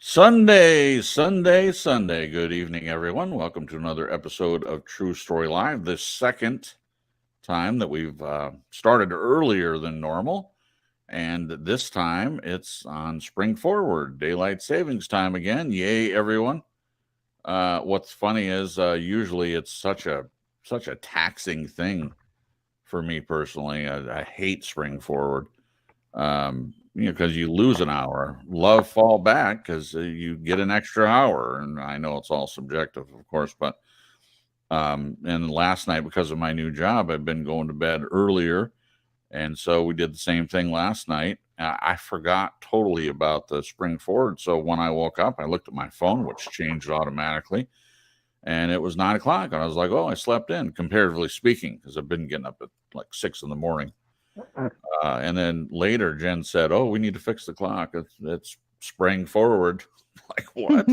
Sunday. Good evening, everyone. Welcome to another episode of True Story Live. The second time that we've started earlier than normal. And this time it's on spring forward, daylight savings time again. Yay, everyone. What's funny is usually it's such a taxing thing for me personally. I hate spring forward. Because you lose an hour. Love fall back because you get an extra hour, and I know it's all subjective, of course. But and last night, because of my new job, I've been going to bed earlier, and so we did the same thing last night. I forgot totally about the spring forward, so when I woke up, I looked at my phone, which changed automatically, and it was 9 o'clock, and I was like, "Oh, I slept in," comparatively speaking, because I've been getting up at like 6 in the morning. And then later, Jen said, "Oh, we need to fix the clock. It's spring forward." Like, what?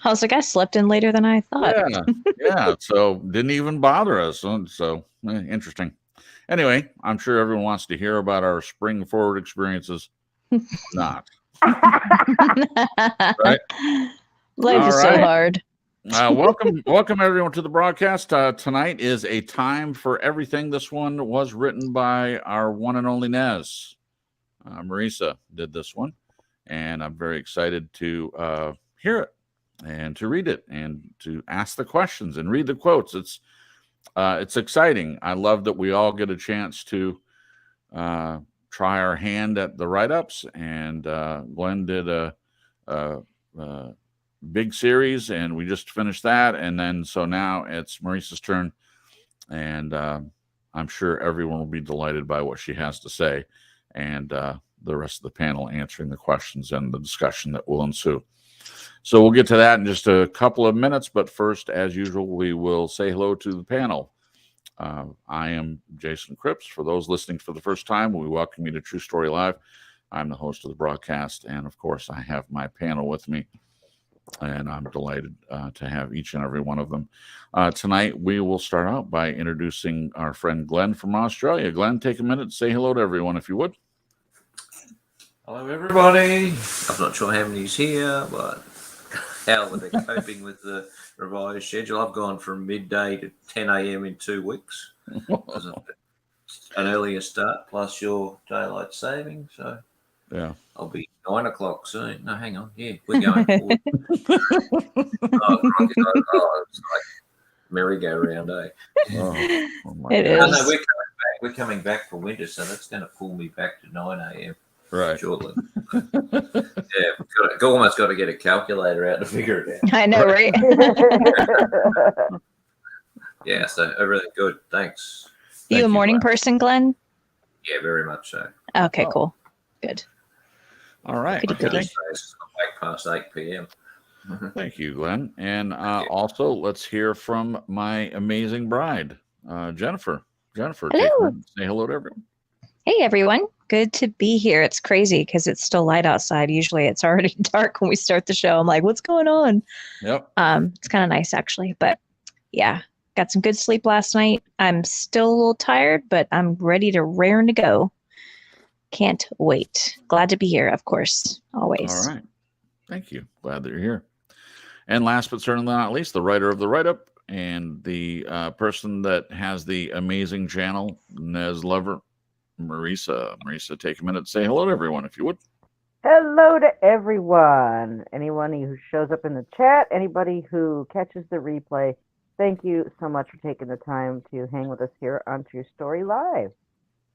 I was like, I slept in later than I thought. Yeah. So didn't even bother us. So interesting. Anyway, I'm sure everyone wants to hear about our spring forward experiences. Not. Right? Life is so hard. Welcome everyone to the broadcast. Tonight is a time for everything. This one was written by our one and only Nez. Marisa did this one, and I'm very excited to hear it and to read it and to ask the questions and read the quotes. It's exciting. I love that we all get a chance to try our hand at the write-ups, and Glenn did a big series, and we just finished that, and then so now it's Marisa's turn, and I'm sure everyone will be delighted by what she has to say, and the rest of the panel answering the questions and the discussion that will ensue. So we'll get to that in just a couple of minutes, but first, as usual, we will say hello to the panel. I am Jason Cripps. For those listening for the first time, we welcome you to True Story Live. I'm the host of the broadcast, and of course, I have my panel with me, and I'm delighted to have each and every one of them. Tonight, we will start out by introducing our friend Glenn from Australia. Glenn, take a minute to say hello to everyone, if you would. Hello, everybody. I'm not sure how many's here, but how are they coping with the revised schedule? I've gone from midday to 10 a.m. in 2 weeks. An earlier start, plus your daylight saving, so... Yeah. I'll be 9 o'clock soon. No, hang on. Yeah, we're going forward. It's like merry-go-round, eh? It is. No, we're coming back for winter, so that's going to pull me back to 9 a.m. Right. Shortly. Yeah, we've almost got to get a calculator out to figure it out. I know, right? Yeah, so everything good. Thanks. You a morning person, Glenn? Yeah, very much so. Okay, cool. Good. All right. Back past 8 p.m. Thank you, Glenn. And also, let's hear from my amazing bride, Jennifer. Jennifer, take a minute, say hello to everyone. Hey, everyone. Good to be here. It's crazy because it's still light outside. Usually it's already dark when we start the show. I'm like, what's going on? Yep. It's kind of nice, actually. But yeah, got some good sleep last night. I'm still a little tired, but I'm ready to raring to go. Can't wait. Glad to be here, of course, always. All right. Thank you. Glad that you're here. And last but certainly not least, the writer of the write-up and the person that has the amazing channel, Nez Lover, Marisa. Marisa, take a minute to say hello to everyone, if you would. Hello to everyone. Anyone who shows up in the chat, anybody who catches the replay, thank you so much for taking the time to hang with us here on True Story Live.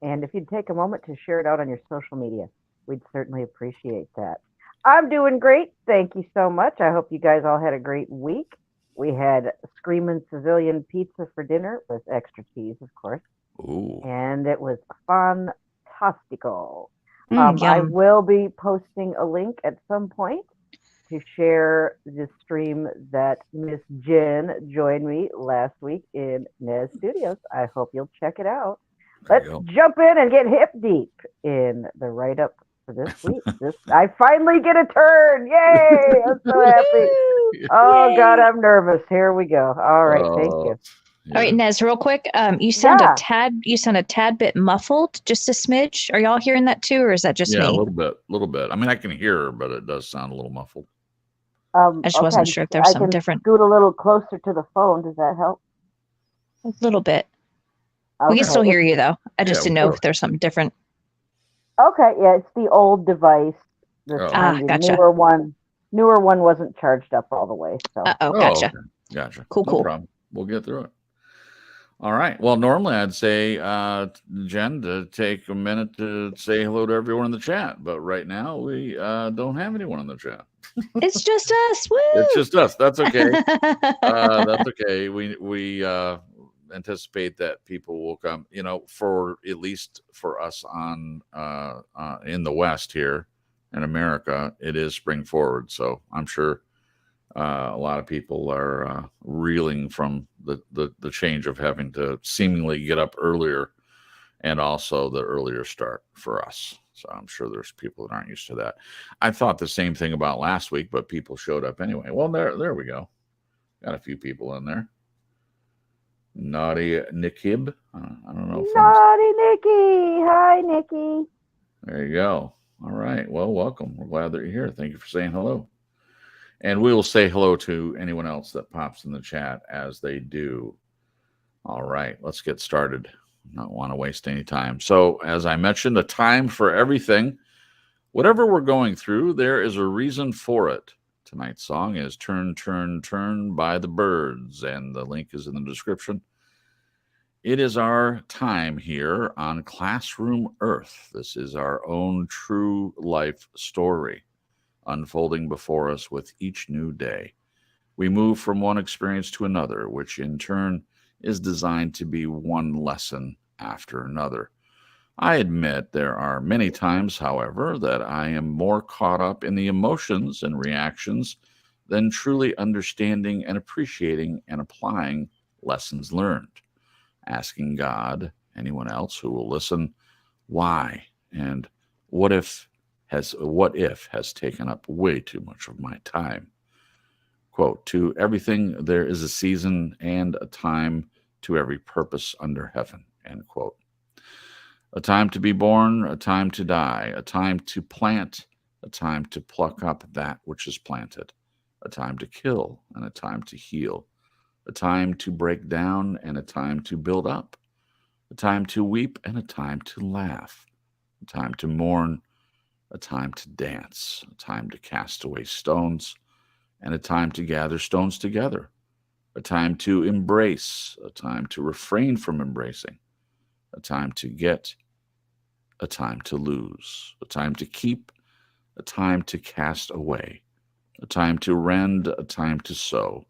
And if you'd take a moment to share it out on your social media, we'd certainly appreciate that. I'm doing great. Thank you so much. I hope you guys all had a great week. We had Screamin' Sicilian pizza for dinner with extra cheese, of course. Ooh. And it was fantastico. I will be posting a link at some point to share the stream that Miss Jen joined me last week in Nez Studios. I hope you'll check it out. Let's jump in and get hip deep in the write-up for this week. I finally get a turn. Yay! I'm so happy. Oh, God, I'm nervous. Here we go. All right, thank you. All right, Nez, real quick. You sound a tad bit muffled, just a smidge. Are y'all hearing that too, or is that just me? Yeah, a little bit. I mean, I can hear her, but it does sound a little muffled. I just wasn't sure if there was something different. Scoot a little closer to the phone. Does that help? A little bit. Okay. We can still hear you, though. I just Yeah, didn't know if there's something different. Okay, yeah, it's the old device. This time the gotcha. newer one wasn't charged up all the way. So. Gotcha. Okay. Gotcha. Cool. No problem. We'll get through it. All right. Well, normally I'd say, Jen, to take a minute to say hello to everyone in the chat, but right now we don't have anyone in the chat. It's just us. Woo! It's just us. That's okay. That's okay. We anticipate that people will come, for at least for us on in the West here in America, it is spring forward. So I'm sure a lot of people are reeling from the change of having to seemingly get up earlier and also the earlier start for us. So I'm sure there's people that aren't used to that. I thought the same thing about last week, but people showed up anyway. Well, there we go. Got a few people in there. Naughty Nikib. I don't know. Naughty Nikki. Hi, Nikki. There you go. All right. Well, welcome. We're glad that you're here. Thank you for saying hello. And we will say hello to anyone else that pops in the chat as they do. All right. Let's get started. Not want to waste any time. So, as I mentioned, a time for everything. Whatever we're going through, there is a reason for it. Tonight's song is Turn, Turn, Turn by the Byrds, and the link is in the description. It is our time here on Classroom Earth. This is our own true life story, unfolding before us with each new day. We move from one experience to another, which in turn is designed to be one lesson after another. I admit there are many times, however, that I am more caught up in the emotions and reactions than truly understanding and appreciating and applying lessons learned. Asking God, anyone else who will listen, why and what if has taken up way too much of my time. Quote, to everything there is a season and a time to every purpose under heaven, end quote. A time to be born, a time to die, a time to plant, a time to pluck up that which is planted, a time to kill and a time to heal, a time to break down and a time to build up, a time to weep and a time to laugh, a time to mourn, a time to dance, a time to cast away stones, and a time to gather stones together, a time to embrace, a time to refrain from embracing, a time to get, a time to lose, a time to keep, a time to cast away, a time to rend, a time to sow,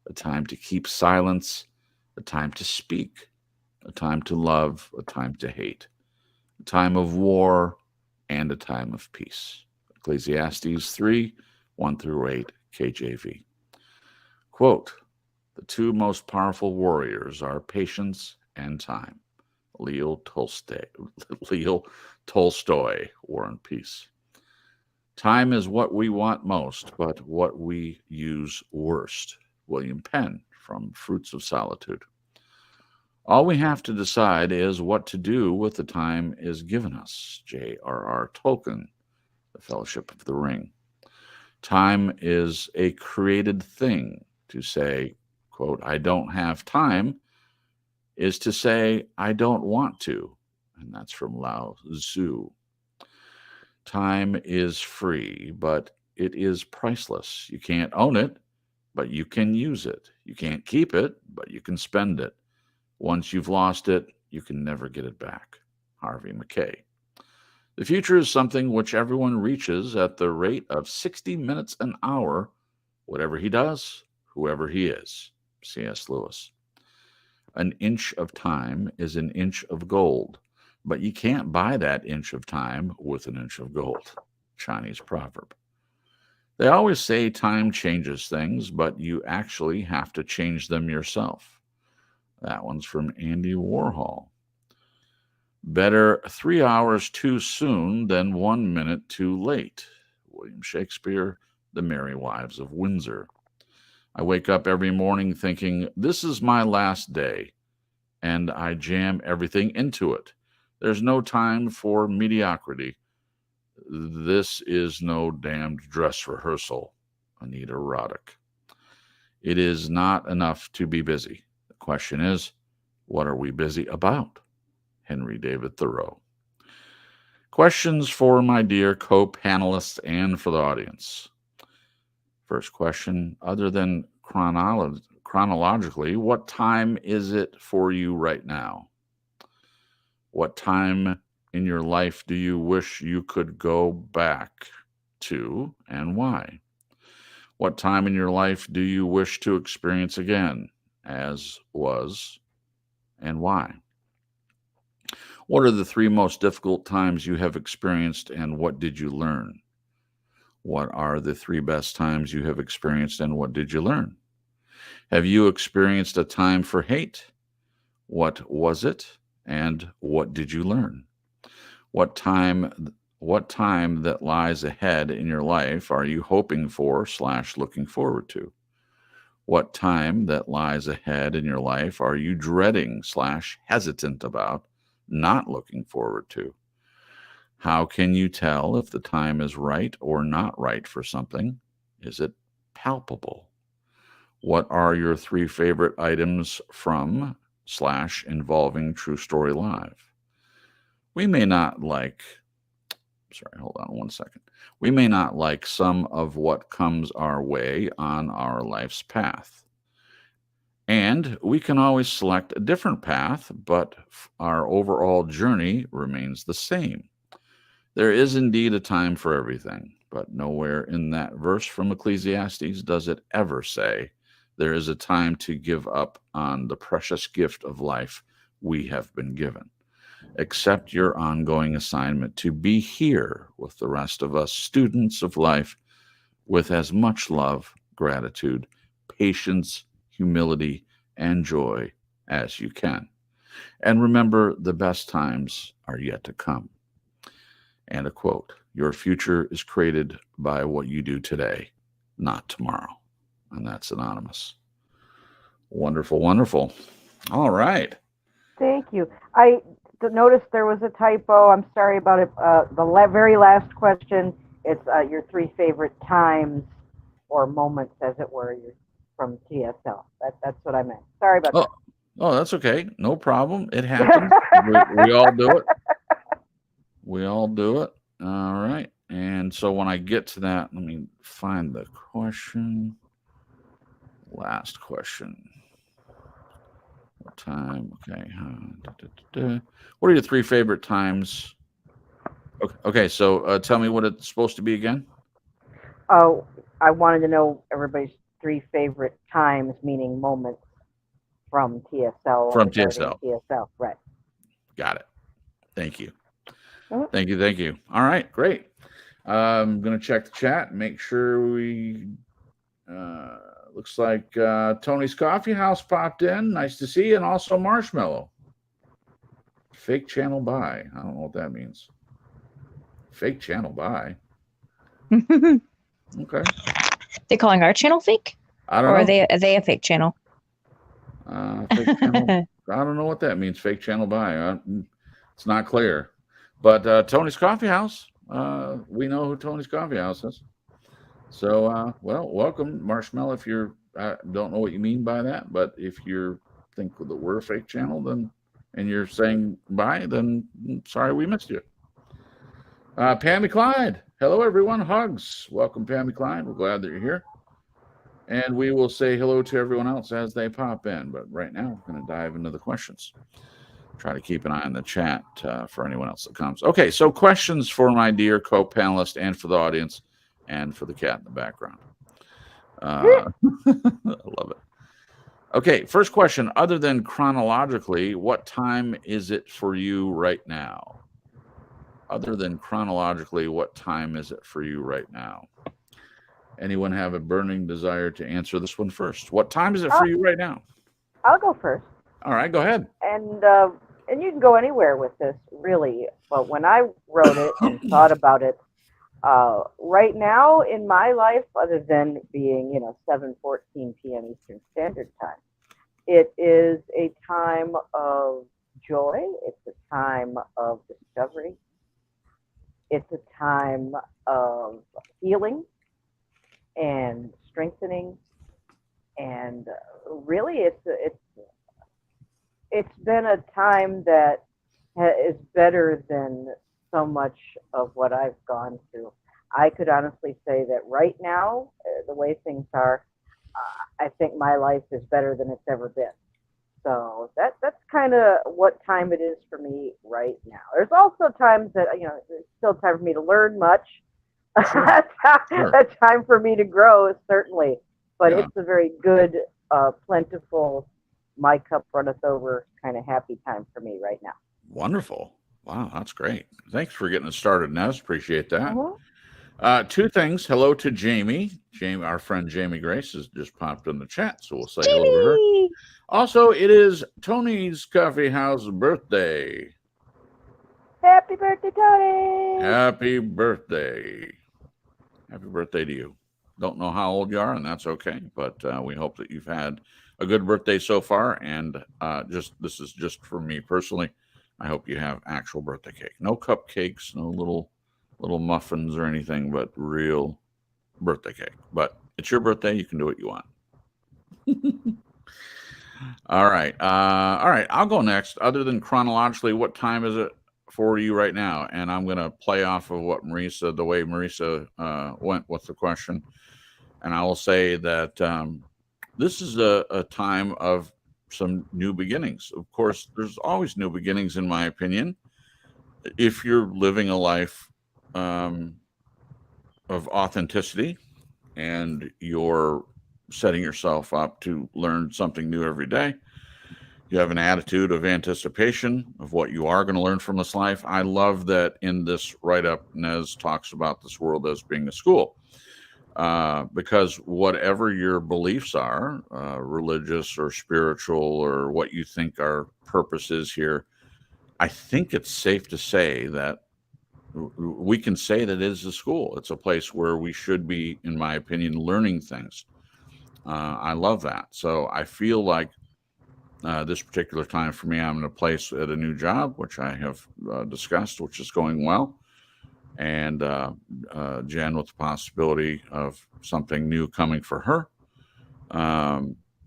a time to keep silence, a time to speak, a time to love, a time to hate, a time of war, and a time of peace. Ecclesiastes 3, 1-8, KJV. Quote, the two most powerful warriors are patience and time. Leo Tolstoy, War and Peace. Time is what we want most, but what we use worst. William Penn, from Fruits of Solitude. All we have to decide is what to do with the time is given us. J.R.R. Tolkien, The Fellowship of the Ring. Time is a created thing. To say, quote, I don't have time, is to say, I don't want to. And that's from Lao Tzu. Time is free, but it is priceless. You can't own it, but you can use it. You can't keep it, but you can spend it. Once you've lost it, you can never get it back. Harvey Mackay. The future is something which everyone reaches at the rate of 60 minutes an hour, whatever he does, whoever he is. C.S. Lewis. An inch of time is an inch of gold, but you can't buy that inch of time with an inch of gold. Chinese proverb. They always say time changes things, but you actually have to change them yourself. That one's from Andy Warhol. Better 3 hours too soon than 1 minute too late. William Shakespeare, The Merry Wives of Windsor. I wake up every morning thinking, this is my last day, and I jam everything into it. There's no time for mediocrity. This is no damned dress rehearsal. Anita Roddick. It is not enough to be busy. The question is, what are we busy about? Henry David Thoreau. Questions for my dear co-panelists and for the audience. First question, other than chronologically, what time is it for you right now? What time in your life do you wish you could go back to, and why? What time in your life do you wish to experience again, as was, and why? What are the 3 most difficult times you have experienced, and what did you learn? What are the 3 best times you have experienced, and what did you learn? Have you experienced a time for hate? What was it, and what did you learn? What time that lies ahead in your life are you hoping for / looking forward to? What time that lies ahead in your life are you dreading / hesitant about, not looking forward to? How can you tell if the time is right or not right for something? Is it palpable? What are your 3 favorite items from / involving True Story Live? We may not like, hold on one second. We may not like some of what comes our way on our life's path. And we can always select a different path, but our overall journey remains the same. There is indeed a time for everything, but nowhere in that verse from Ecclesiastes does it ever say there is a time to give up on the precious gift of life we have been given. Accept your ongoing assignment to be here with the rest of us students of life with as much love, gratitude, patience, humility, and joy as you can. And remember, the best times are yet to come. And a quote, your future is created by what you do today, not tomorrow. And that's anonymous. Wonderful, wonderful. All right. Thank you. I noticed there was a typo. I'm sorry about it. The very last question, it's your 3 favorite times or moments, as it were, from TSL. That's what I meant. Sorry about that. Oh, that's okay. No problem. It happens. we all do it. We all do it. All right. And so when I get to that, let me find the question. Last question. What time? Okay. What are your 3 favorite times? Okay. So tell me what it's supposed to be again. Oh, I wanted to know everybody's 3 favorite times, meaning moments from TSL. From TSL. TSL, right. Got it. Thank you. Mm-hmm. Thank you. All right, great. I'm going to check the chat, make sure we... looks like Tony's Coffee House popped in. Nice to see you. And also Marshmallow. Fake channel buy. I don't know what that means. Fake channel buy. Okay. They calling our channel fake? I don't know. Are they a fake channel? Fake channel. I don't know what that means. Fake channel buy. It's not clear. But Tony's Coffee House. We know who Tony's Coffee House is. So, well, welcome, Marshmallow. If you're, I don't know what you mean by that, but if you think that we're a fake channel, then, and you're saying bye, then sorry we missed you. Pammy Clyde. Hello, everyone. Hugs. Welcome, Pammy Clyde. We're glad that you're here. And we will say hello to everyone else as they pop in. But right now, we're going to dive into the questions. Try to keep an eye on the chat for anyone else that comes. Okay, so questions for my dear co-panelist and for the audience and for the cat in the background. I love it. Okay, first question. Other than chronologically, what time is it for you right now? Other than chronologically, what time is it for you right now? Anyone have a burning desire to answer this one first? What time is it for you right now? I'll go first. All right, go ahead. And you can go anywhere with this, really. But when I wrote it and thought about it, right now in my life, other than being, 7:14 p.m. Eastern Standard Time, it is a time of joy. It's a time of discovery. It's a time of healing. and strengthening. And really, it's been a time that is better than so much of what I've gone through. I could honestly say that right now, the way things are, I think my life is better than it's ever been. So that's kind of what time it is for me right now. There's also times that, there's still time for me to learn much. Sure. A time for me to grow, certainly. But Yeah. it's a very good, plentiful, my cup runneth over kind of happy time for me right now. Wonderful. Wow, that's great. Thanks for getting us started, Nez. Appreciate that. Mhm. Two things. Hello to Jamie. Jamie, our friend Jamie Grace has just popped in the chat, so we'll say hello to her. Jamie! Also, it is Tony's Coffee House birthday. Happy birthday, Tony! Happy birthday. Happy birthday to you. Don't know how old you are, and that's okay, but we hope that you've had a good birthday so far, and this is just for me personally. I hope you have actual birthday cake. No cupcakes, no little muffins or anything, but real birthday cake. But it's your birthday. You can do what you want. All right. I'll go next. Other than chronologically, what time is it for you right now? And I'm going to play off of what the way Marisa went with the question. And I will say that this is a time of some new beginnings. Of course, there's always new beginnings, in my opinion. If you're living a life of authenticity and you're setting yourself up to learn something new every day, you have an attitude of anticipation of what you are going to learn from this life. I love that in this write-up, Nez talks about this world as being a school. Because whatever your beliefs are, religious or spiritual, or what you think our purpose is here, I think it's safe to say that we can say that it is a school. It's a place where we should be, in my opinion, learning things. I love that. So I feel like this particular time for me, I'm in a place at a new job, which I have discussed, which is going well. And Jen with the possibility of something new coming for her.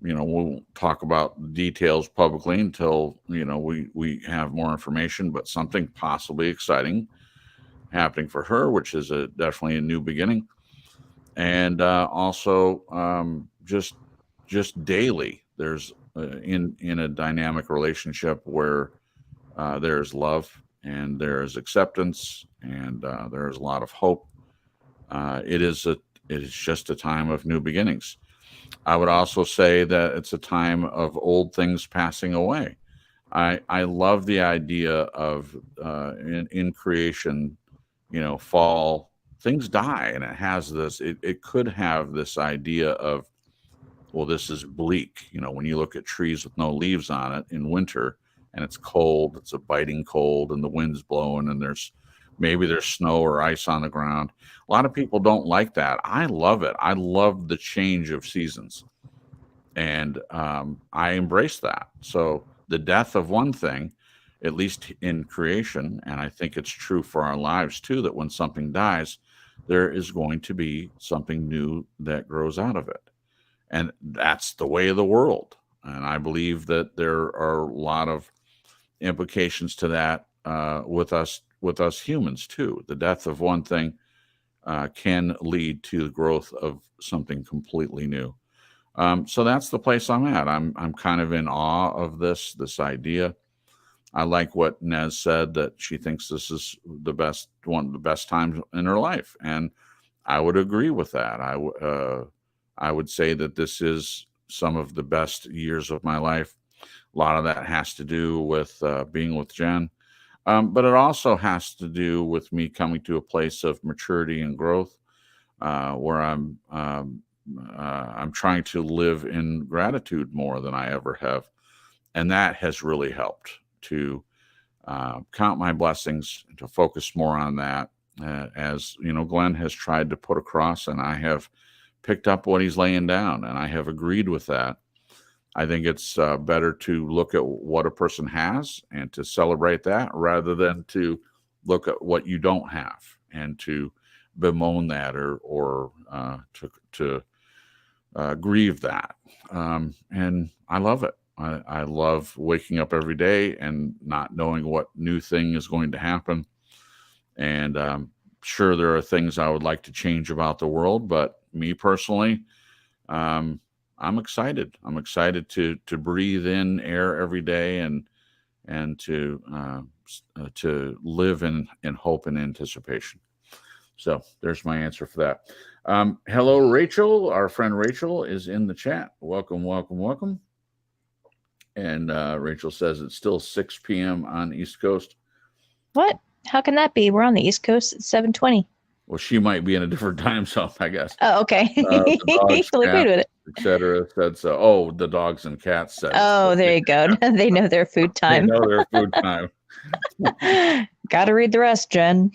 We'll talk about details publicly until, we have more information, but something possibly exciting happening for her, which is definitely a new beginning. And also just daily, there's in a dynamic relationship where there's love and there's acceptance and there's a lot of hope. It is just a time of new beginnings. I would also say that it's a time of old things passing away. I love the idea of in creation, fall, things die, and it has this. It could have this idea of, well, this is bleak. When you look at trees with no leaves on it in winter, and it's cold, it's a biting cold, and the wind's blowing, and there's snow or ice on the ground. A lot of people don't like that. I love it. I love the change of seasons, and I embrace that. So the death of one thing, at least in creation, and I think it's true for our lives too, that when something dies, there is going to be something new that grows out of it. And that's the way of the world. And I believe that there are a lot of implications to that with us humans too. The death of one thing can lead to the growth of something completely new. So that's the place I'm at. I'm kind of in awe of this idea. I like what Nez said, that she thinks this is one of the best times in her life, and I would agree with that. I would say that this is some of the best years of my life. A lot of that has to do with being with Jen, but it also has to do with me coming to a place of maturity and growth, where I'm trying to live in gratitude more than I ever have, and that has really helped to count my blessings, to focus more on that. As Glenn has tried to put across, and I have picked up what he's laying down, and I have agreed with that. I think it's better to look at what a person has and to celebrate that, rather than to look at what you don't have and to bemoan that or to grieve that. And I love it. I love waking up every day and not knowing what new thing is going to happen. And sure, there are things I would like to change about the world, but me personally, I'm excited. I'm excited to breathe in air every day and to live in hope and anticipation. So there's my answer for that. Hello, Rachel. Our friend Rachel is in the chat. Welcome, welcome, welcome. And Rachel says it's still 6 p.m. on the East Coast. What? How can that be? We're on the East Coast at 7:20. Well, she might be in a different time zone, I guess. Oh, okay. The dogs, Like, wait a minute. etc. said so. Oh, the dogs and cats said. Oh, there you go. They know their food time. They know their food time. Gotta read the rest, Jen.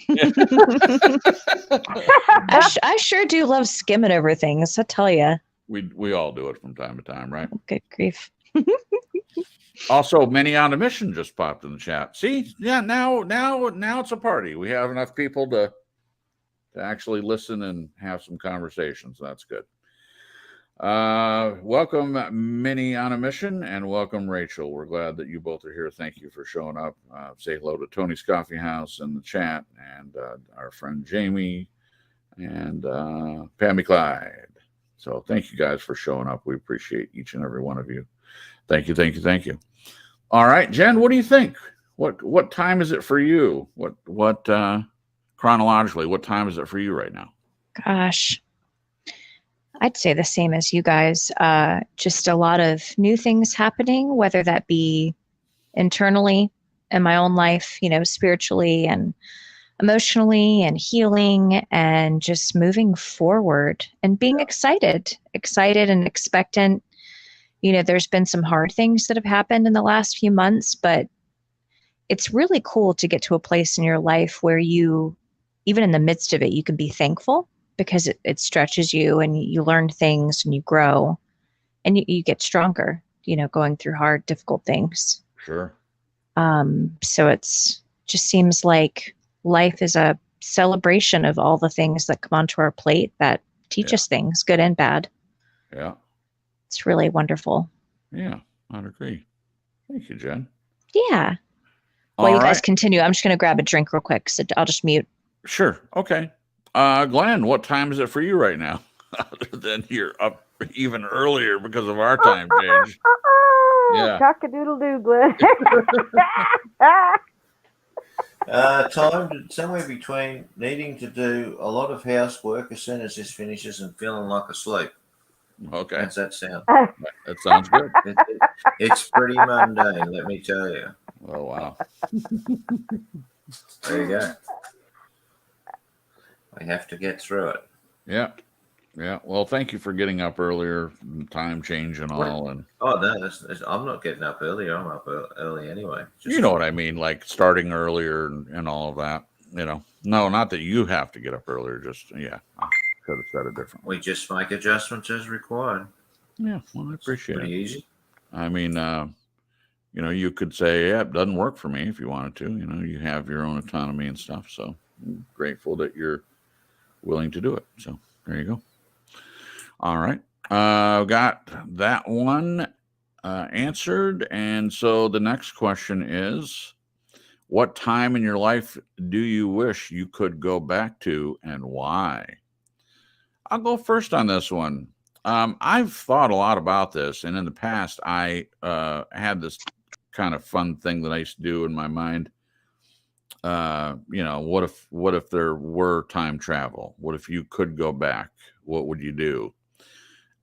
I sure do love skimming over things. I tell you. We all do it from time to time, right? Good grief. Also, Many on a Mission just popped in the chat. See, yeah, now it's a party. We have enough people to actually listen and have some conversations. That's good. Welcome, Many on a Mission, and welcome, Rachel. We're glad that you both are here. Thank you for showing up. Say hello to Tony's Coffee House in the chat, and our friend Jamie, and Pammy Clyde. So thank you guys for showing up. We appreciate each and every one of you. Thank you, thank you, thank you. All right, Jen, what do you think? What time is it for you? What chronologically, what time is it for you right now? Gosh, I'd say the same as you guys. Just a lot of new things happening, whether that be internally in my own life, spiritually and emotionally, and healing, and just moving forward and being excited and expectant. There's been some hard things that have happened in the last few months, but it's really cool to get to a place in your life where you, even in the midst of it, you can be thankful because it stretches you and you learn things and you grow and you get stronger, going through hard, difficult things. Sure. So just seems like life is a celebration of all the things that come onto our plate that teach us things, good and bad. Yeah. It's really wonderful. Yeah, I'd agree. Thank you, Jen. Yeah. While you guys continue, I'm just going to grab a drink real quick, so I'll just mute. Sure. Okay. Glenn, what time is it for you right now? Other than you're up even earlier because of our time change. Yeah. Cock-a-doodle-doo, Glenn. Time somewhere between needing to do a lot of housework as soon as this finishes and feeling like asleep. Okay. How's that sound? That sounds good. It's pretty mundane, let me tell you. Oh, wow. There you go. We have to get through it. Yeah. Yeah. Well, thank you for getting up earlier, time change and all. And no, I'm not getting up earlier. I'm up early anyway. You know what I mean? Like starting earlier and all of that. No, not that you have to get up earlier. Just, I could have said it differently. We just make adjustments as required. Yeah. Well, I appreciate it. Pretty easy. I mean, you could say, it doesn't work for me if you wanted to. You have your own autonomy and stuff. So I'm grateful that you're willing to do it. So there you go. All right. Got that one answered. And so the next question is, what time in your life do you wish you could go back to and why? I'll go first on this one. I've thought a lot about this. And in the past, I had this kind of fun thing that I used to do in my mind. What if there were time travel? What if you could go back? What would you do?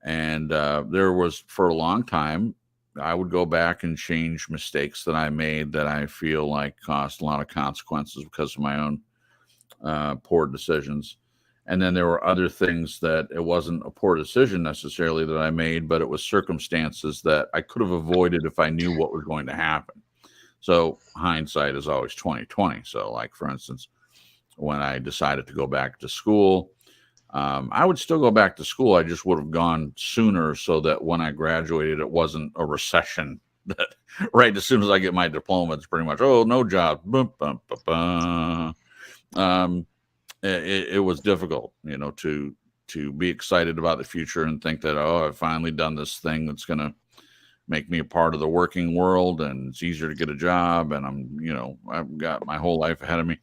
And there was, for a long time, I would go back and change mistakes that I made that I feel like cost a lot of consequences because of my own poor decisions. And then there were other things that it wasn't a poor decision necessarily that I made, but it was circumstances that I could have avoided if I knew what was going to happen. So hindsight is always 20/20. So like, for instance, when I decided to go back to school, I would still go back to school. I just would have gone sooner so that when I graduated, it wasn't a recession that right as soon as I get my diploma, it's pretty much, no job. it was difficult, to be excited about the future and think that, oh, I've finally done this thing that's going to make me a part of the working world, and it's easier to get a job, and I've got my whole life ahead of me.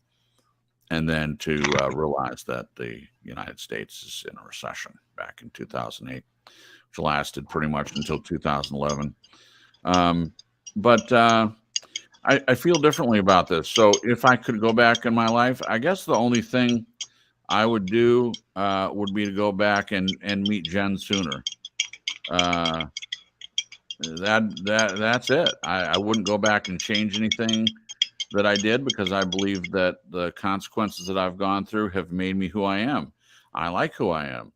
And then to realize that the United States is in a recession back in 2008, which lasted pretty much until 2011. But I feel differently about this. So if I could go back in my life, I guess the only thing I would do would be to go back and meet Jen sooner. That's it. I wouldn't go back and change anything that I did, because I believe that the consequences that I've gone through have made me who I am. I like who I am,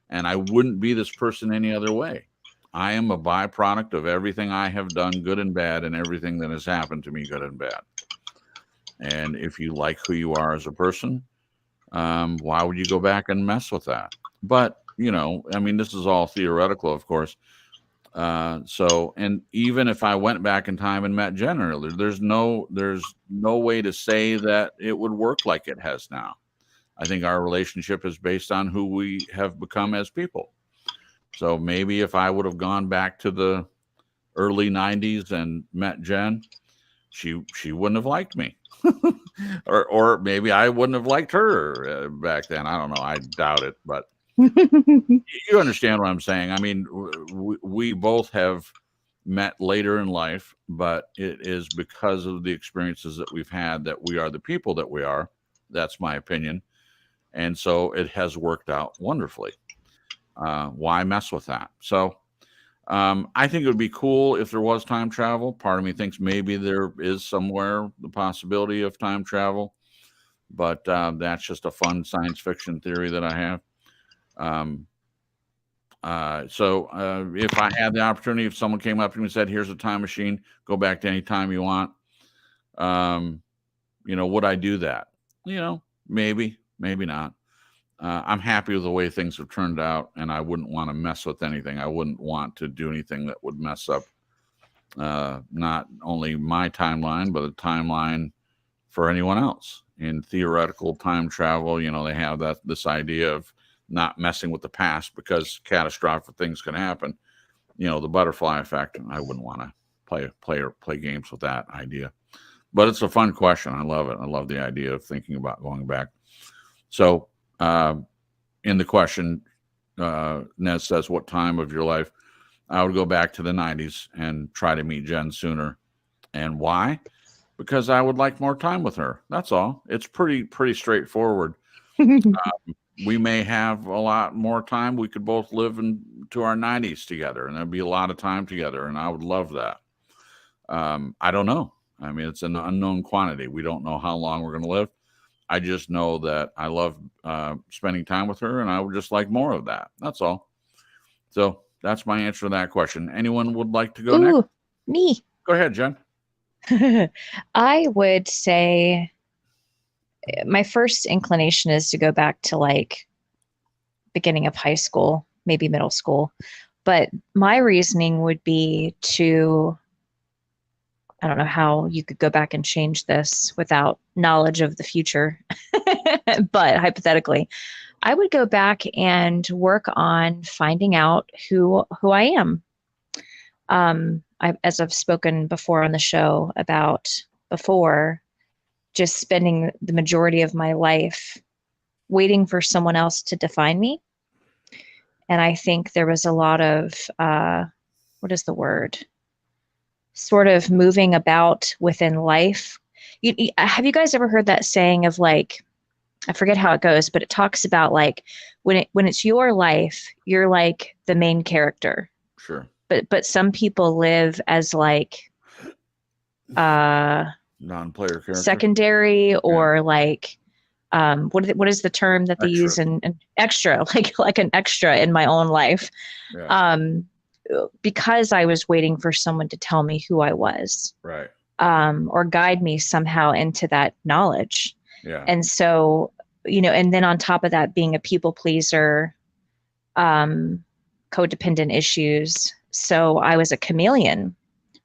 and I wouldn't be this person any other way. I am a byproduct of everything I have done, good and bad, and everything that has happened to me, good and bad. And if you like who you are as a person, why would you go back and mess with that? But, this is all theoretical, of course. And even if I went back in time and met Jen earlier, there's no way to say that it would work like it has now. I think our relationship is based on who we have become as people. So maybe if I would have gone back to the early 90s and met Jen, she wouldn't have liked me. or maybe I wouldn't have liked her back then. I don't know. I doubt it, but you understand what I'm saying. I mean, we both have met later in life, but it is because of the experiences that we've had that we are the people that we are. That's my opinion. And so it has worked out wonderfully. Why mess with that? So I think it would be cool if there was time travel. Part of me thinks maybe there is somewhere the possibility of time travel, but that's just a fun science fiction theory that I have. So if I had the opportunity, if someone came up to me and said, here's a time machine, go back to any time you want, would I do that? Maybe not. I'm happy with the way things have turned out, and I wouldn't want to mess with anything. I wouldn't want to do anything that would mess up not only my timeline, but a timeline for anyone else. In theoretical time travel, they have this idea of not messing with the past because catastrophic things can happen. The butterfly effect. I wouldn't want to play games with that idea. But it's a fun question. I love it. I love the idea of thinking about going back. So in the question, Nez says, what time of your life? I would go back to the 90s and try to meet Jen sooner. And why? Because I would like more time with her. That's all. It's pretty straightforward. We may have a lot more time. We could both live into our 90s together, and there'd be a lot of time together, and I would love that. I don't know. I mean, it's an unknown quantity. We don't know how long we're going to live. I just know that I love spending time with her, and I would just like more of that. That's all. So that's my answer to that question. Anyone would like to go next? Me. Go ahead, Jen. I would say my first inclination is to go back to beginning of high school, maybe middle school. But my reasoning would be I don't know how you could go back and change this without knowledge of the future, but hypothetically, I would go back and work on finding out who I am. As I've spoken before on the show about before, just spending the majority of my life waiting for someone else to define me. And I think there was a lot of, what is the word? Sort of moving about within life. Have you guys ever heard that saying of I forget how it goes, but it talks about when it's your life, you're like the main character. Sure. But some people live as non-player character, secondary, or what is the term that they use in extra, like an extra in my own life. Yeah. Because I was waiting for someone to tell me who I was, right, or guide me somehow into that knowledge. Yeah. And so, and then on top of that, being a people pleaser, codependent issues. So I was a chameleon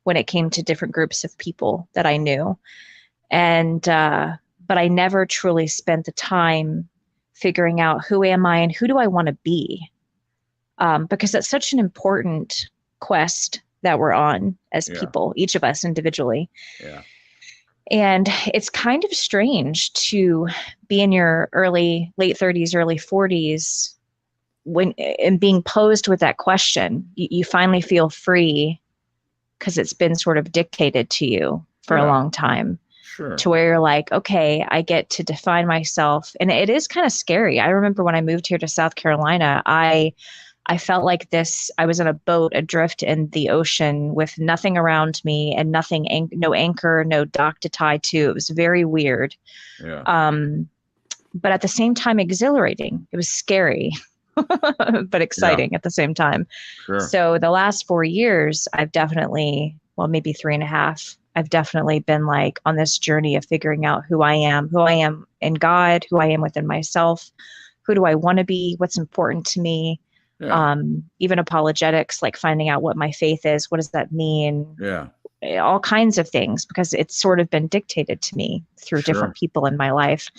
when it came to different groups of people that I knew. And, but I never truly spent the time figuring out who am I and who do I want to be? Because that's such an important quest that we're on as people, each of us individually. Yeah. And it's kind of strange to be in your late 30s, early 40s and being posed with that question. You finally feel free because it's been sort of dictated to you for a long time. Sure. To where you're like, okay, I get to define myself. And it is kind of scary. I remember when I moved here to South Carolina, I felt like I was on a boat adrift in the ocean with nothing around me and nothing, no anchor, no dock to tie to. It was very weird. Yeah. But at the same time, exhilarating. It was scary, but exciting at the same time. Sure. So the last 4 years, I've definitely, maybe 3.5, I've definitely been like on this journey of figuring out who I am in God, who I am within myself, who do I want to be, what's important to me. Yeah. Even apologetics, like finding out what my faith is, what does that mean? Yeah. All kinds of things, because it's sort of been dictated to me through different people in my life.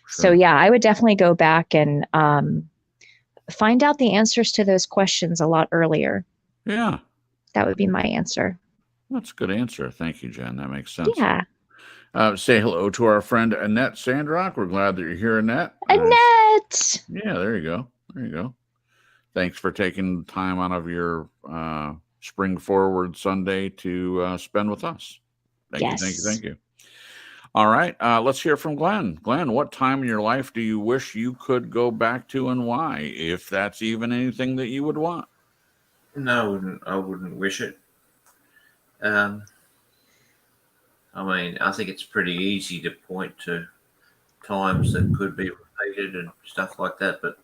Sure. So yeah, I would definitely go back and find out the answers to those questions a lot earlier. Yeah. That would be my answer. That's a good answer. Thank you, Jen. That makes sense. Yeah. Say hello to our friend Annette Sandrock. We're glad that you're here, Annette. Annette! Yeah, there you go. There you go. Thanks for taking time out of your Spring Forward Sunday to spend with us. Thank you. All right, let's hear from Glenn. Glenn, what time in your life do you wish you could go back to and why, if that's even anything that you would want? No, I wouldn't wish it. I mean, I think it's pretty easy to point to times that could be repeated and stuff like that. But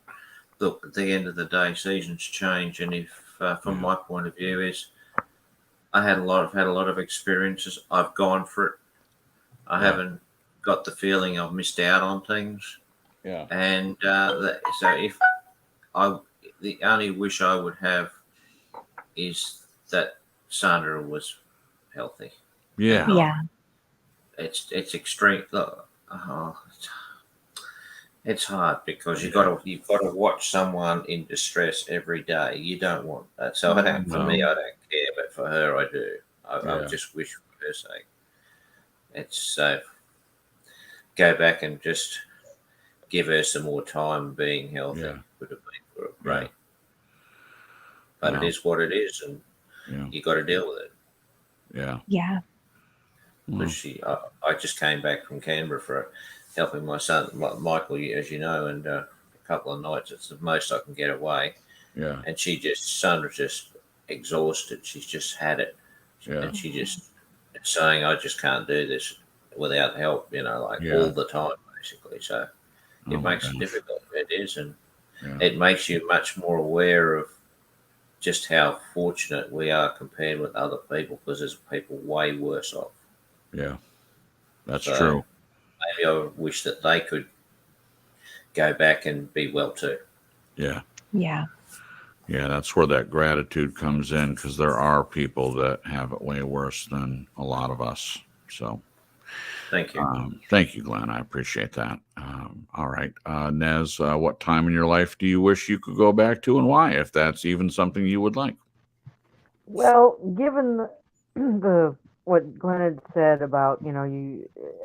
look, at the end of the day, seasons change, and if, from my point of view, is I had a lot of experiences. I've gone for it. I haven't got the feeling I've missed out on things. Yeah. And so if the only wish I would have is that Sandra was healthy. Yeah. Yeah. It's extreme. It's hard because you've got to watch someone in distress every day. You don't want that. So for me, I don't care, but for her, I do. I just wish for her sake. It's go back and just give her some more time being healthy. Would have been great. But it is what it is, and you got to deal with it. Yeah. Yeah. Because I just came back from Canberra for helping my son Michael, as you know, and a couple of nights. It's the most I can get away. Yeah. And Sandra's just exhausted. She's just had it, and she just saying, "I just can't do this without help," all the time, basically. So it makes it difficult. It is, and it makes you much more aware of just how fortunate we are compared with other people, because there's people way worse off. Yeah, that's true. Maybe I wish that they could go back and be well too. Yeah. Yeah. Yeah, that's where that gratitude comes in, because there are people that have it way worse than a lot of us. So thank you. Thank you, Glenn. I appreciate that. All right. Nez, what time in your life do you wish you could go back to and why, if that's even something you would like? Well, given what Glenn had said about,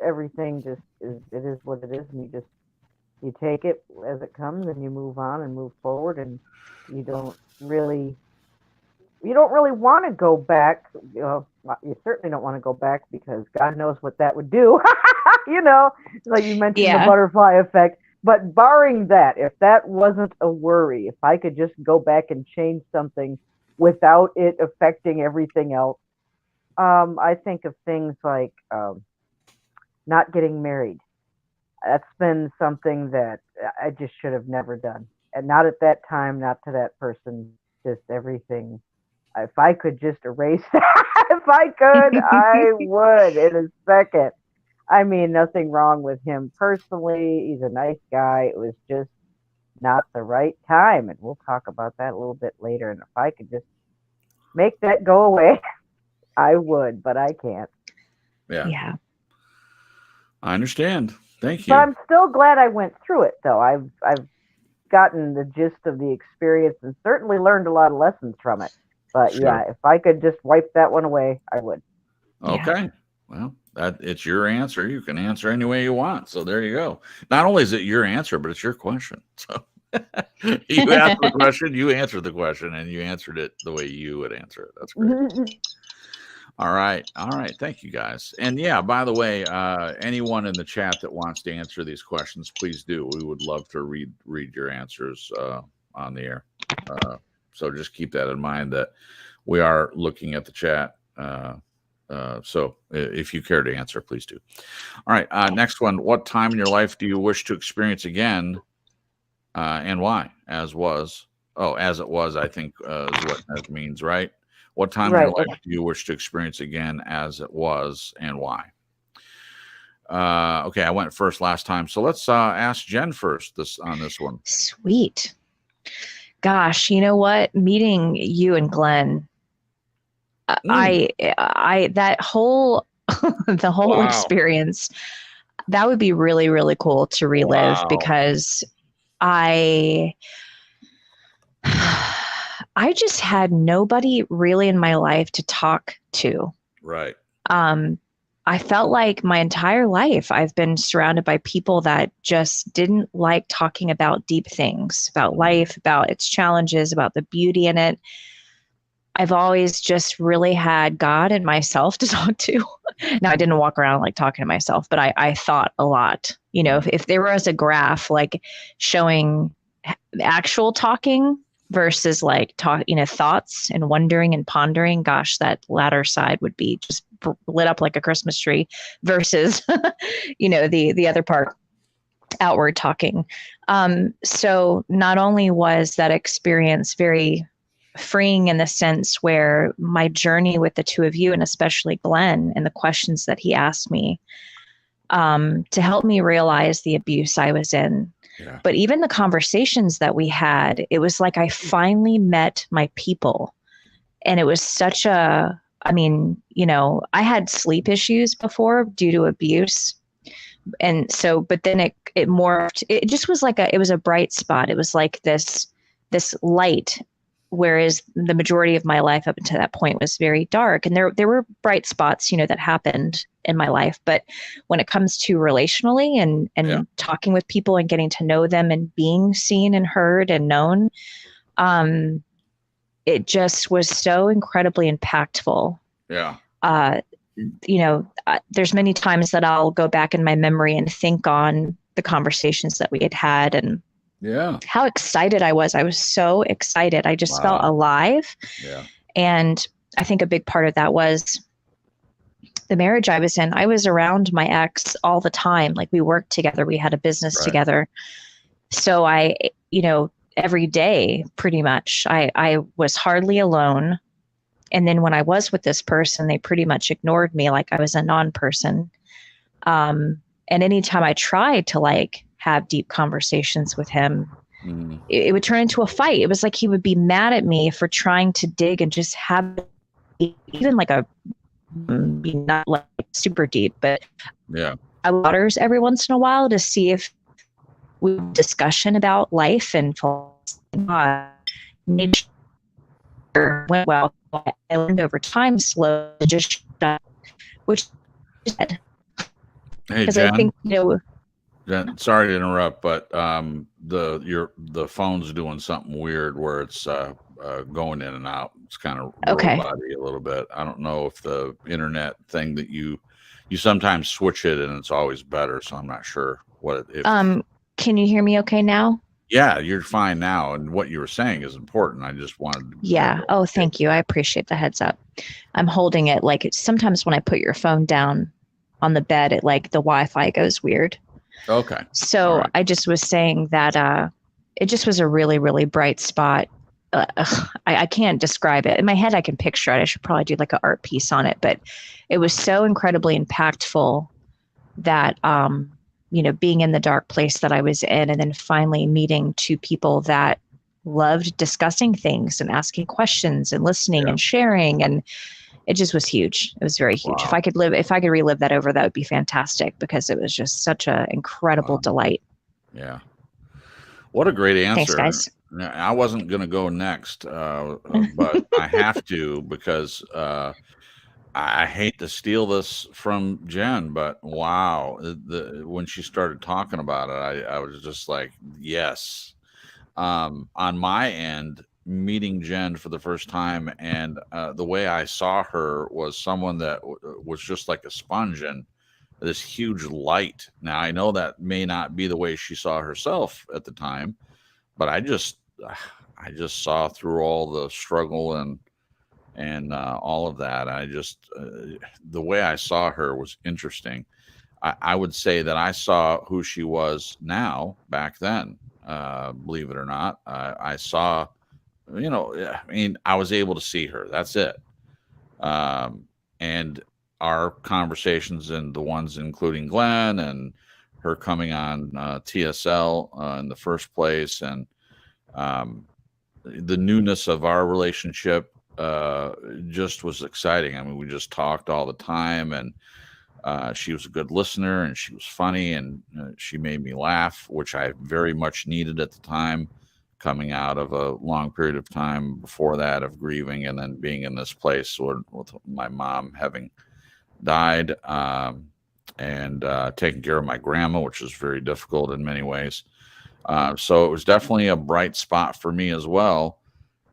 everything just it is what it is, and you take it as it comes and you move on and move forward, and you don't really want to go back. You certainly don't want to go back, because God knows what that would do. Like you mentioned, the butterfly effect. But barring that, if that wasn't a worry, if I could just go back and change something without it affecting everything else, I think of things like not getting married. That's been something that I just should have never done. And not at that time, not to that person, just everything. If I could just erase that, if I could, I would in a second. I mean, nothing wrong with him personally. He's a nice guy. It was just not the right time. And we'll talk about that a little bit later. And if I could just make that go away, I would, but I can't. Yeah. I understand. Thank But you. I'm still glad I went through it, though. I've gotten the gist of the experience and certainly learned a lot of lessons from it. But Sure. yeah, if I could just wipe that one away, I would. Okay. Well, it's your answer. You can answer any way you want. So there you go. Not only is it your answer, but it's your question. So you asked the question, you answered the question, and you answered it the way you would answer it. That's great. All right. Thank you, guys. And yeah, by the way, anyone in the chat that wants to answer these questions, please do. We would love to read your answers on the air. So just keep that in mind that we are looking at the chat. So if you care to answer, please do. All right. Next one. What time in your life do you wish to experience again, and why? As it was, I think is what that means, right? What time in your life do you wish to experience again as it was, and why? Okay, I went first last time, so let's ask Jen first on this one. Sweet. Gosh, you know what? Meeting you and Glenn, I that whole the whole experience, that would be really, really cool to relive because I just had nobody really in my life to talk to. Right. I felt like my entire life I've been surrounded by people that just didn't like talking about deep things, about life, about its challenges, about the beauty in it. I've always just really had God and myself to talk to. Now, I didn't walk around like talking to myself, but I thought a lot. You know, if there was a graph like showing actual talking versus like thoughts and wondering and pondering, gosh, that latter side would be just lit up like a Christmas tree versus, the other part, outward talking. So not only was that experience very freeing in the sense where my journey with the two of you, and especially Glenn, and the questions that he asked me, to help me realize the abuse I was in. Yeah. But even the conversations that we had, it was like I finally met my people. And it was such I had sleep issues before due to abuse. And so, but then it morphed. It just was like it was a bright spot. It was like this light, whereas the majority of my life up until that point was very dark. And there were bright spots, that happened in my life. But when it comes to relationally and talking with people and getting to know them and being seen and heard and known, it just was so incredibly impactful. Yeah. There's many times that I'll go back in my memory and think on the conversations that we had and how excited I was. I was so excited. I just felt alive. Yeah. And I think a big part of that was the marriage I was in. I was around my ex all the time. Like, we worked together. We had a business together. So I, every day, pretty much, I was hardly alone. And then when I was with this person, they pretty much ignored me like I was a non-person. And anytime I tried to have deep conversations with him, it would turn into a fight. It was like he would be mad at me for trying to dig and just have even not like super deep, but I waters every once in a while to see if we have discussion about life and nature went well. I learned over time slowly to just shut up, which is good. Hey, Jen. I think Jen, sorry to interrupt, but the phone's doing something weird where it's going in and out. It's kind of robot-y a little bit. I don't know if the internet thing that you sometimes switch it and it's always better, so I'm not sure what it is. Can you hear me okay now? Yeah, you're fine now, and what you were saying is important. I just wanted to... Yeah. Oh, thank you. I appreciate the heads up. I'm holding it sometimes when I put your phone down on the bed, the Wi-Fi goes weird. Okay. So I just was saying that it just was a really, really bright spot. I can't describe it. In my head, I can picture it. I should probably do an art piece on it, but it was so incredibly impactful that, being in the dark place that I was in, and then finally meeting two people that loved discussing things and asking questions and listening and sharing. And it just was huge. It was very huge. Wow. If I could relive that over, that would be fantastic, because it was just such an incredible delight. Yeah. What a great answer. Thanks, guys. I wasn't going to go next, but I have to, because I hate to steal this from Jen, but wow, when she started talking about it, I was just like, yes. On my end, meeting Jen for the first time, and the way I saw her was someone that was just like a sponge and this huge light. Now, I know that may not be the way she saw herself at the time, but I just saw through all the struggle and all of that. I just the way I saw her was interesting. I would say that I saw who she was now back then. Believe it or not, I saw, I mean, I was able to see her. That's it. And our conversations, and the ones including Glenn and her coming on TSL in the first place, and the newness of our relationship just was exciting. I mean, we just talked all the time, and she was a good listener, and she was funny, and she made me laugh, which I very much needed at the time, coming out of a long period of time before that of grieving, and then being in this place with my mom having died, and taking care of my grandma, which was very difficult in many ways. So it was definitely a bright spot for me as well.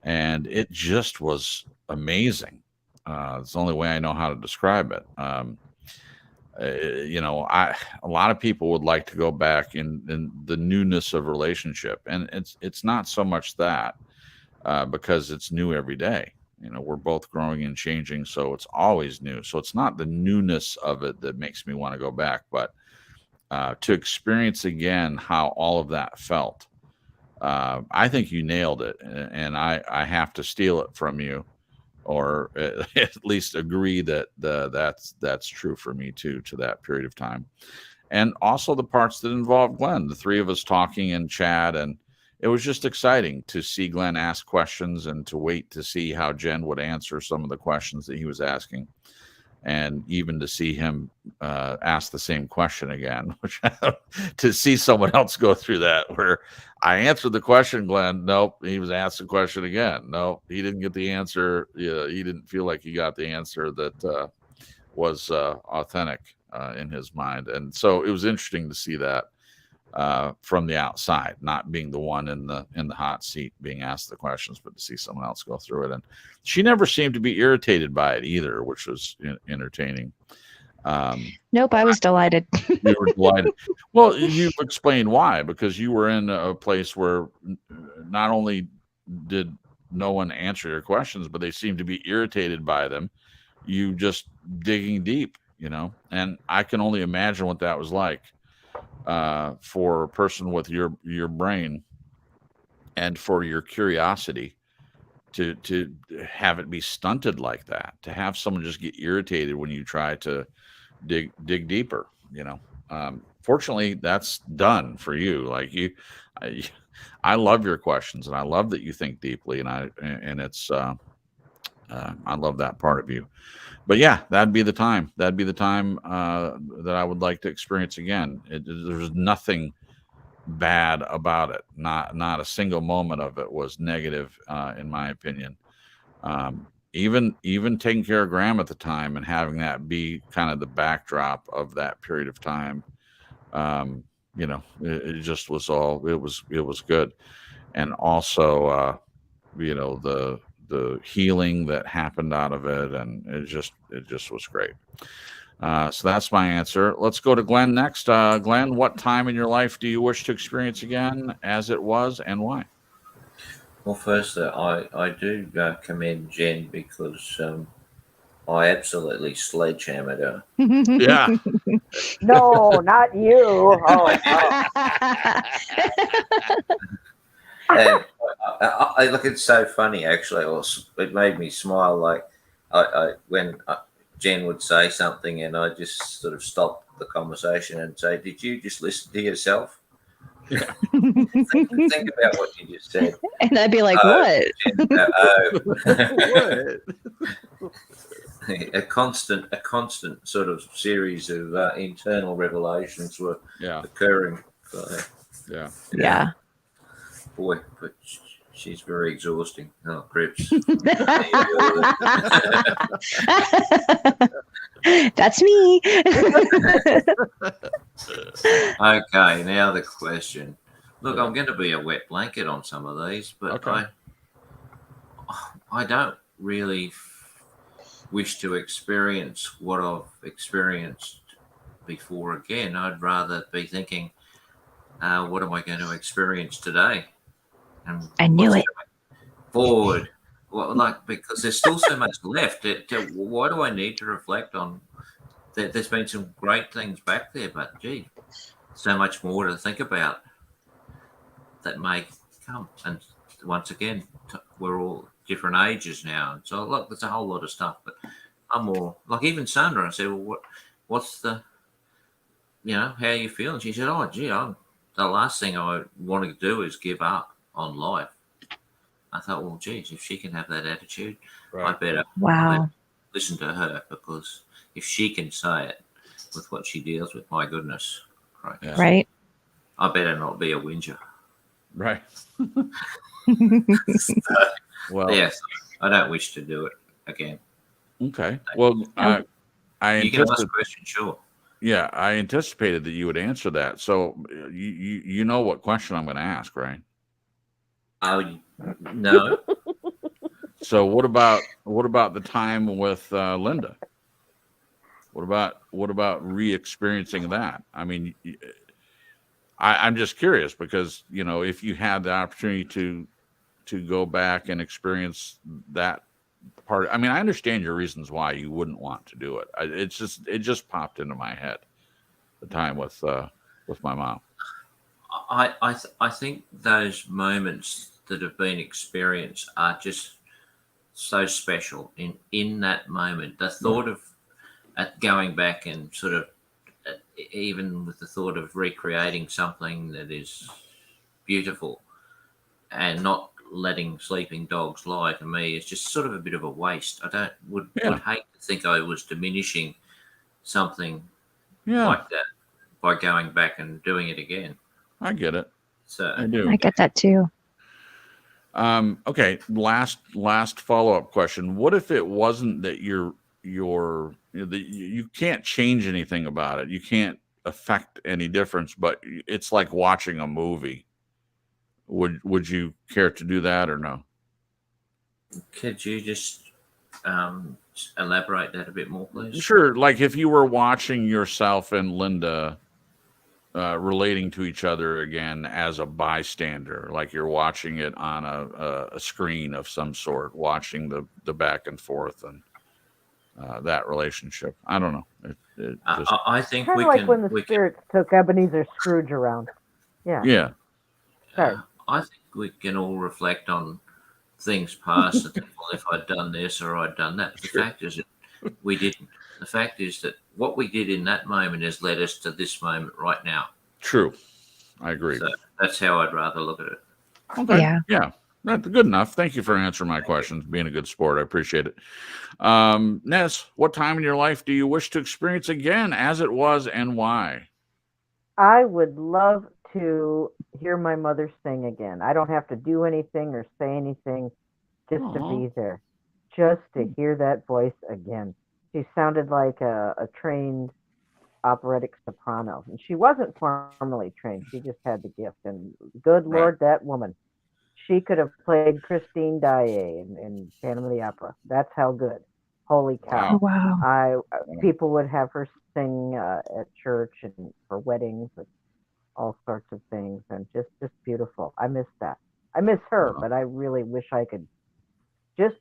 And it just was amazing. It's the only way I know how to describe it. A lot of people would like to go back in the newness of relationship, and it's not so much that because it's new every day. We're both growing and changing, so it's always new. So it's not the newness of it that makes me want to go back, but to experience again how all of that felt. I think you nailed it, and I have to steal it from you, or at least agree that that's true for me too, to that period of time. And also the parts that involved Glenn, the three of us talking and chat, and it was just exciting to see Glenn ask questions and to wait to see how Jen would answer some of the questions that he was asking, and even to see him ask the same question again, which to see someone else go through that, where I answered the question, Glenn, nope, he was asked the question again. No, he didn't get the answer. Yeah, he didn't feel like he got the answer that was authentic in his mind. And so it was interesting to see that from the outside, not being the one in the hot seat being asked the questions, but to see someone else go through it. And she never seemed to be irritated by it either, which was entertaining. Nope, I was delighted. You were delighted. Well, you explained why, because you were in a place where not only did no one answer your questions, but they seemed to be irritated by them. You just digging deep, and I can only imagine what that was like. For a person with your brain and for your curiosity to have it be stunted like that, to have someone just get irritated when you try to dig deeper, fortunately that's done for you. Like I love your questions, and I love that you think deeply, and it's I love that part of you. But yeah, that'd be the time. That'd be the time that I would like to experience again. There's nothing bad about it. Not a single moment of it was negative, in my opinion. Even taking care of Graham at the time and having that be kind of the backdrop of that period of time, it just was all. It was good, and also, the healing that happened out of it, and it just was great. So that's my answer. Let's go to Glenn next. Glenn, what time in your life do you wish to experience again as it was, and why? Well, first, I do commend Jen, because I absolutely sledgehammered her. Yeah. No, not you. Oh. And I look, it's so funny, actually. It made me smile. Like when Jen would say something, and I just sort of stop the conversation and say, "Did you just listen to yourself? Yeah. think about what you just said." And I'd be like, "What?" Jen, What? a constant sort of series of internal revelations were occurring. So, Yeah. Boy, but she's very exhausting. Oh, grips. That's me. Okay, now the question. Look, Yeah. I'm going to be a wet blanket on some of these, but Okay. I don't really wish to experience what I've experienced before again. I'd rather be thinking, what am I going to experience today? And I knew it. Forward. Well, because there's still so much left. Why do I need to reflect on that? There's been some great things back there, but gee, so much more to think about that may come. And once again, we're all different ages now. And so, look, there's a whole lot of stuff, but I'm more like even Sandra. I said, well, what's the, how are you feeling? She said, oh, gee, the last thing I want to do is give up on life. I thought, well, geez, if she can have that attitude, I better listen to her, because if she can say it with what she deals with, my goodness. Right. I better not be a whinger. Right. Well, yes, I don't wish to do it again. Okay. Well, you can ask a question, sure. Yeah, I anticipated that you would answer that. So you know what question I'm going to ask, right? No. So what about the time with Linda? What about re-experiencing that? I mean, I'm just curious, because if you had the opportunity to go back and experience that part, I mean, I understand your reasons why you wouldn't want to do it. It just popped into my head, the time with my mom. I think those moments that have been experienced are just so special in that moment. The thought of going back and sort of, even with the thought of recreating something that is beautiful and not letting sleeping dogs lie, to me is just sort of a bit of a waste. I would hate to think I was diminishing something like that by going back and doing it again. I get it. So I get that too. Okay. Last follow-up question. What if it wasn't that you can't change anything about it? You can't affect any difference, but it's like watching a movie. Would you care to do that or no? Could you just elaborate that a bit more, please? Sure. Like if you were watching yourself and Linda relating to each other again as a bystander, like you're watching it on a screen of some sort, watching the back and forth and that relationship. I don't know. I think kind of like when the spirits took Ebenezer Scrooge around. Yeah. Sorry. I think we can all reflect on things past and think, well, if I'd done this or I'd done that. But the fact is that we didn't. The fact is that what we did in that moment has led us to this moment right now. True. I agree. So that's how I'd rather look at it. Okay. Yeah. That's good enough. Thank you for answering my questions, being a good sport. I appreciate it. Ness, what time in your life do you wish to experience again as it was, and why? I would love to hear my mother sing again. I don't have to do anything or say anything, just to be there, just to hear that voice again. She sounded like a trained operatic soprano, and she wasn't formally trained. She just had the gift. And good Lord, that woman, she could have played Christine Daae in Phantom of the Opera. That's how good. Holy cow! Wow. People would have her sing at church and for weddings and all sorts of things, and just beautiful. I miss that. I miss her, but I really wish I could just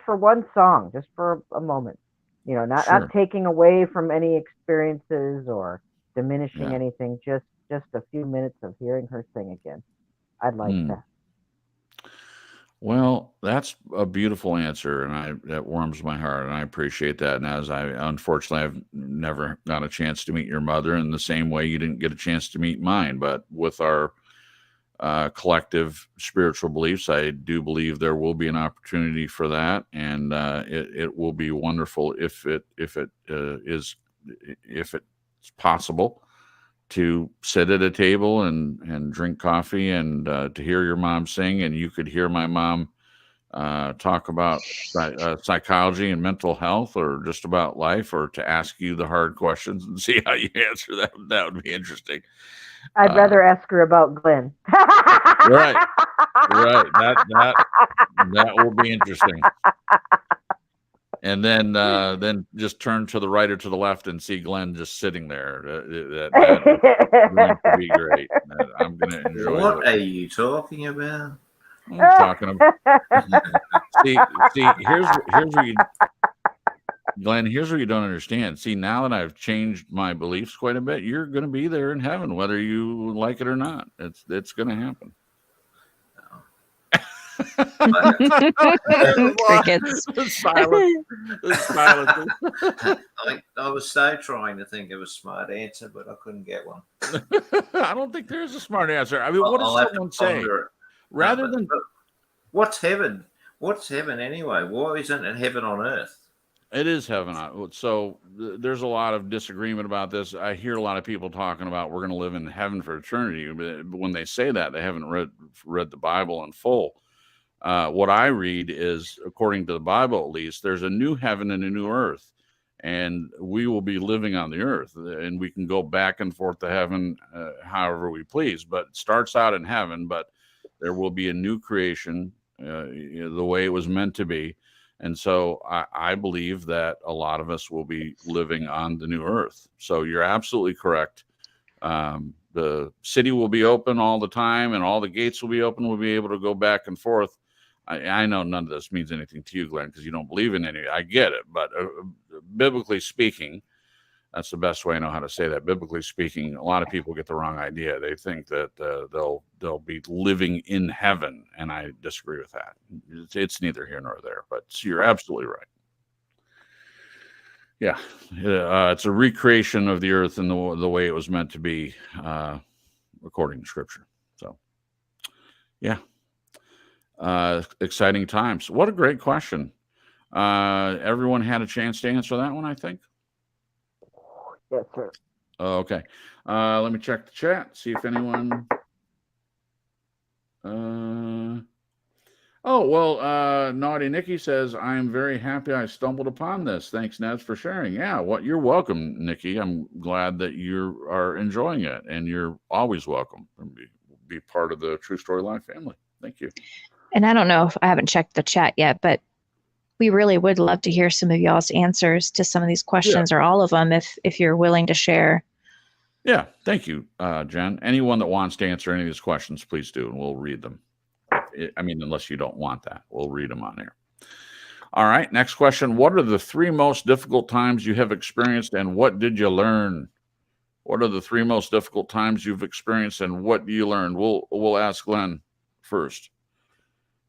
for one song, just for a moment. Not taking away from any experiences or diminishing anything. Just a few minutes of hearing her sing again. I'd like that. Well, that's a beautiful answer, and that warms my heart, and I appreciate that. And as unfortunately, I've never got a chance to meet your mother in the same way you didn't get a chance to meet mine, but with our collective spiritual beliefs. I do believe there will be an opportunity for that, and it will be wonderful if it's possible to sit at a table and drink coffee and to hear your mom sing, and you could hear my mom talk about psychology and mental health, or just about life, or to ask you the hard questions and see how you answer that. That would be interesting. I'd rather ask her about Glenn. Right. That will be interesting. And then just turn to the right or to the left and see Glenn just sitting there. That's going to be great. I'm going to enjoy. What are you talking about? I'm talking about. see, here's where you, Glenn. Here's what you don't understand. See, now that I've changed my beliefs quite a bit, you're going to be there in heaven, whether you like it or not. It's going to happen. Crickets. Silence. I was so trying to think of a smart answer, but I couldn't get one. I don't think there's a smart answer. I mean, what does someone say? Rather than what's heaven? What's heaven anyway? Why isn't it heaven on earth? It is heaven. So there's a lot of disagreement about this. I hear a lot of people talking about we're going to live in heaven for eternity. But when they say that, they haven't read the Bible in full. What I read is, according to the Bible at least, there's a new heaven and a new earth. And we will be living on the earth. And we can go back and forth to heaven however we please. But it starts out in heaven, but there will be a new creation the way it was meant to be. And so I believe that a lot of us will be living on the new earth. So you're absolutely correct. The city will be open all the time, and all the gates will be open. We'll be able to go back and forth. I know none of this means anything to you, Glenn, because you don't believe in any. I get it. But biblically speaking, that's the best way I know how to say that. Biblically speaking, a lot of people get the wrong idea. They think that they'll be living in heaven, and I disagree with that. It's neither here nor there, but you're absolutely right. Yeah, it's a recreation of the earth in the way it was meant to be, according to Scripture. So, yeah, exciting times. What a great question. Everyone had a chance to answer that one, I think. Yes, sir. Okay. Let me check the chat, see if anyone. Naughty Nikki says, I'm very happy I stumbled upon this. Thanks, Ned, for sharing. Yeah, you're welcome, Nikki. I'm glad that you are enjoying it, and you're always welcome to be part of the True Story Live family. Thank you. And I don't know if I haven't checked the chat yet, but we really would love to hear some of y'all's answers to some of these questions, or all of them, if you're willing to share. Yeah, thank you, Jen. Anyone that wants to answer any of these questions, please do, and we'll read them. I mean, unless you don't want that, we'll read them on air. All right, next question. What are the 3 most difficult times you have experienced, and what did you learn? What are the 3 most difficult times you've experienced, and what do you learn? We'll ask Glenn first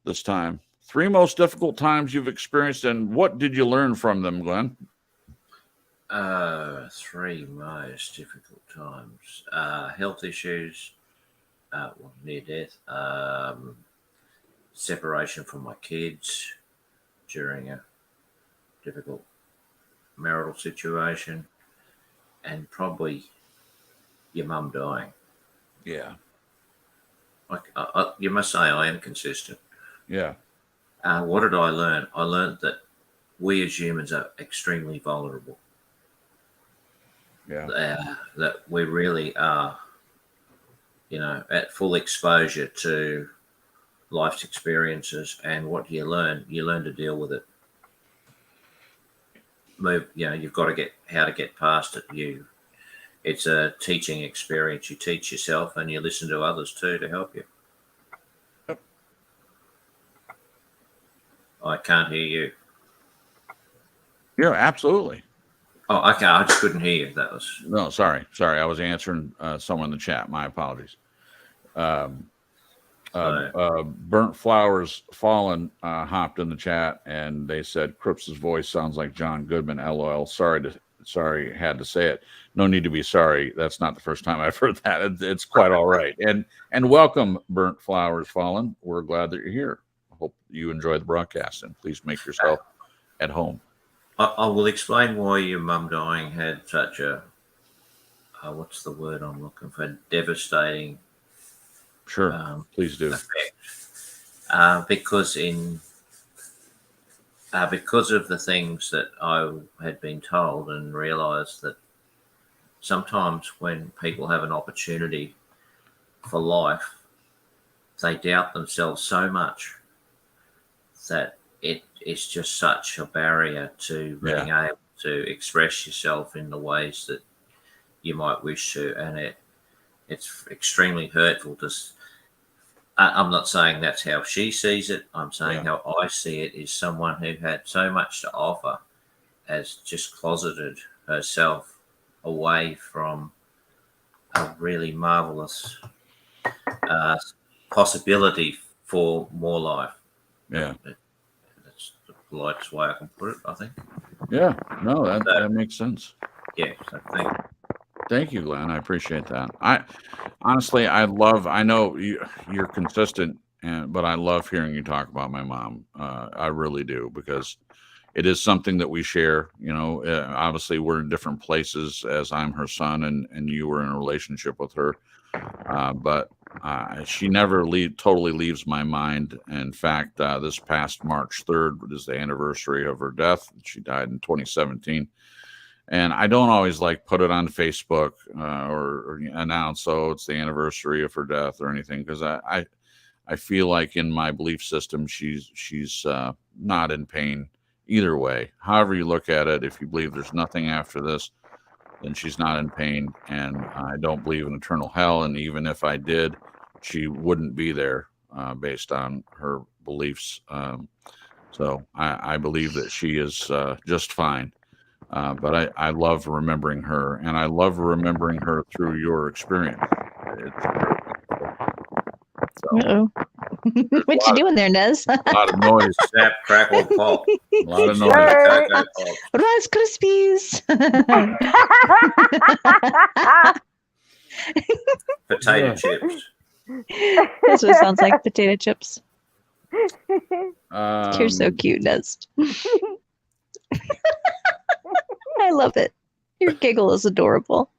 this time. 3 most difficult times you've experienced, and what did you learn from them, Glenn? 3 most difficult times. Health issues, near death, separation from my kids during a difficult marital situation, and probably your mum dying. Yeah. You must say I am consistent. Yeah. What did I learn? I learned that we as humans are extremely vulnerable. Yeah. That we really are, at full exposure to life's experiences, and what you learn to deal with it. You've got to get how to get past it. It's a teaching experience. You teach yourself, and you listen to others too to help you. Yep. I can't hear you. Yeah, absolutely. Oh, okay. I just couldn't hear you. That was no. Sorry. I was answering someone in the chat. My apologies. Burnt Flowers Fallen hopped in the chat, and they said Cripps's voice sounds like John Goodman. LOL. Sorry sorry, had to say it. No need to be sorry. That's not the first time I've heard that. It's quite all right. And welcome, Burnt Flowers Fallen. We're glad that you're here. I hope you enjoy the broadcast, and please make yourself at home. I will explain why your mum dying had such a what's the word I'm looking for? Devastating. Sure, please do. Effect. Because of the things that I had been told, and realised that sometimes when people have an opportunity for life, they doubt themselves so much that it is just such a barrier to being able to express yourself in the ways that you might wish to, and it's extremely hurtful to. I'm not saying that's how she sees it. I'm saying how I see it is someone who had so much to offer has just closeted herself away from a really marvelous possibility for more life. Yeah. That's the politest way I can put it, I think. Yeah. No, that makes sense. Yeah. So thank you. Thank you, Glenn. I appreciate that. I know you're consistent, but I love hearing you talk about my mom. I really do, because it is something that we share. Obviously we're in different places, as I'm her son and you were in a relationship with her. But she never totally leaves my mind. In fact, this past March 3rd is the anniversary of her death. She died in 2017. And I don't always put it on Facebook or announce, it's the anniversary of her death or anything, because I feel like in my belief system she's not in pain either way. However you look at it, if you believe there's nothing after this, then she's not in pain. And I don't believe in eternal hell. And even if I did, she wouldn't be there based on her beliefs. So I believe that she is just fine. But I love remembering her, and I love remembering her through your experience. Uh-oh. What you doing there, Nez? A lot of noise. Snap, crackle, pop. A lot of noise. Rice Krispies. Potato chips. That's what it sounds like, potato chips. You're so cute, Nez. I love it. Your giggle is adorable.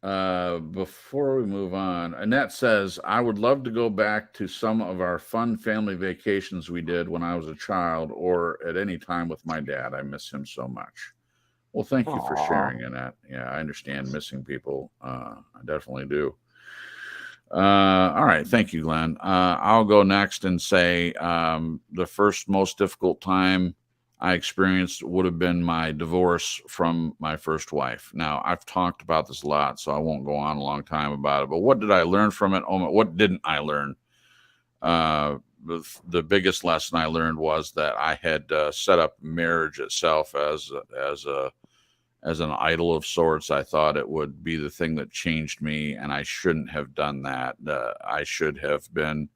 Before we move on, Annette says, I would love to go back to some of our fun family vacations we did when I was a child, or at any time with my dad. I miss him so much. Well, thank you for sharing, Annette. Yeah, I understand missing people. I definitely do. All right. Thank you, Glenn. I'll go next and say the first most difficult time I experienced would have been my divorce from my first wife. Now, I've talked about this a lot, so I won't go on a long time about it. But what did I learn from it? What didn't I learn? The biggest lesson I learned was that I had set up marriage itself as an idol of sorts. I thought it would be the thing that changed me, and I shouldn't have done that. I should have been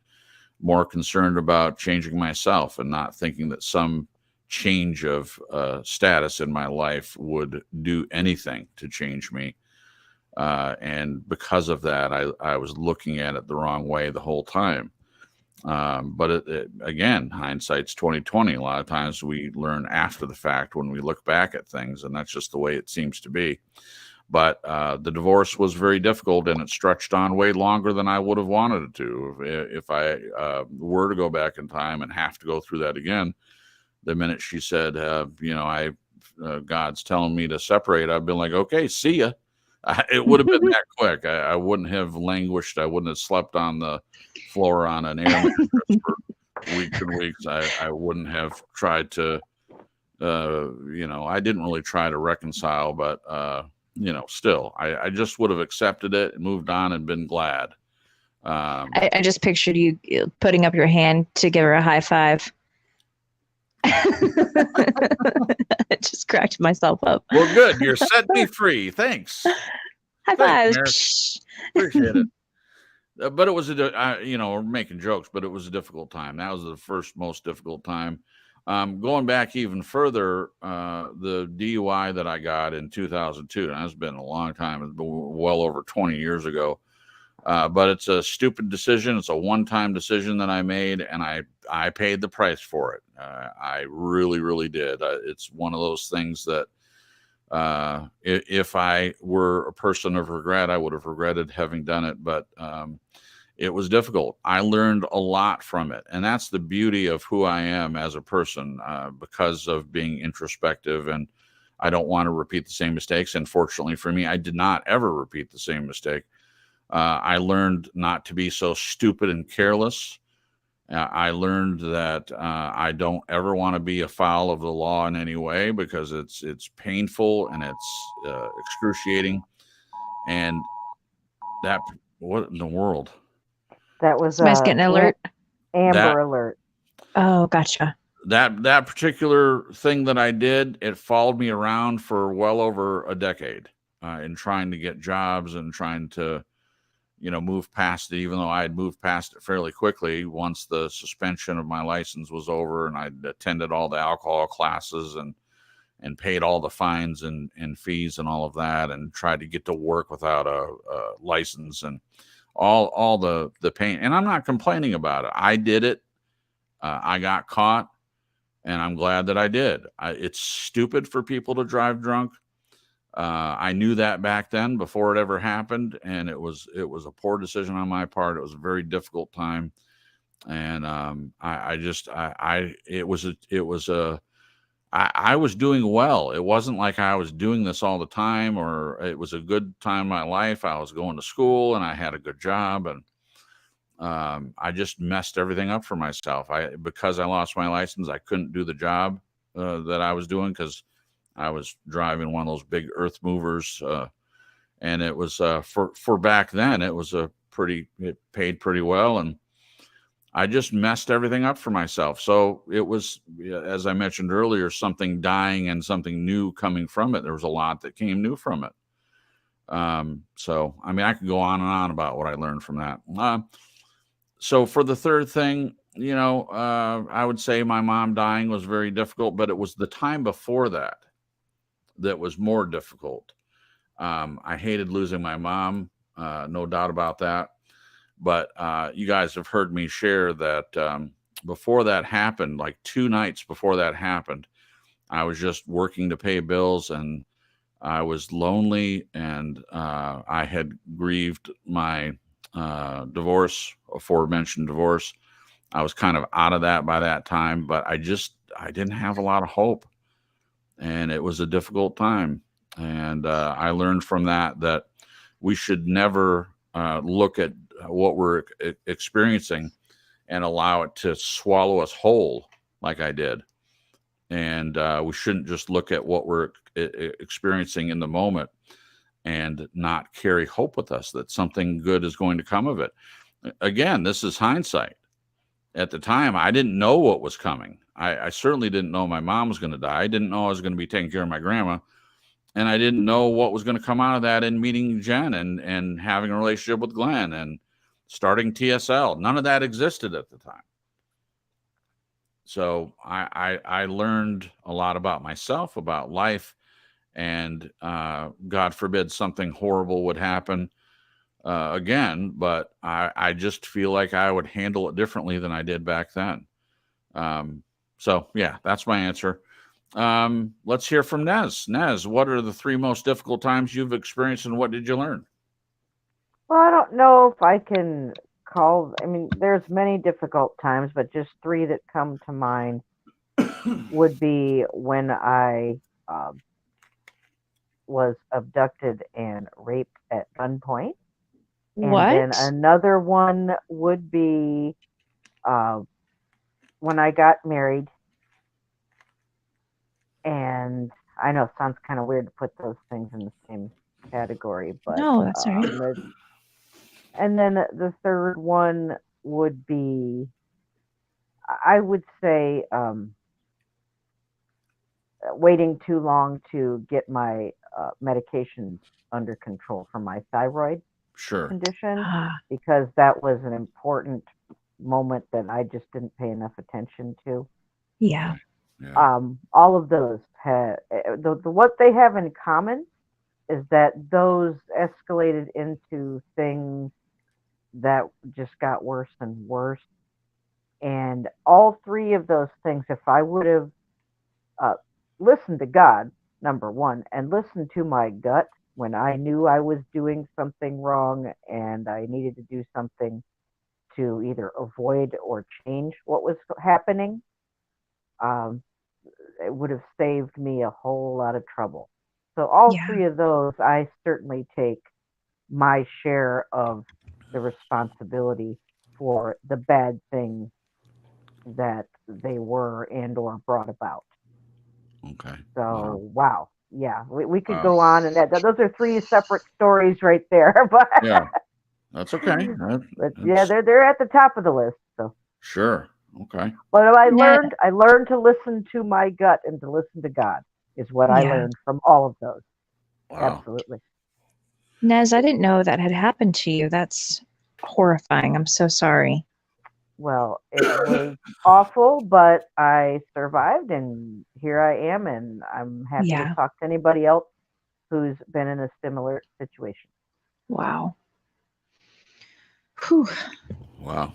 more concerned about changing myself and not thinking that some change of status in my life would do anything to change me. And because of that, I was looking at it the wrong way the whole time. But again, hindsight's 20/20. A lot of times we learn after the fact when we look back at things, and that's just the way it seems to be. But the divorce was very difficult, and it stretched on way longer than I would have wanted it to. If I were to go back in time and have to go through that again, the minute she said, God's telling me to separate, I've been like, okay, see ya. It would have been that quick. I wouldn't have languished. I wouldn't have slept on the floor on an air mattress for weeks and weeks. I wouldn't have tried to, I didn't really try to reconcile, but, still, I just would have accepted it and moved on and been glad. I just pictured you putting up your hand to give her a high five. I just cracked myself up. Well, good. You're setting me free. Thanks. High five. Appreciate it. But it was we're making jokes, but it was a difficult time. That was the first most difficult time. Going back even further, the DUI that I got in 2002, and that's been a long time, it's been well over 20 years ago. But it's a stupid decision. It's a one-time decision that I made, and I paid the price for it. I really, really did. It's one of those things that if I were a person of regret, I would have regretted having done it. But it was difficult. I learned a lot from it, and that's the beauty of who I am as a person, because of being introspective, and I don't want to repeat the same mistakes. And fortunately for me, I did not ever repeat the same mistake. I learned not to be so stupid and careless. I learned that I don't ever want to be a foul of the law in any way, because it's painful and it's excruciating. And that, what in the world? That was Somebody's getting an alert. Amber Alert. Oh, gotcha. That particular thing that I did, it followed me around for well over a decade in trying to get jobs and trying to, move past it, even though I had moved past it fairly quickly once the suspension of my license was over, and I'd attended all the alcohol classes and paid all the fines and fees and all of that, and tried to get to work without a license, and all the pain. And I'm not complaining about it. I did it. I got caught, and I'm glad that I did. It's stupid for people to drive drunk. I knew that back then before it ever happened, and it was a poor decision on my part. It was a very difficult time, and I was doing well. It wasn't like I was doing this all the time, or it was a good time in my life. I was going to school and I had a good job, and I just messed everything up for myself. Because I lost my license, I couldn't do the job that I was doing, because I was driving one of those big earth movers, and it was for back then, it paid pretty well, and I just messed everything up for myself. So it was, as I mentioned earlier, something dying and something new coming from it. There was a lot that came new from it. So I mean, I could go on and on about what I learned from that. So for the third thing, I would say my mom dying was very difficult, but it was the time before that was more difficult. I hated losing my mom, no doubt about that. But you guys have heard me share that before that happened, like 2 nights before that happened, I was just working to pay bills, and I was lonely, and I had grieved my aforementioned divorce. I was kind of out of that by that time, but I didn't have a lot of hope, and it was a difficult time. And I learned from that we should never look at what we're experiencing and allow it to swallow us whole like I did. And we shouldn't just look at what we're experiencing in the moment and not carry hope with us that something good is going to come of it. Again, this is hindsight. At the time, I didn't know what was coming. I certainly didn't know my mom was going to die. I didn't know I was going to be taking care of my grandma. And I didn't know what was going to come out of that in meeting Jen and having a relationship with Glenn and starting TSL. None of that existed at the time. So I learned a lot about myself, about life, and God forbid something horrible would happen again, but I just feel like I would handle it differently than I did back then. So yeah, that's my answer. Let's hear from Nez. Nez, what are the 3 most difficult times you've experienced, and what did you learn? Well, I don't know if I can there's many difficult times, but just 3 that come to mind would be when I was abducted and raped at gunpoint. What? And then another one would be when I got married. And I know it sounds kind of weird to put those things in the same category, but no, that's all right. And then the third one would be, I would say, waiting too long to get my medications under control for my thyroid condition, because that was an important moment that I just didn't pay enough attention to. Yeah. Yeah. All of those have what they have in common is that those escalated into things that just got worse and worse. And all three of those things, if I would have listened to God, number one, and listened to my gut when I knew I was doing something wrong and I needed to do something to either avoid or change what was happening, um, it would have saved me a whole lot of trouble. So all Yeah. three of those, I certainly take my share of the responsibility for the bad things that they were and or brought about. Okay. So wow, yeah, we could Wow. go on, and those are three separate stories right there. But Yeah, that's okay. but yeah, they're at the top of the list. So Sure. Okay. but Now, I learned to listen to my gut and to listen to God is what I yeah. learned from all of those. Wow. Absolutely. Nez, I didn't know that had happened to you. That's horrifying. I'm so sorry. Well, it was awful, but I survived, and here I am, and I'm happy to Yeah. talk to anybody else who's been in a similar situation. Wow. Whew. Wow.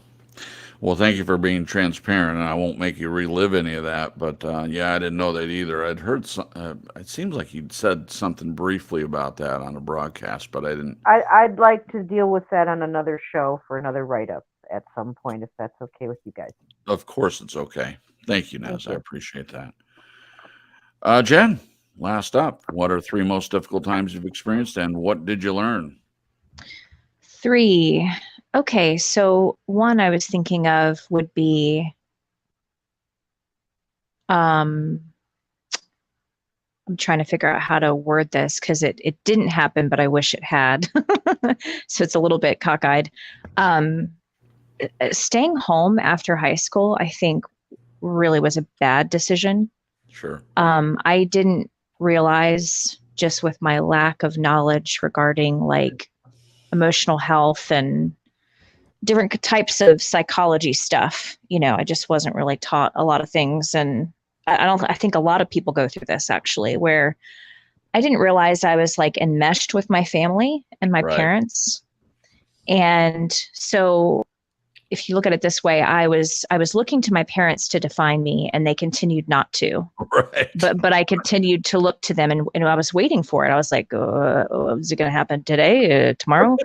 Well, thank you for being transparent, and I won't make you relive any of that. But yeah, I didn't know that either. I'd heard it seems like you'd said something briefly about that on a broadcast, but I didn't. I'd like to deal with that on another show for another write-up at some point, if that's okay with you guys. Of course, it's okay. Thank you, Nez. Thank I you. appreciate that. Jen, last up. What are three most difficult times you've experienced, and what did you learn? 3. Okay, so one I was thinking of would be I'm trying to figure out how to word this because it didn't happen, but I wish it had. So it's a little bit cockeyed. Staying home after high school, I think, really was a bad decision. Sure. I didn't realize, just with my lack of knowledge regarding like emotional health and different types of psychology stuff, I just wasn't really taught a lot of things. And I think a lot of people go through this actually, where I didn't realize I was like enmeshed with my family and my Right. parents. And so if you look at it this way, I was looking to my parents to define me, and they continued not to. Right. But I continued to look to them, and I was waiting for it. I was like, is it going to happen today, tomorrow?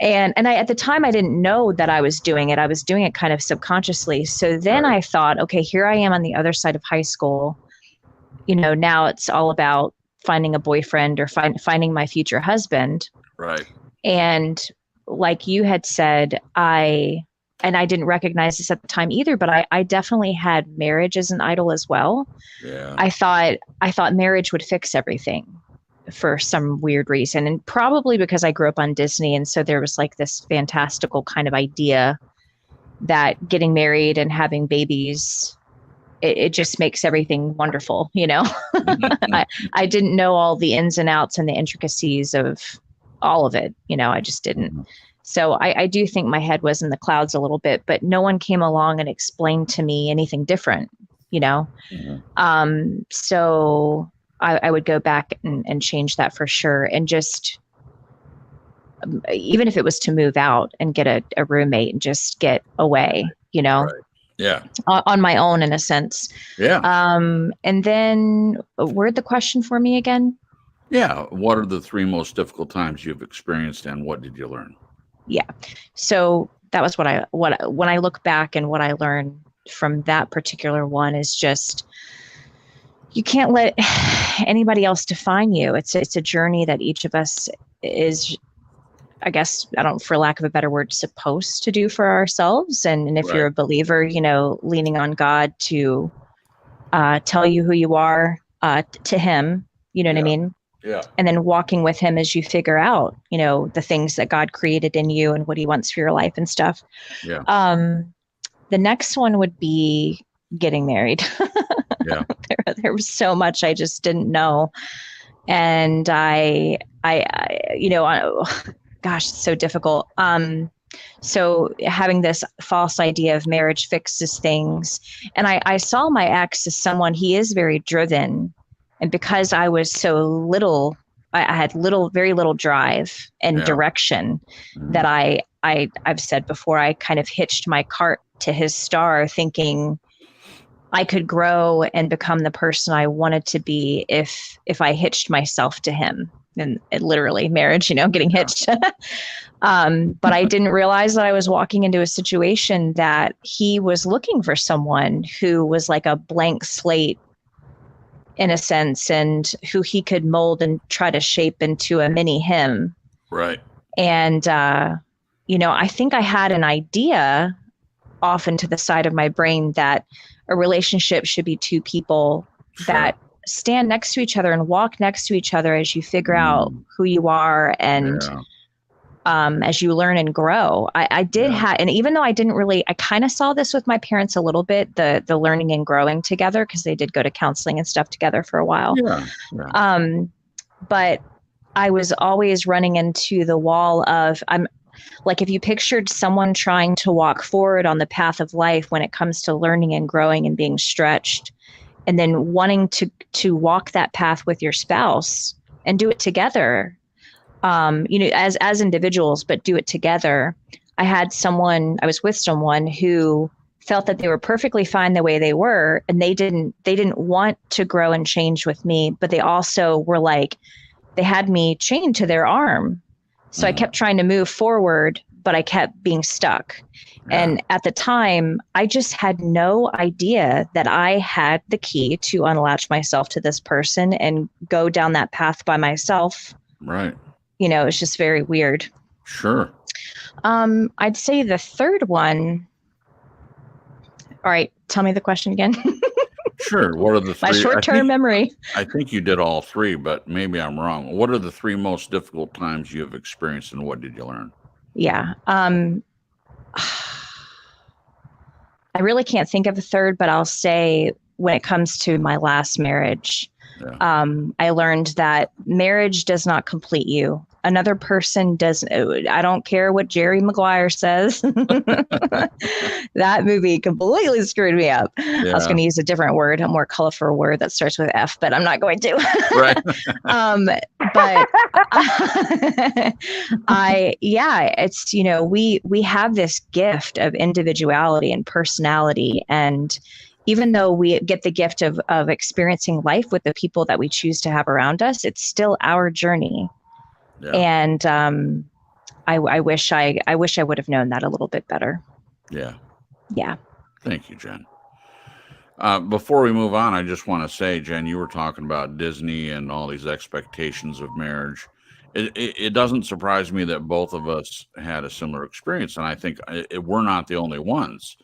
And I, at the time, I didn't know that I was doing it. I was doing it kind of subconsciously. So then Right. I thought, okay, here I am on the other side of high school. Now it's all about finding a boyfriend or finding my future husband. Right. And like you had said, I didn't recognize this at the time either, but I definitely had marriage as an idol as well. Yeah. I thought marriage would fix everything for some weird reason. And probably because I grew up on Disney. And so there was like this fantastical kind of idea that getting married and having babies, it just makes everything wonderful. I didn't know all the ins and outs and the intricacies of all of it. I just didn't. So I do think my head was in the clouds a little bit, but no one came along and explained to me anything different, So I would go back and change that for sure. And just, even if it was to move out and get a roommate and just get away, Right. Yeah. on my own in a sense. Yeah. And then word the question for me again. Yeah. What are the three most difficult times you've experienced, and what did you learn? Yeah. So that was when I look back, and what I learned from that particular one is just, you can't let anybody else define you. It's a journey that each of us is, I guess, for lack of a better word, supposed to do for ourselves. And if you're a believer, leaning on God to tell you who you are to him, what I mean? Yeah. And then walking with him as you figure out, the things that God created in you and what he wants for your life and stuff. Yeah. The next one would be getting married. Yeah. There was so much I just didn't know. And I gosh, it's so difficult. So having this false idea of marriage fixes things. And I saw my ex as someone, he is very driven. And because I was so little, I had very little drive and direction that I've said before, I kind of hitched my cart to his star thinking I could grow and become the person I wanted to be if I hitched myself to him. And literally marriage, getting hitched. But I didn't realize that I was walking into a situation that he was looking for someone who was like a blank slate in a sense, and who he could mold and try to shape into a mini him. Right. And, I think I had an idea off into the side of my brain that a relationship should be two people that stand next to each other and walk next to each other as you figure out who you are and as you learn and grow. I did have, and even though I didn't really, I kind of saw this with my parents a little bit, the learning and growing together, because they did go to counseling and stuff together for a while. But I was always running into the wall of, like, if you pictured someone trying to walk forward on the path of life when it comes to learning and growing and being stretched, and then wanting to walk that path with your spouse and do it together, as individuals, but do it together. I was with someone who felt that they were perfectly fine the way they were, and they didn't want to grow and change with me, but they also were like, they had me chained to their arm. So I kept trying to move forward, but I kept being stuck. And at the time, I just had no idea that I had the key to unlatch myself to this person and go down that path by myself. Right. It's just very weird. Sure. I'd say the third one. All right. Tell me the question again. Sure. What are the three? My short-term memory. I think you did all three, but maybe I'm wrong. What are the three most difficult times you have experienced, and what did you learn? Yeah. I really can't think of a third, but I'll say when it comes to my last marriage, I learned that marriage does not complete you. Another person doesn't. I don't care what Jerry Maguire says. That movie completely screwed me up. I was going to use a different word, a more colorful word that starts with F, but I'm not going to. Right. But it's, we have this gift of individuality and personality. And even though we get the gift of experiencing life with the people that we choose to have around us, it's still our journey. Yeah. And I wish I would have known that a little bit better. Yeah. Yeah. Thank you, Jen. Before we move on, I just want to say, Jen, you were talking about Disney and all these expectations of marriage. It doesn't surprise me that both of us had a similar experience, and I think we're not the only ones.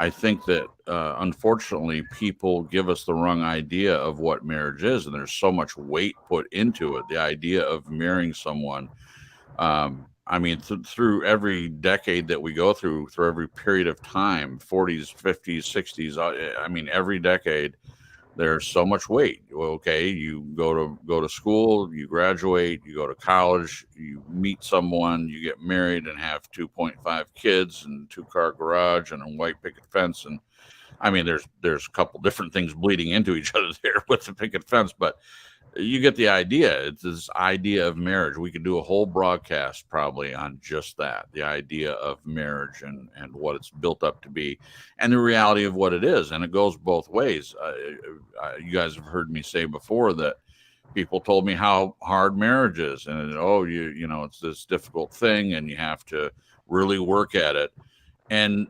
I think that, unfortunately, people give us the wrong idea of what marriage is, and there's so much weight put into it. The idea of marrying someone, through every decade that we go through every period of time, 40s, 50s, 60s, every decade, there's so much weight. Well, okay, you go to school, you graduate, you go to college, you meet someone, you get married and have 2.5 kids and 2-car garage and a white picket fence. And there's a couple different things bleeding into each other there with the picket fence, but you get the idea. It's this idea of marriage. We could do a whole broadcast probably on just that, the idea of marriage and what it's built up to be and the reality of what it is. And it goes both ways. You guys have heard me say before that people told me how hard marriage is, and it's this difficult thing and you have to really work at it. And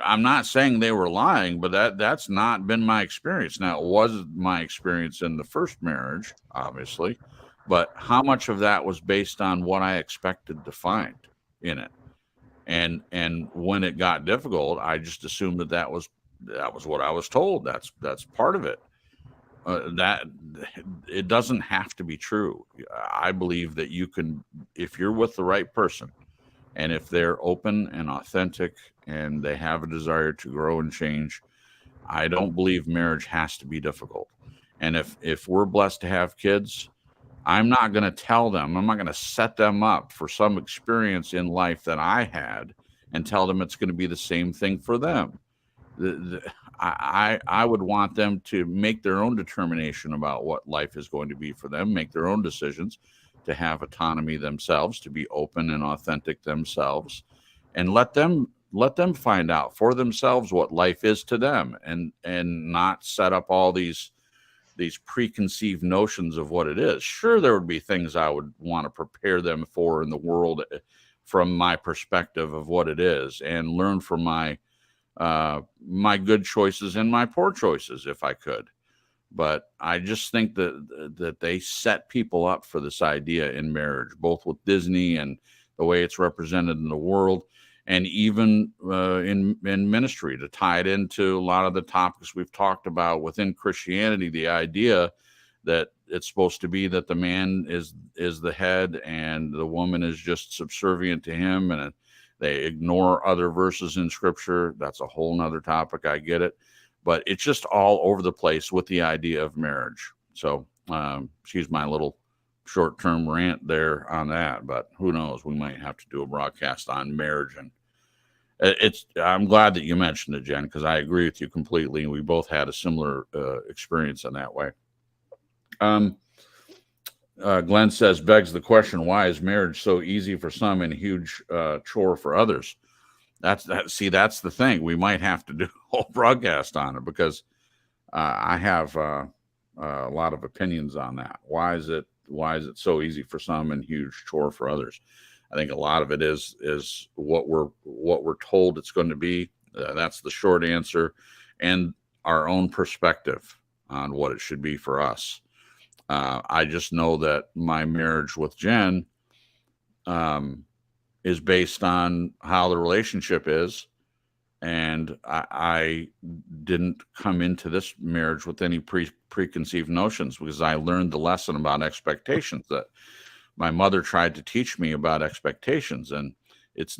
I'm not saying they were lying, but that's not been my experience. Now, it was my experience in the first marriage, obviously, but how much of that was based on what I expected to find in it? And when it got difficult, I just assumed that was what I was told. That's part of it. That it doesn't have to be true. I believe that you can, if you're with the right person, and if they're open and authentic and they have a desire to grow and change, I don't believe marriage has to be difficult. And if we're blessed to have kids, I'm not going to tell them, I'm not going to set them up for some experience in life that I had and tell them it's going to be the same thing for them. I would want them to make their own determination about what life is going to be for them, make their own decisions, to have autonomy themselves, to be open and authentic themselves, and let them find out for themselves what life is to them, and not set up all these preconceived notions of what it is. Sure, there would be things I would want to prepare them for in the world from my perspective of what it is, and learn from my good choices and my poor choices if I could. But I just think that they set people up for this idea in marriage, both with Disney and the way it's represented in the world, and even in ministry, to tie it into a lot of the topics we've talked about within Christianity. The idea that it's supposed to be that the man is the head and the woman is just subservient to him, and they ignore other verses in Scripture. That's a whole nother topic. I get it. But it's just all over the place with the idea of marriage. So excuse my little short-term rant there on that, but who knows? We might have to do a broadcast on marriage. And I'm glad that you mentioned it, Jen, because I agree with you completely. We both had a similar experience in that way. Glenn says, begs the question, why is marriage so easy for some and huge chore for others? That's the thing. We might have to do a whole broadcast on it, because I have a lot of opinions on that. Why is it so easy for some and huge chore for others? I think a lot of it is what we're told it's going to be. That's the short answer, and our own perspective on what it should be for us. I just know that my marriage with Jen is based on how the relationship is. And I didn't come into this marriage with any preconceived notions, because I learned the lesson about expectations that my mother tried to teach me about expectations. And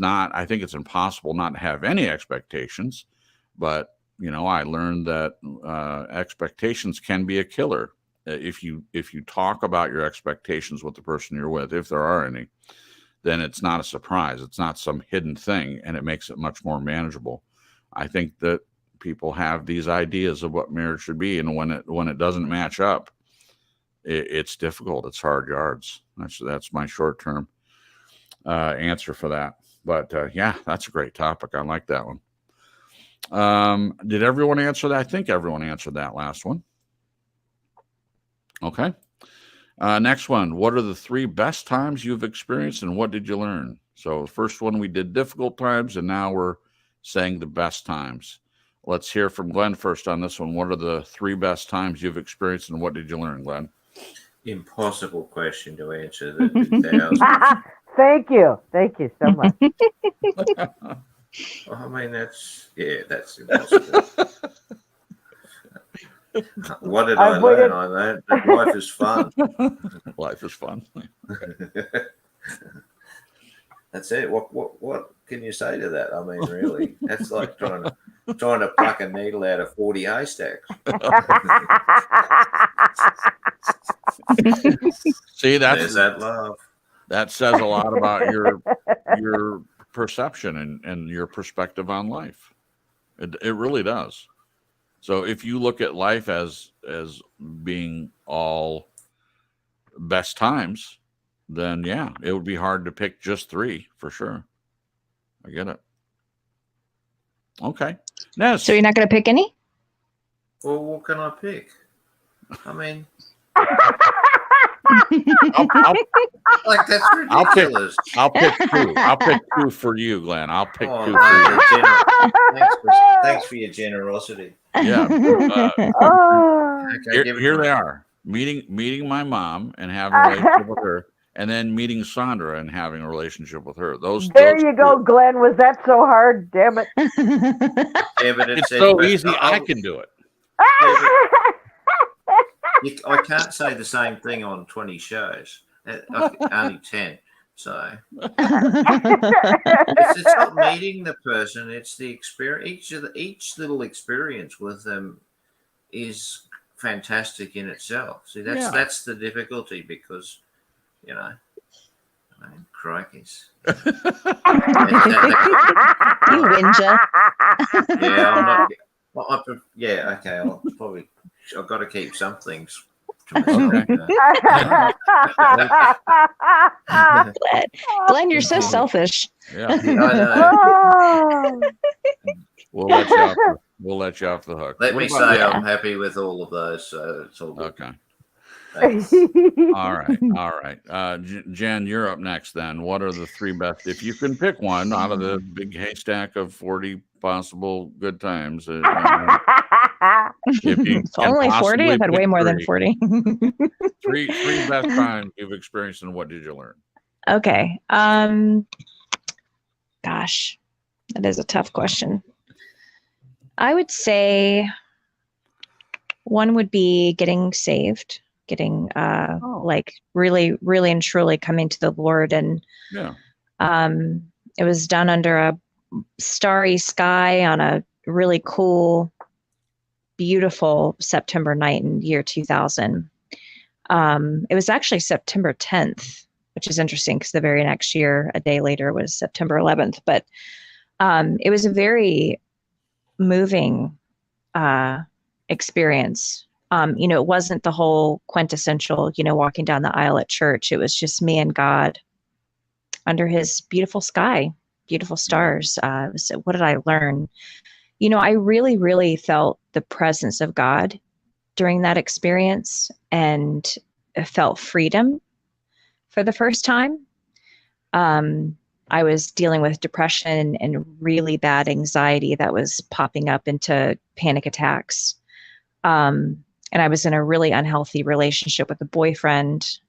I think it's impossible not to have any expectations, but I learned that expectations can be a killer. If you talk about your expectations with the person you're with, if there are any, then it's not a surprise. It's not some hidden thing, and it makes it much more manageable. I think that people have these ideas of what marriage should be, and when it doesn't match up, it's difficult. It's hard yards. That's my short-term answer for that. But yeah, that's a great topic. I like that one. Did everyone answer that? I think everyone answered that last one. Okay. Next one. What are the 3 best times you've experienced, and what did you learn? So the first one, we did difficult times, and now we're saying the best times. Let's hear from Glenn first on this one. What are the 3 best times you've experienced, and what did you learn, Glenn? Impossible question to answer. That Thank you so much. I mean, that's impossible. What did I learn? I learned that life is fun. Life is fun. That's it. What can you say to that? I mean, really, that's like trying to pluck a needle out of 40 haystacks. See, there's that love. That says a lot about your perception and your perspective on life. It really does. So if you look at life as being all best times, then yeah, it would be hard to pick just 3 for sure. I get it. Okay. Ness. So you're not going to pick any? Well, what can I pick? I mean, like that's ridiculous. I'll pick 2. I'll pick 2 for you, Glenn. I'll pick 2 for you. Thanks for your generosity. Yeah. Okay, here they are. Meeting my mom and having a relationship with her, and then meeting Sandra and having a relationship with her. Those you go, Glenn. Was that so hard? Damn it. Yeah, but it's so easy. I can do it. I can't say the same thing on 20 shows. Only 10. So it's not meeting the person; it's the experience. Each little experience with them is fantastic in itself. See, that's the difficulty, because Man, crikeys. You whinger. Yeah, I'm not. Well, okay. I've got to keep some things to myself. Glenn, you're so selfish. Yeah, I know. Oh. we'll let you off. We'll let you off the hook. Let What me about- say I'm happy with all of those, so it's all good. Okay. Thanks. All right. Jen, you're up next then. What are the three best? If you can pick one out of the big haystack of 40 possible good times. If you can Only 40? possibly I've had pick way more than three. 40. Three best times you've experienced, and what did you learn? Okay. Gosh, that is a tough question. I would say one would be getting saved, getting like really, really and truly coming to the Lord. And Yeah. it was done under a starry sky on a really cool, beautiful September night in year 2000. It was actually September 10th, which is interesting because the very next year, a day later, was September 11th. But it was a very moving experience. It wasn't the whole quintessential, walking down the aisle at church. It was just me and God under his beautiful sky, beautiful stars. So what did I learn? I really, really felt the presence of God during that experience, and felt freedom for the first time. I was dealing with depression and really bad anxiety that was popping up into panic attacks. And I was in a really unhealthy relationship with a boyfriend,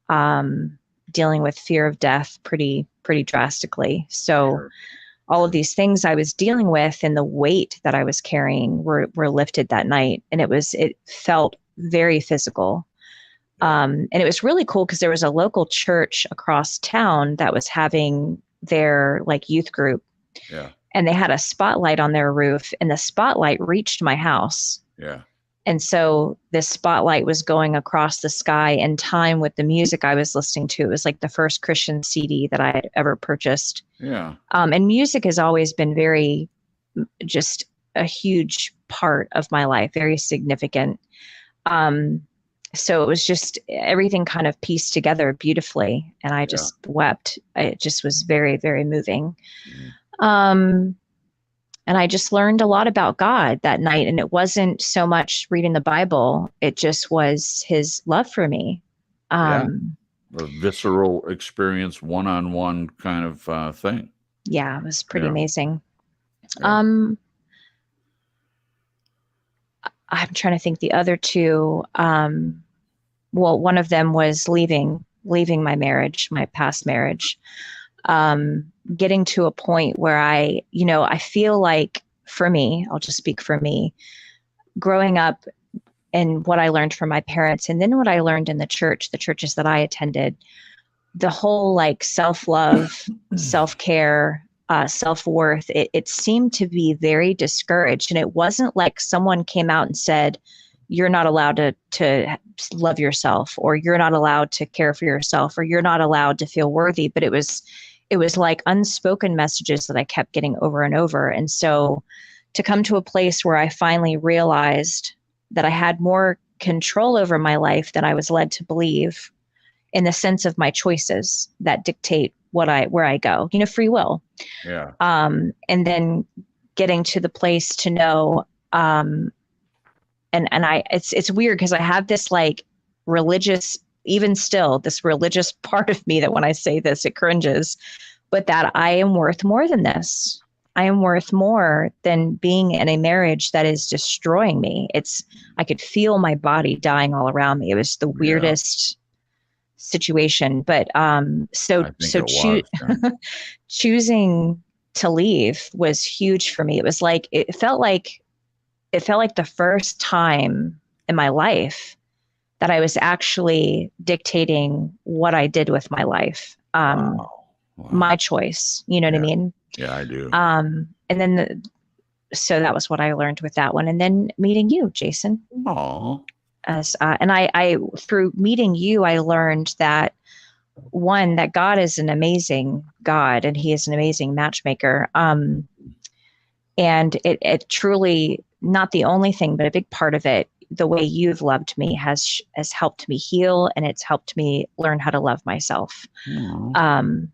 dealing with fear of death pretty drastically. So Sure. all of these things I was dealing with and the weight that I was carrying were lifted that night. And it felt very physical. And it was really cool because there was a local church across town that was having their youth group. Yeah. And they had a spotlight on their roof, and the spotlight reached my house. Yeah. And so this spotlight was going across the sky in time with the music I was listening to. It was like the first Christian CD that I had ever purchased. Yeah. And music has always been just a huge part of my life, very significant. So it was just everything kind of pieced together beautifully. And I just wept. It just was very, very moving. And I just learned a lot about God that night. And it wasn't so much reading the Bible. It just was his love for me. A visceral experience, one-on-one kind of thing. Yeah, it was pretty amazing. Yeah. I'm trying to think the other two. One of them was leaving my marriage, my past marriage. Getting to a point where I feel like, for me, I'll just speak for me, growing up and what I learned from my parents, and then what I learned in the churches that I attended, the whole self-love, self-care, self-worth, it seemed to be very discouraged. And it wasn't like someone came out and said, you're not allowed to love yourself, or you're not allowed to care for yourself, or you're not allowed to feel worthy. But it was like unspoken messages that I kept getting over and over. And so to come to a place where I finally realized that I had more control over my life than I was led to believe, in the sense of my choices that dictate where I go, free will. Yeah. And then getting to the place to know, it's weird because I have this religious, even still, this religious part of me that when I say this, it cringes, but that I am worth more than this. I am worth more than being in a marriage that is destroying me. I could feel my body dying all around me. It was the weirdest situation. But choosing to leave was huge for me. It was it felt like the first time in my life that I was actually dictating what I did with my life. Wow. My choice, you know what I mean? Yeah, I do. And then so that was what I learned with that one. And then meeting you, Jason. Oh. And I through meeting you, I learned that one, that God is an amazing God and he is an amazing matchmaker. And it truly, not the only thing, but a big part of it, the way you've loved me has helped me heal, and it's helped me learn how to love myself.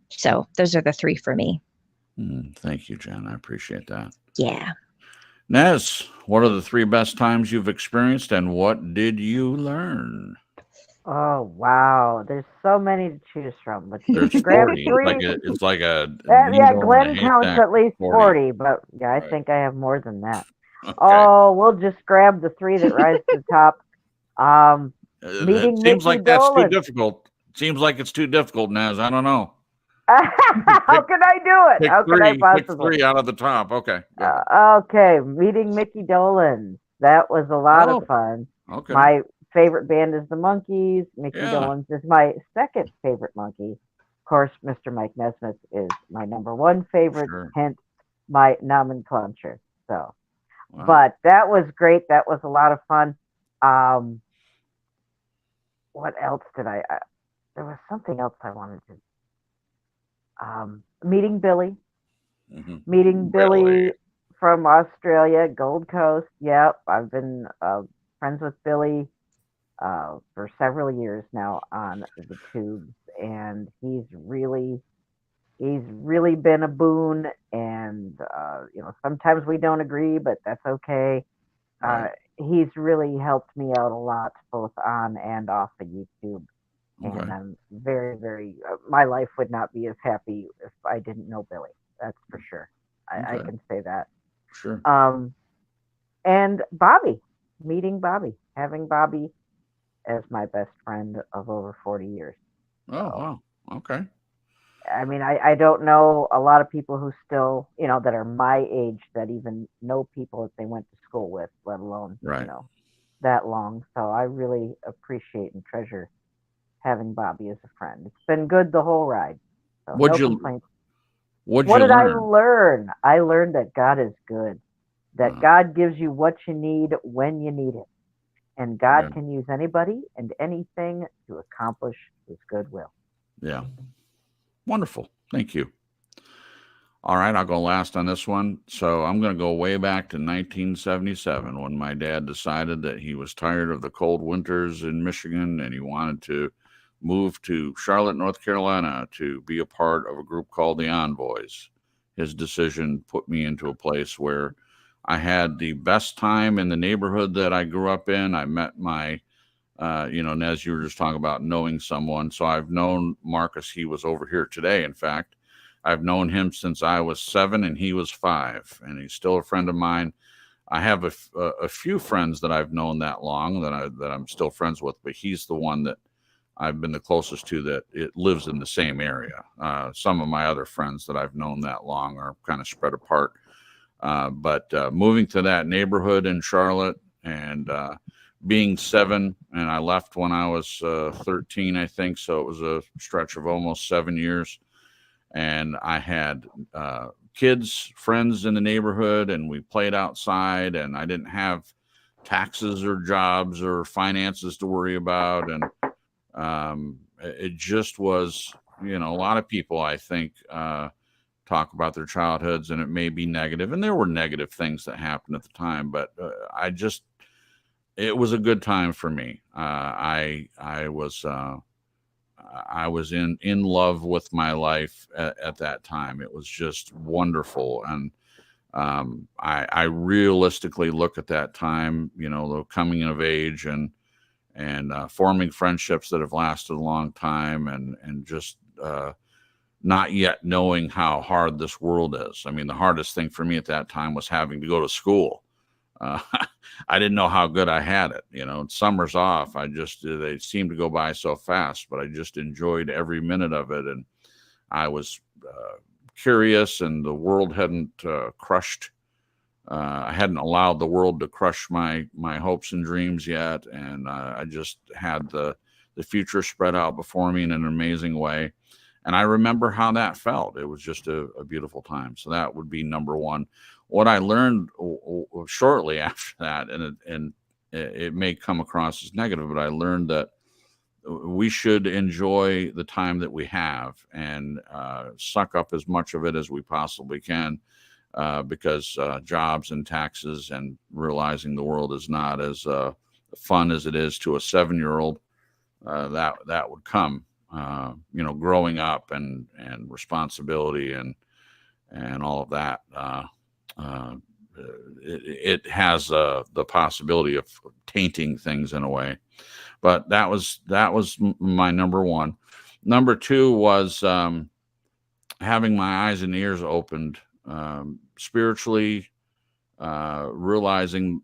So those are the three for me. Thank you, Jen. I appreciate that. Yeah. Nez, what are the three best times you've experienced, and what did you learn? Oh wow, there's so many to choose from. But There's to grab 40. three, It's like a yeah, Glenn counts at least 40, but yeah, I Right. think I have more than that. Okay. Oh, we'll just grab the three that rise to the top. Meeting It seems Mickey like that's Dolan. too difficult. Seems like it's too difficult, Nez. I don't know. How can I do it? How can I Pick possibly? three out of the top. Okay. Okay, meeting Mickey Dolan. That was a lot of fun. Okay. My favorite band is the Monkees. Mickey Dolenz is my second favorite Monkey. Of course, Mr. Mike Nesmith is my number one favorite, hence my nomenclature. So, but that was great. That was a lot of fun. What else did there was something else I wanted to. Meeting Billy. Meeting Billy from Australia, Gold Coast. Yep, I've been friends with Billy for several years now on the tubes, and he's really been a boon. And sometimes we don't agree, but that's okay. He's really helped me out a lot, both on and off of YouTube. And I'm very, very. My life would not be as happy if I didn't know Billy. That's for sure. I can say that. Sure. And Bobby, meeting Bobby, having Bobby as my best friend of over 40 years. Oh, wow. Okay. I mean, I don't know a lot of people who still, that are my age that even know people that they went to school with, let alone, that long. So I really appreciate and treasure having Bobby as a friend. It's been good the whole ride. So no complaints. What did I learn? I learned that God is good, that God gives you what you need when you need it. And God can use anybody and anything to accomplish his good will. Yeah. Wonderful. Thank you. All right, I'll go last on this one. So I'm going to go way back to 1977 when my dad decided that he was tired of the cold winters in Michigan and he wanted to move to Charlotte, North Carolina to be a part of a group called the Envoys. His decision put me into a place where I had the best time in the neighborhood that I grew up in. I met my, Nez, you were just talking about knowing someone. So I've known Marcus. He was over here today. In fact, I've known him since I was 7 and he was 5, and he's still a friend of mine. I have a few friends that I've known that long that I'm still friends with, but he's the one that I've been the closest to that it lives in the same area. Some of my other friends that I've known that long are kind of spread apart. But moving to that neighborhood in Charlotte and being 7, and I left when I was 13, I think. So it was a stretch of almost 7 years. And I had kids, friends in the neighborhood, and we played outside, and I didn't have taxes or jobs or finances to worry about. And it just was, a lot of people, I think, talk about their childhoods, and it may be negative. And there were negative things that happened at the time, but it was a good time for me. I was in love with my life at that time. It was just wonderful. And I realistically look at that time, the coming of age and forming friendships that have lasted a long time and just not yet knowing how hard this world is. I mean, the hardest thing for me at that time was having to go to school. I didn't know how good I had it. Summers off, they seemed to go by so fast, but I just enjoyed every minute of it. And I was curious, and the world hadn't crushed. I hadn't allowed the world to crush my hopes and dreams yet. And I just had the future spread out before me in an amazing way. And I remember how that felt. It was just a beautiful time. So that would be number one. What I learned shortly after that, and it may come across as negative, but I learned that we should enjoy the time that we have and suck up as much of it as we possibly can, because jobs and taxes and realizing the world is not as fun as it is to a 7-year-old. That would come, growing up and responsibility and all of that. It has the possibility of tainting things in a way. But that was my number one. Number two was having my eyes and ears opened spiritually, realizing,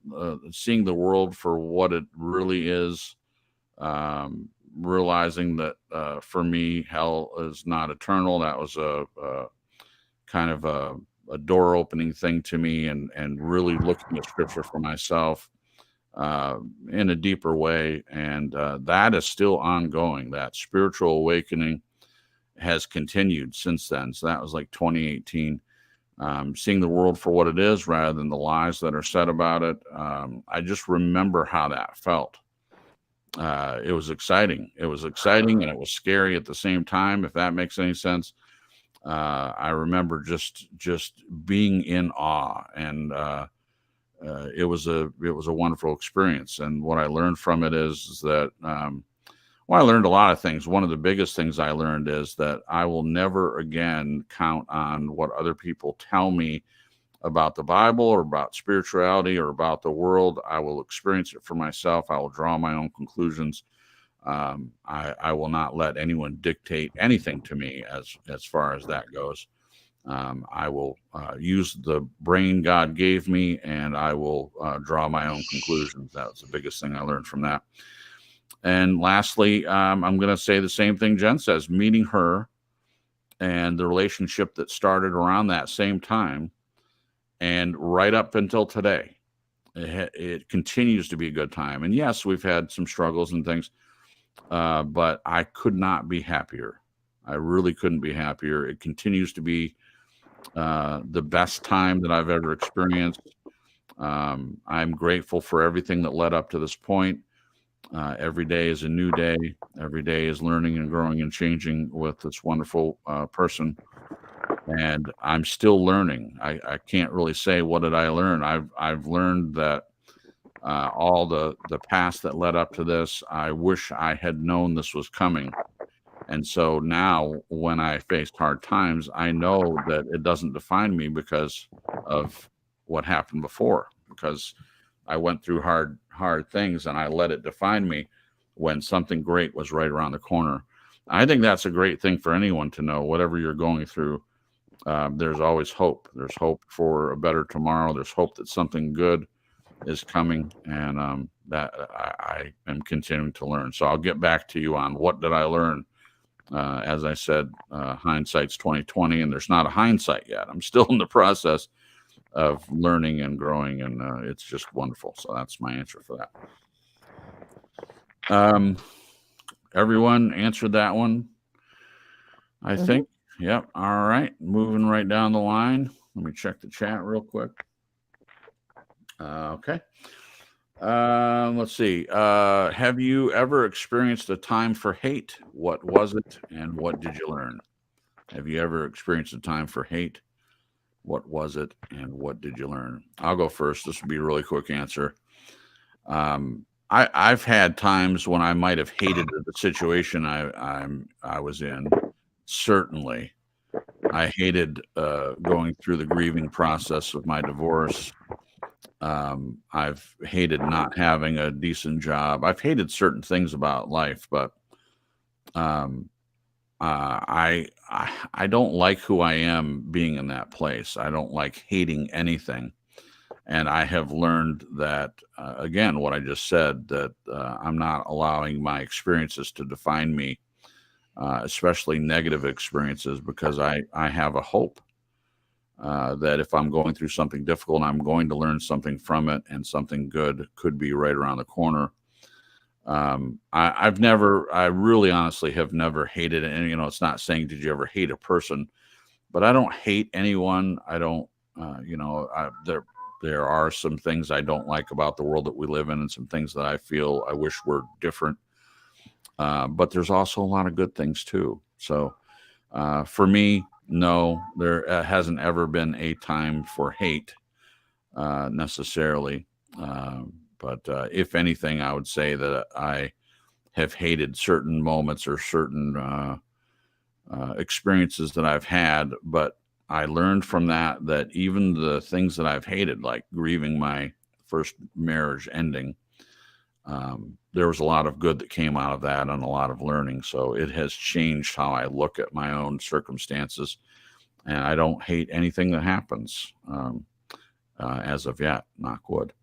seeing the world for what it really is, realizing that for me, hell is not eternal. That was a kind of a door opening thing to me, and really looking at scripture for myself in a deeper way. And that is still ongoing. That spiritual awakening has continued since then. So that was like 2018. Seeing the world for what it is rather than the lies that are said about it. I just remember how that felt. It was exciting. It was exciting and it was scary at the same time, if that makes any sense. I remember just being in awe, and it was a wonderful experience. And what I learned from it is that, I learned a lot of things. One of the biggest things I learned is that I will never again count on what other people tell me about the Bible or about spirituality or about the world. I will experience it for myself. I will draw my own conclusions. I will not let anyone dictate anything to me as far as that goes. I will use the brain God gave me, and I will draw my own conclusions. That was the biggest thing I learned from that. And lastly, I'm going to say the same thing Jen says, meeting her and the relationship that started around that same time and right up until today. It continues to be a good time. And yes, we've had some struggles and things, but I could not be happier. I really couldn't be happier. It continues to be the best time that I've ever experienced. I'm grateful for everything that led up to this point. Every day is a new day. Every day is learning and growing and changing with this wonderful person. And I'm still learning. I can't really say what did I learn. I've learned that all the past that led up to this, I wish I had known this was coming. And so now when I faced hard times, I know that it doesn't define me because of what happened before, because I went through hard things and I let it define me when something great was right around the corner. I think that's a great thing for anyone to know. Whatever you're going through, there's always hope. There's hope for a better tomorrow. There's hope that something good is coming, and that I am continuing to learn. So I'll get back to you on what did I learn. As I said, hindsight's 20/20, and there's not a hindsight yet. I'm still in the process of learning and growing, and it's just wonderful. So that's my answer for that. Everyone answered that one, I think. Yep. All right. Moving right down the line. Let me check the chat real quick. Okay. Let's see. Have you ever experienced a time for hate? What was it, and what did you learn? Have you ever experienced a time for hate? What was it, and what did you learn? I'll go first. This will be a really quick answer. I've had times when I might have hated the situation I was in. Certainly, I hated going through the grieving process of my divorce. I've hated not having a decent job. I've hated certain things about life, but I don't like who I am being in that place. I don't like hating anything. And I have learned that, again, what I just said, that I'm not allowing my experiences to define me, especially negative experiences, because I have a hope that if I'm going through something difficult, I'm going to learn something from it, and something good could be right around the corner. I really honestly have never hated it. And, it's not saying, did you ever hate a person, but I don't hate anyone. I don't, there are some things I don't like about the world that we live in, and some things that I feel I wish were different. but there's also a lot of good things too. So for me, no, there hasn't ever been a time for hate necessarily. But if anything, I would say that I have hated certain moments or certain experiences that I've had, but I learned from that even the things that I've hated, like grieving my first marriage ending, there was a lot of good that came out of that and a lot of learning. So it has changed how I look at my own circumstances, and I don't hate anything that happens as of yet, knock wood.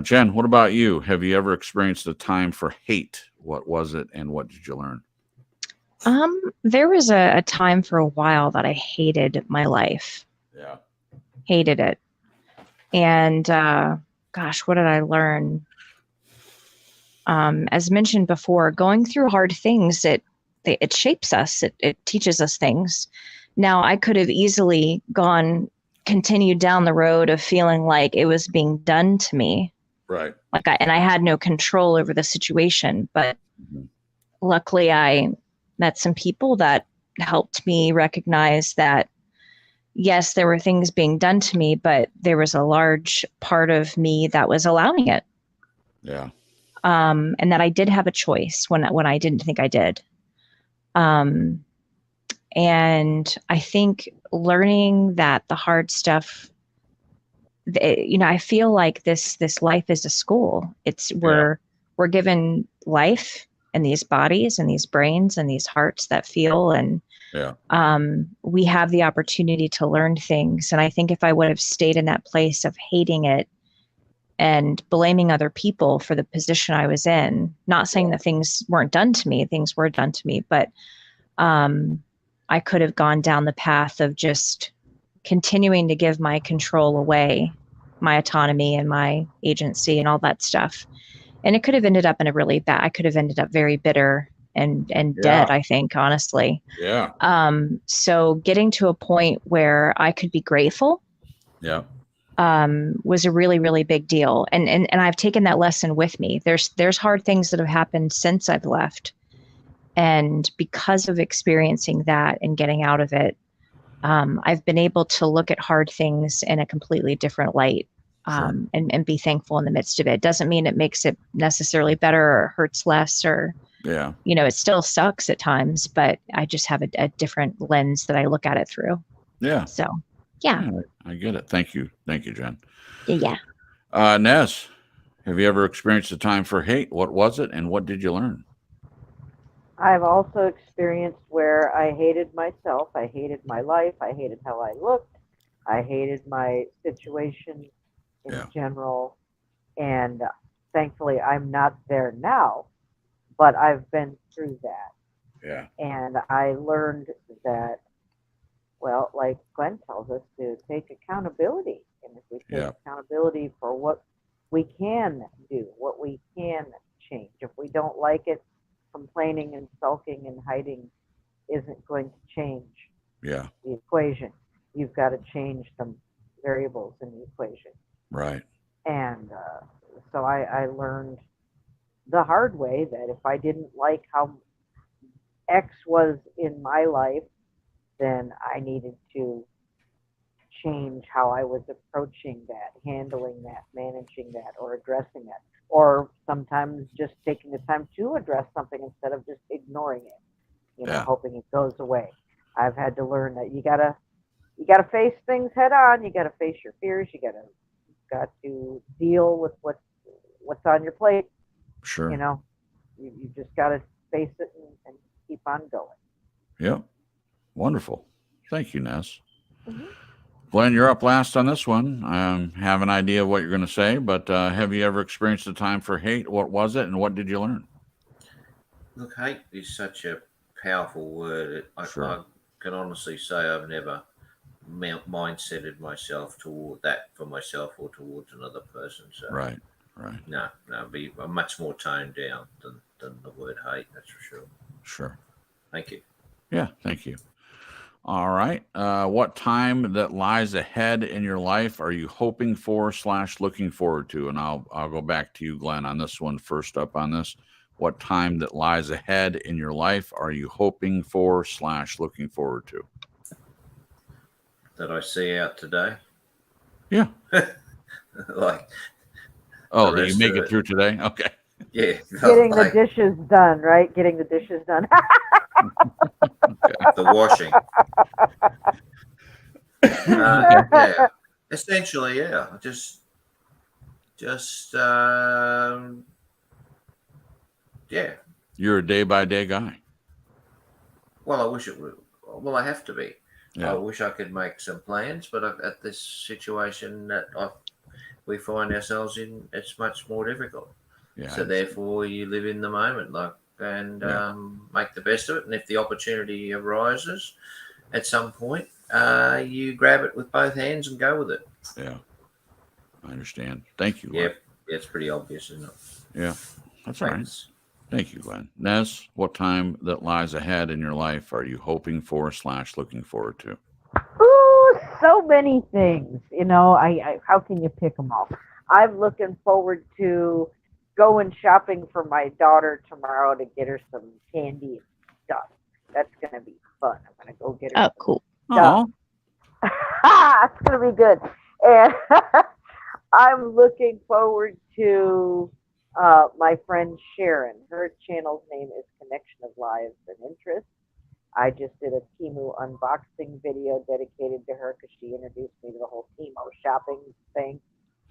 Jen, what about you? Have you ever experienced a time for hate? What was it, and what did you learn? There was a time for a while that I hated my life. Yeah. Hated it. And gosh, what did I learn? As mentioned before, going through hard things, it shapes us. It teaches us things. Now, I could have easily continued down the road of feeling like it was being done to me. Right. And I had no control over the situation. But luckily, I met some people that helped me recognize that, yes, there were things being done to me, but there was a large part of me that was allowing it. Yeah. And that I did have a choice when I didn't think I did. And I think learning that the hard stuff, I feel like this life is a school. We're given life and these bodies and these brains and these hearts that feel, and we have the opportunity to learn things. And I think if I would have stayed in that place of hating it and blaming other people for the position I was in, not saying that things weren't done to me, things were done to me, but I could have gone down the path of just continuing to give my control away, my autonomy and my agency and all that stuff. And it could have ended up I could have ended up very bitter and dead, I think, honestly. Yeah. So getting to a point where I could be grateful was a really, really big deal. And I've taken that lesson with me. There's hard things that have happened since I've left. And because of experiencing that and getting out of it, I've been able to look at hard things in a completely different light, and be thankful in the midst of it. Doesn't mean it makes it necessarily better or hurts less, or, it still sucks at times, but I just have a different lens that I look at it through. Yeah. So, yeah. I get it. Thank you. Thank you, Jen. Yeah. Nez, have you ever experienced a time for hate? What was it, and what did you learn? I've also experienced where I hated myself. I hated my life. I hated how I looked. I hated my situation in general. And thankfully, I'm not there now, but I've been through that. Yeah. And I learned that, well, like Glenn tells us, to take accountability. And if we take accountability for what we can do, what we can change, if we don't like it, complaining and sulking and hiding isn't going to change the equation. You've got to change some variables in the equation. Right. And so I learned the hard way that if I didn't like how X was in my life, then I needed to change how I was approaching that, handling that, managing that, or addressing that. Or sometimes just taking the time to address something instead of just ignoring it, hoping it goes away. I've had to learn that you gotta face things head on. You gotta face your fears. You got to deal with what's on your plate. Sure. You just gotta face it and keep on going. Yep. Wonderful. Thank you, Nez. Mm-hmm. Glenn, you're up last on this one. I have an idea of what you're going to say, but have you ever experienced a time for hate? What was it, and what did you learn? Look, hate is such a powerful word. I can honestly say I've never mindseted myself toward that for myself or towards another person. So Right. No, be much more toned down than the word hate. That's for sure. Sure. Thank you. Yeah, thank you. All right. What time that lies ahead in your life are you hoping for / looking forward to? And I'll go back to you, Glenn, on this one. First up on this, what time that lies ahead in your life are you hoping for / looking forward to? That I see out today. Yeah. Like, oh, that you make it through today? Okay. Yeah. Getting the dishes done, right? Getting the dishes done. The washing. Yeah. Essentially, yeah. Yeah. You're a day-by-day guy. Well, I wish it would. Well, I have to be. Yeah. I wish I could make some plans, but at this situation that we find ourselves in, it's much more difficult. Yeah. So therefore, you live in the moment, and make the best of it. And if the opportunity arises at some point, you grab it with both hands and go with it. Yeah, I understand. Thank you, Glenn. Yeah, it's pretty obvious, isn't it? Yeah, that's all right. Thank you, Glenn. Nez, what time that lies ahead in your life are you hoping for / looking forward to? Ooh, so many things. You know, I how can you pick them all? I'm looking forward to going shopping for my daughter tomorrow to get her some candy and stuff. That's going to be fun. I'm going to go get her. Oh, cool. Stuff. It's going to be good. And I'm looking forward to my friend Sharon. Her channel's name is Connection of Lives and Interests. I just did a Temu unboxing video dedicated to her because she introduced me to the whole Temu shopping thing.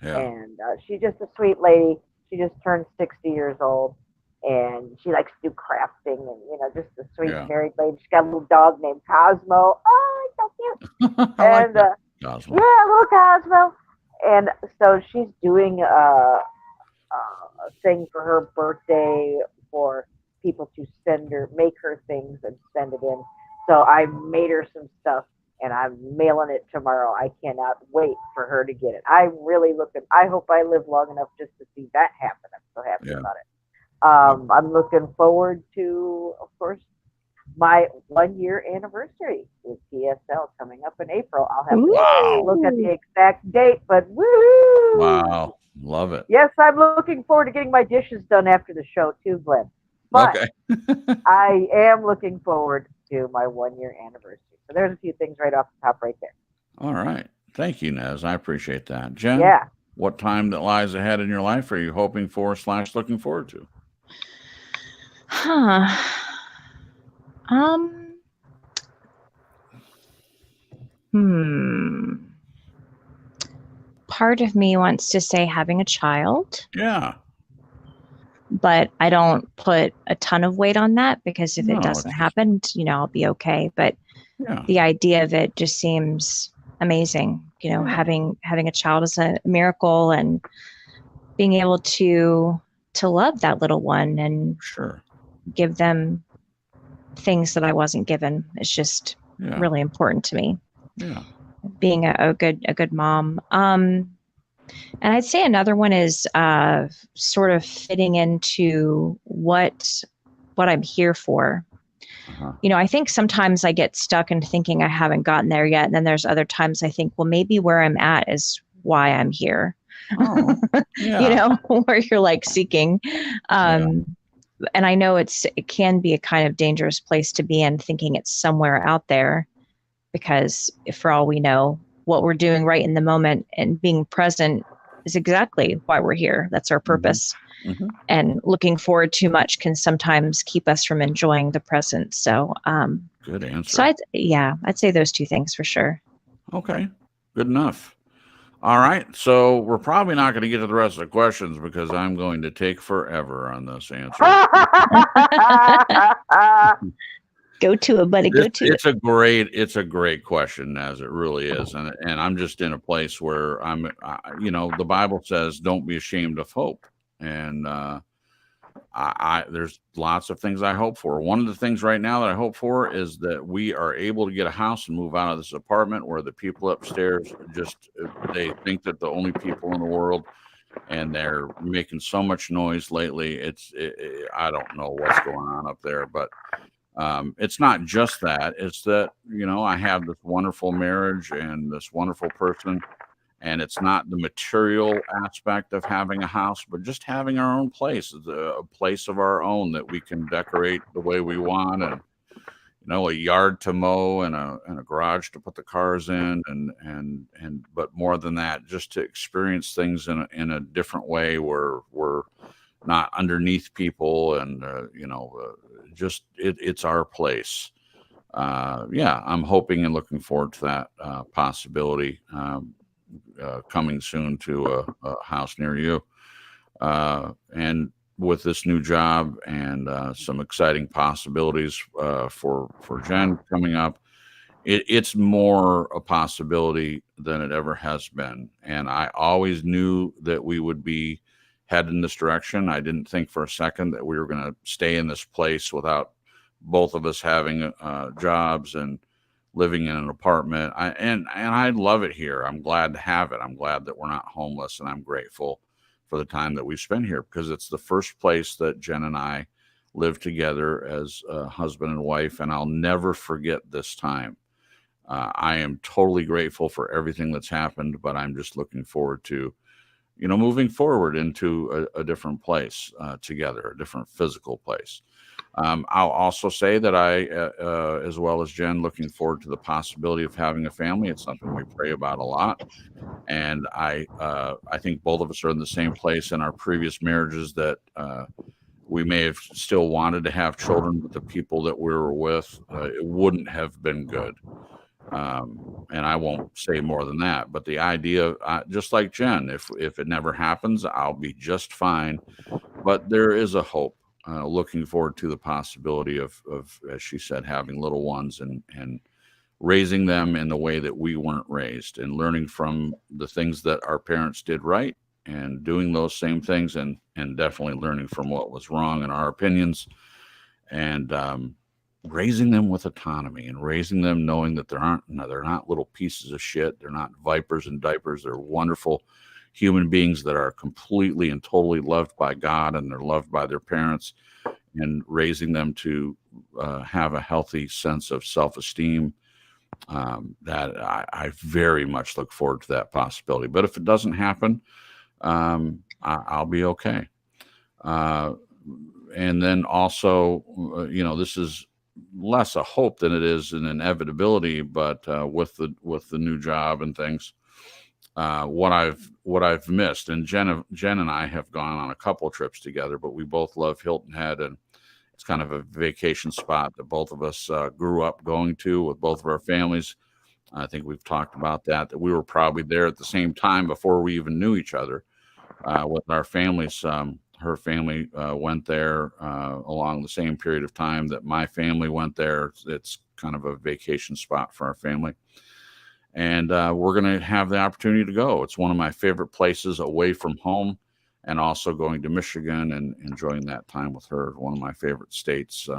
Yeah. And she's just a sweet lady. She just turned 60 years old, and she likes to do crafting and, you know, just a sweet married lady. She's got a little dog named Cosmo. Oh, he's so cute. And Cosmo. yeah, little Cosmo. And so she's doing a thing for her birthday for people to make her things and send it in. So I made her some stuff, and I'm mailing it tomorrow. I cannot wait for her to get it. I'm really looking. I hope I live long enough just to see that happen. I'm so happy about it. I'm looking forward to, of course, my 1-year anniversary with TSL coming up in April. I'll have to look at the exact date, but woo! Wow, love it. Yes, I'm looking forward to getting my dishes done after the show too, Glenn. But I am looking forward to my 1-year anniversary. So there's a few things right off the top right there. All right. Thank you, Nez. I appreciate that. Jen, what time that lies ahead in your life are you hoping for / looking forward to? Part of me wants to say having a child. Yeah. But I don't put a ton of weight on that because if it doesn't happen, you know, I'll be okay. But the idea of it just seems amazing. You know, having a child is a miracle, and being able to love that little one and give them things that I wasn't given is just really important to me. Yeah. Being a good mom. And I'd say another one is sort of fitting into what I'm here for. You know, I think sometimes I get stuck in thinking I haven't gotten there yet. And then there's other times I think, well, maybe where I'm at is why I'm here. You know, where you're like seeking. And I know it can be a kind of dangerous place to be in, thinking it's somewhere out there, because for all we know, what we're doing right in the moment and being present is exactly why we're here. That's our purpose. And looking forward too much can sometimes keep us from enjoying the present. So, good answer. So I'd say those two things for sure. Okay, good enough. All right. So we're probably not going to get to the rest of the questions because I'm going to take forever on this answer. Go to it, buddy. Go to it. It's a great question, as it really is. And I'm just in a place where you know, the Bible says, don't be ashamed of hope. And there's lots of things I hope for. One of the things right now that I hope for is that we are able to get a house and move out of this apartment where the people upstairs they think that the only people in the world, and they're making so much noise lately. I don't know what's going on up there, but it's not just that. It's that, you know, I have this wonderful marriage and this wonderful person, And it's not the material aspect of having a house, but just having our own place, a place of our own that we can decorate the way we want, and a yard to mow and a garage to put the cars in, and but more than that, just to experience things in a different way where we're not underneath people, and just it's our place. I'm hoping and looking forward to that possibility coming soon to a house near you, and with this new job and some exciting possibilities for Jen coming up. It's more a possibility than it ever has been. And I always knew that we would be headed in this direction. I didn't think for a second that we were going to stay in this place without both of us having jobs and living in an apartment. I love it here. I'm glad to have it. I'm glad that we're not homeless, and I'm grateful for the time that we've spent here, because it's the first place that Jen and I lived together as husband and wife, and I'll never forget this time. I am totally grateful for everything that's happened, but I'm just looking forward to, moving forward into a different place together, a different physical place. I'll also say that I, as well as Jen, looking forward to the possibility of having a family. It's something we pray about a lot. And I think both of us are in the same place in our previous marriages, that we may have still wanted to have children with the people that we were with. It wouldn't have been good. And I won't say more than that. But the idea, just like Jen, if it never happens, I'll be just fine. But there is a hope. Looking forward to the possibility of, as she said, having little ones and raising them in the way that we weren't raised, and learning from the things that our parents did right and doing those same things, and definitely learning from what was wrong in our opinions, and raising them with autonomy, and raising them knowing that they're not little pieces of shit. They're not vipers in diapers. They're wonderful human beings that are completely and totally loved by God, and they're loved by their parents, and raising them to have a healthy sense of self-esteem. That I very much look forward to that possibility. But if it doesn't happen, I'll be okay. And then also, this is less a hope than it is an inevitability, but with the new job and things, what I've missed, and Jen and I have gone on a couple of trips together, but we both love Hilton Head, and it's kind of a vacation spot that both of us grew up going to with both of our families. I think we've talked about that we were probably there at the same time before we even knew each other with our families. Her family went there along the same period of time that my family went there. It's kind of a vacation spot for our family. And we're going to have the opportunity to go. It's one of my favorite places away from home, and also going to Michigan and enjoying that time with her. One of my favorite states.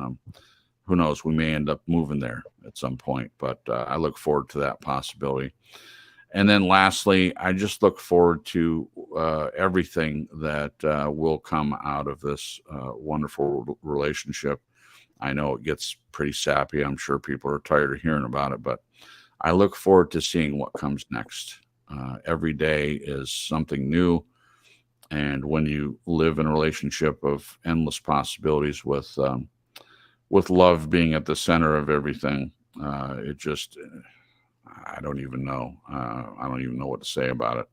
Who knows? We may end up moving there at some point, but I look forward to that possibility. And then lastly, I just look forward to everything that will come out of this wonderful relationship. I know it gets pretty sappy. I'm sure people are tired of hearing about it, but I look forward to seeing what comes next. Every day is something new. And when you live in a relationship of endless possibilities with love being at the center of everything, it just, I don't even know. I don't even know what to say about it.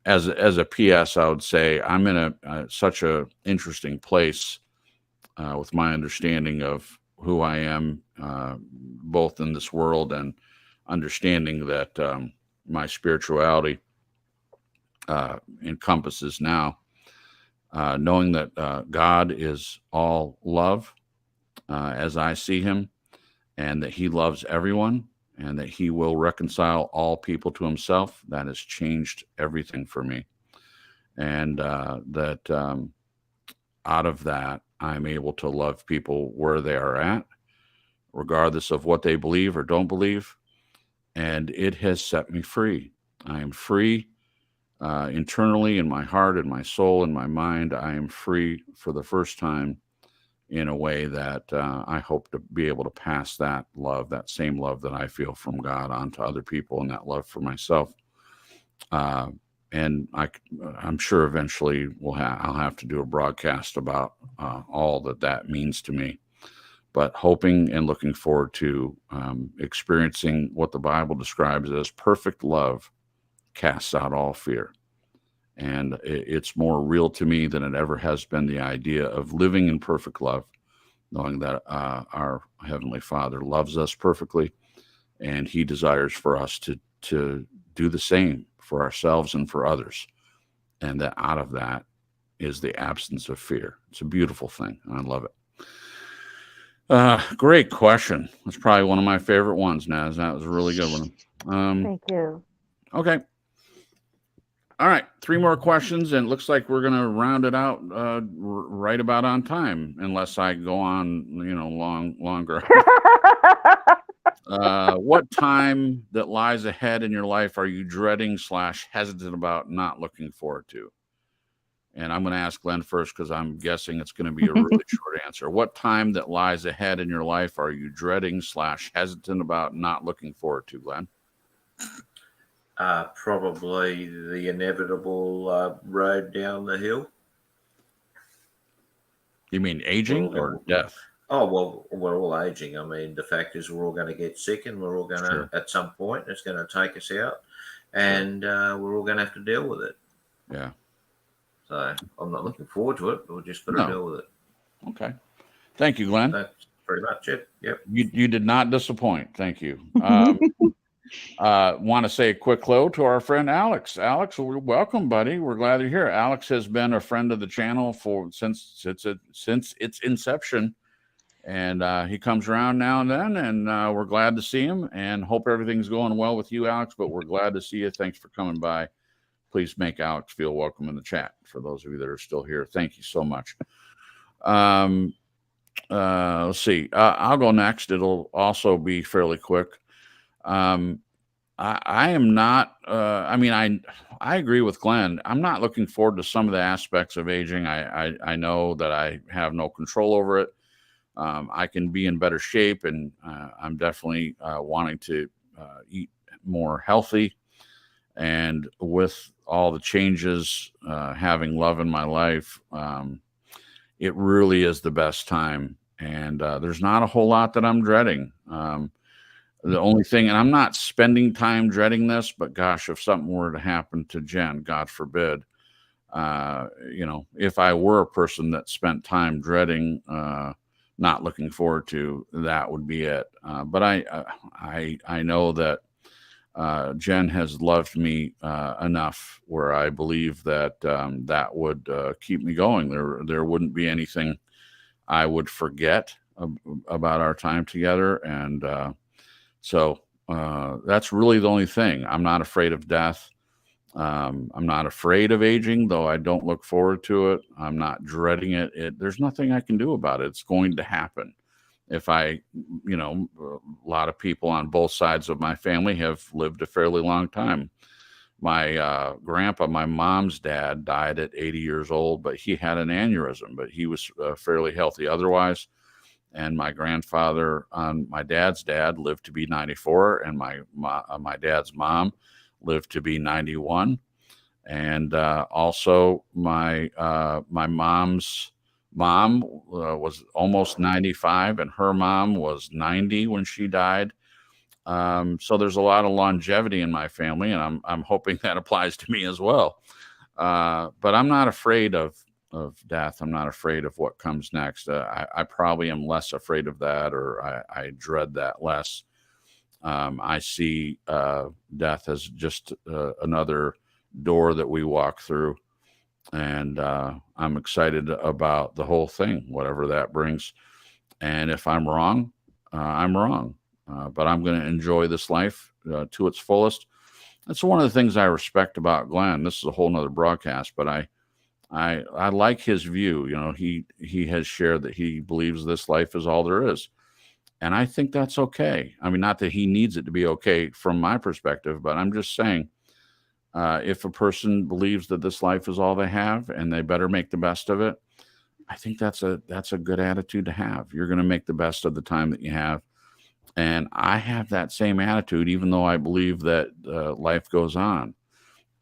As a PS, I would say I'm in such a interesting place with my understanding of who I am, both in this world, and understanding that my spirituality encompasses now, knowing that God is all love as I see him, and that he loves everyone, and that he will reconcile all people to himself. That has changed everything for me. And that out of that, I'm able to love people where they are at, regardless of what they believe or don't believe. And it has set me free. I am free internally, in my heart, in my soul, in my mind. I am free for the first time in a way that I hope to be able to pass that love, that same love that I feel from God, on to other people, and that love for myself. And I'm sure eventually I'll have to do a broadcast about all that means to me. But hoping and looking forward to experiencing what the Bible describes as perfect love casts out all fear. And it's more real to me than it ever has been, the idea of living in perfect love, knowing that our Heavenly Father loves us perfectly, and He desires for us to do the same for ourselves and for others. And that out of that is the absence of fear. It's a beautiful thing. I love it. Great question. That's probably one of my favorite ones, Naz. That was a really good one. Thank you. Okay. All right. 3 more questions, and it looks like we're going to round it out right about on time, unless I go on, longer. What time that lies ahead in your life are you dreading / hesitant about, not looking forward to? And I'm going to ask Glenn first, because I'm guessing it's going to be a really short answer. What time that lies ahead in your life are you dreading / hesitant about, not looking forward to, Glenn? Probably the inevitable road down the hill. You mean aging or death? Oh, well, we're all aging. I mean, the fact is we're all going to get sick, and we're all going to, at some point, it's going to take us out, and we're all going to have to deal with it. Yeah. So I'm not looking forward to it, but we're just going to deal with it. Okay. Thank you, Glenn. That's pretty much it. Yep. You did not disappoint. Thank you. Want to say a quick hello to our friend Alex. Alex, welcome, buddy. We're glad you're here. Alex has been a friend of the channel since its inception, and he comes around now and then, and we're glad to see him, and hope everything's going well with you, Alex. But we're glad to see you. Thanks for coming by. Please make Alex feel welcome in the chat. For those of you that are still here, thank you so much. Let's see. I'll go next. It'll also be fairly quick. I am not, I agree with Glenn. I'm not looking forward to some of the aspects of aging. I know that I have no control over it. I can be in better shape, and I'm definitely wanting to eat more healthy. And with all the changes, having love in my life, it really is the best time. And there's not a whole lot that I'm dreading. The only thing, and I'm not spending time dreading this, but gosh, if something were to happen to Jen, God forbid, if I were a person that spent time dreading, not looking forward to, that would be it. But I know that Jen has loved me enough where I believe that that would keep me going. There wouldn't be anything I would forget about our time together. And so that's really the only thing. I'm not afraid of death. I'm not afraid of aging, though I don't look forward to it. I'm not dreading it. There's nothing I can do about it. It's going to happen. If a lot of people on both sides of my family have lived a fairly long time. My grandpa, my mom's dad, died at 80 years old, but he had an aneurysm, but he was fairly healthy otherwise. And my grandfather on my dad's dad lived to be 94, and my dad's mom lived to be 91. And also my mom's mom was almost 95, and her mom was 90 when she died. So there's a lot of longevity in my family, and I'm hoping that applies to me as well. But I'm not afraid of death. I'm not afraid of what comes next. I probably am less afraid of that, or I dread that less. I see death as just another door that we walk through. And I'm excited about the whole thing, whatever that brings. And if I'm wrong, I'm wrong. But I'm going to enjoy this life to its fullest. That's one of the things I respect about Glenn. This is a whole nother broadcast, but I like his view. He has shared that he believes this life is all there is. And I think that's okay. I mean, not that he needs it to be okay from my perspective, but I'm just saying, if a person believes that this life is all they have and they better make the best of it, I think that's a good attitude to have. You're going to make the best of the time that you have. And I have that same attitude, even though I believe that life goes on.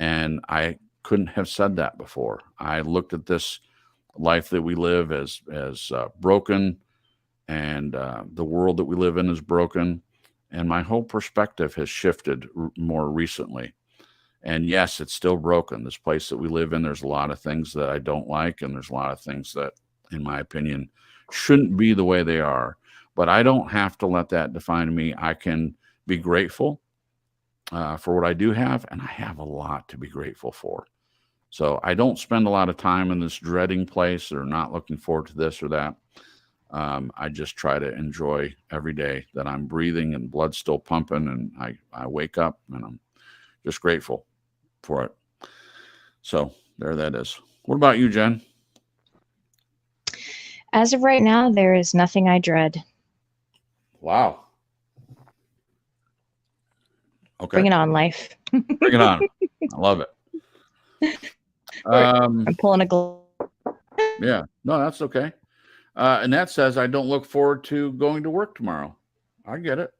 And I couldn't have said that before. I looked at this life that we live as broken, and the world that we live in is broken. And my whole perspective has shifted more recently. And yes, it's still broken. This place that we live in, there's a lot of things that I don't like, and there's a lot of things that, in my opinion, shouldn't be the way they are. But I don't have to let that define me. I can be grateful for what I do have, and I have a lot to be grateful for. So I don't spend a lot of time in this dreading place or not looking forward to this or that. I just try to enjoy every day that I'm breathing and blood's still pumping, and I wake up and I'm just grateful for it. So there that is. What about you, Jen? As of right now, there is nothing I dread. Wow. Okay. Bring it on, life. Bring it on. I love it. I'm pulling a Yeah. No, that's okay. Annette says, I don't look forward to going to work tomorrow. I get it.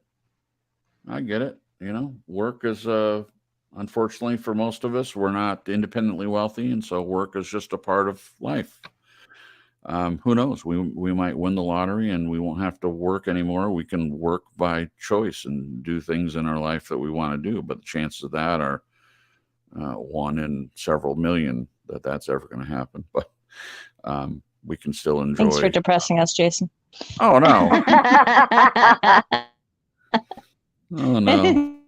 You know, work is, unfortunately for most of us, we're not independently wealthy. And so work is just a part of life. Who knows? We might win the lottery and we won't have to work anymore. We can work by choice and do things in our life that we want to do. But the chances of that are 1 in several million that's ever going to happen. But we can still enjoy. Thanks for depressing us, Jason. Oh, no. Oh, no.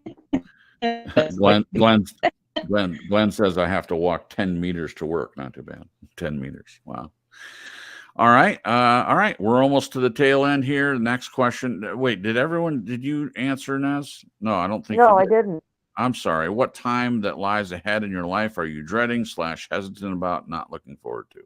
Glenn says I have to walk 10 meters to work. Not too bad. 10 meters. Wow. All right. We're almost to the tail end here. The next question. Wait, did you answer, Nez? No, I don't think No, you I did. didn't. I'm sorry. What time that lies ahead in your life are you dreading / hesitant about, not looking forward to?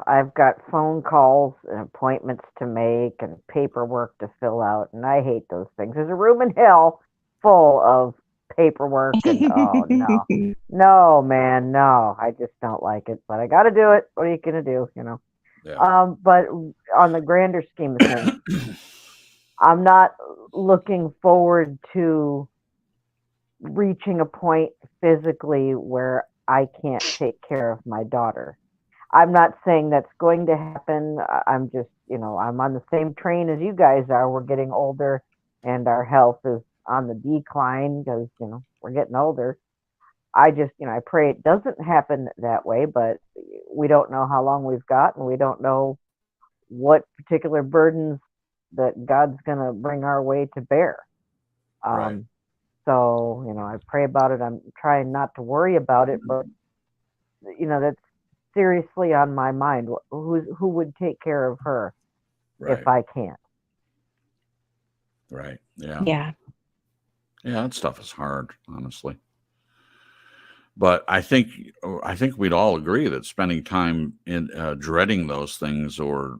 I've got phone calls and appointments to make and paperwork to fill out, and I hate those things. There's a room in hell full of paperwork, and oh no, no, man, no, I just don't like it. But I got to do it. What are you gonna do? You know. Yeah. But on the grander scheme of things, I'm not looking forward to reaching a point physically where I can't take care of my daughter. I'm not saying that's going to happen. I'm just, I'm on the same train as you guys are. We're getting older and our health is on the decline because, we're getting older. I just, I pray it doesn't happen that way, but we don't know how long we've got and we don't know what particular burdens that God's going to bring our way to bear. Right. So, I pray about it. I'm trying not to worry about it, but, that's seriously on my mind. Who would take care of her if I can't? Right. Yeah. Yeah. Yeah, that stuff is hard, honestly. But I think we'd all agree that spending time in dreading those things or,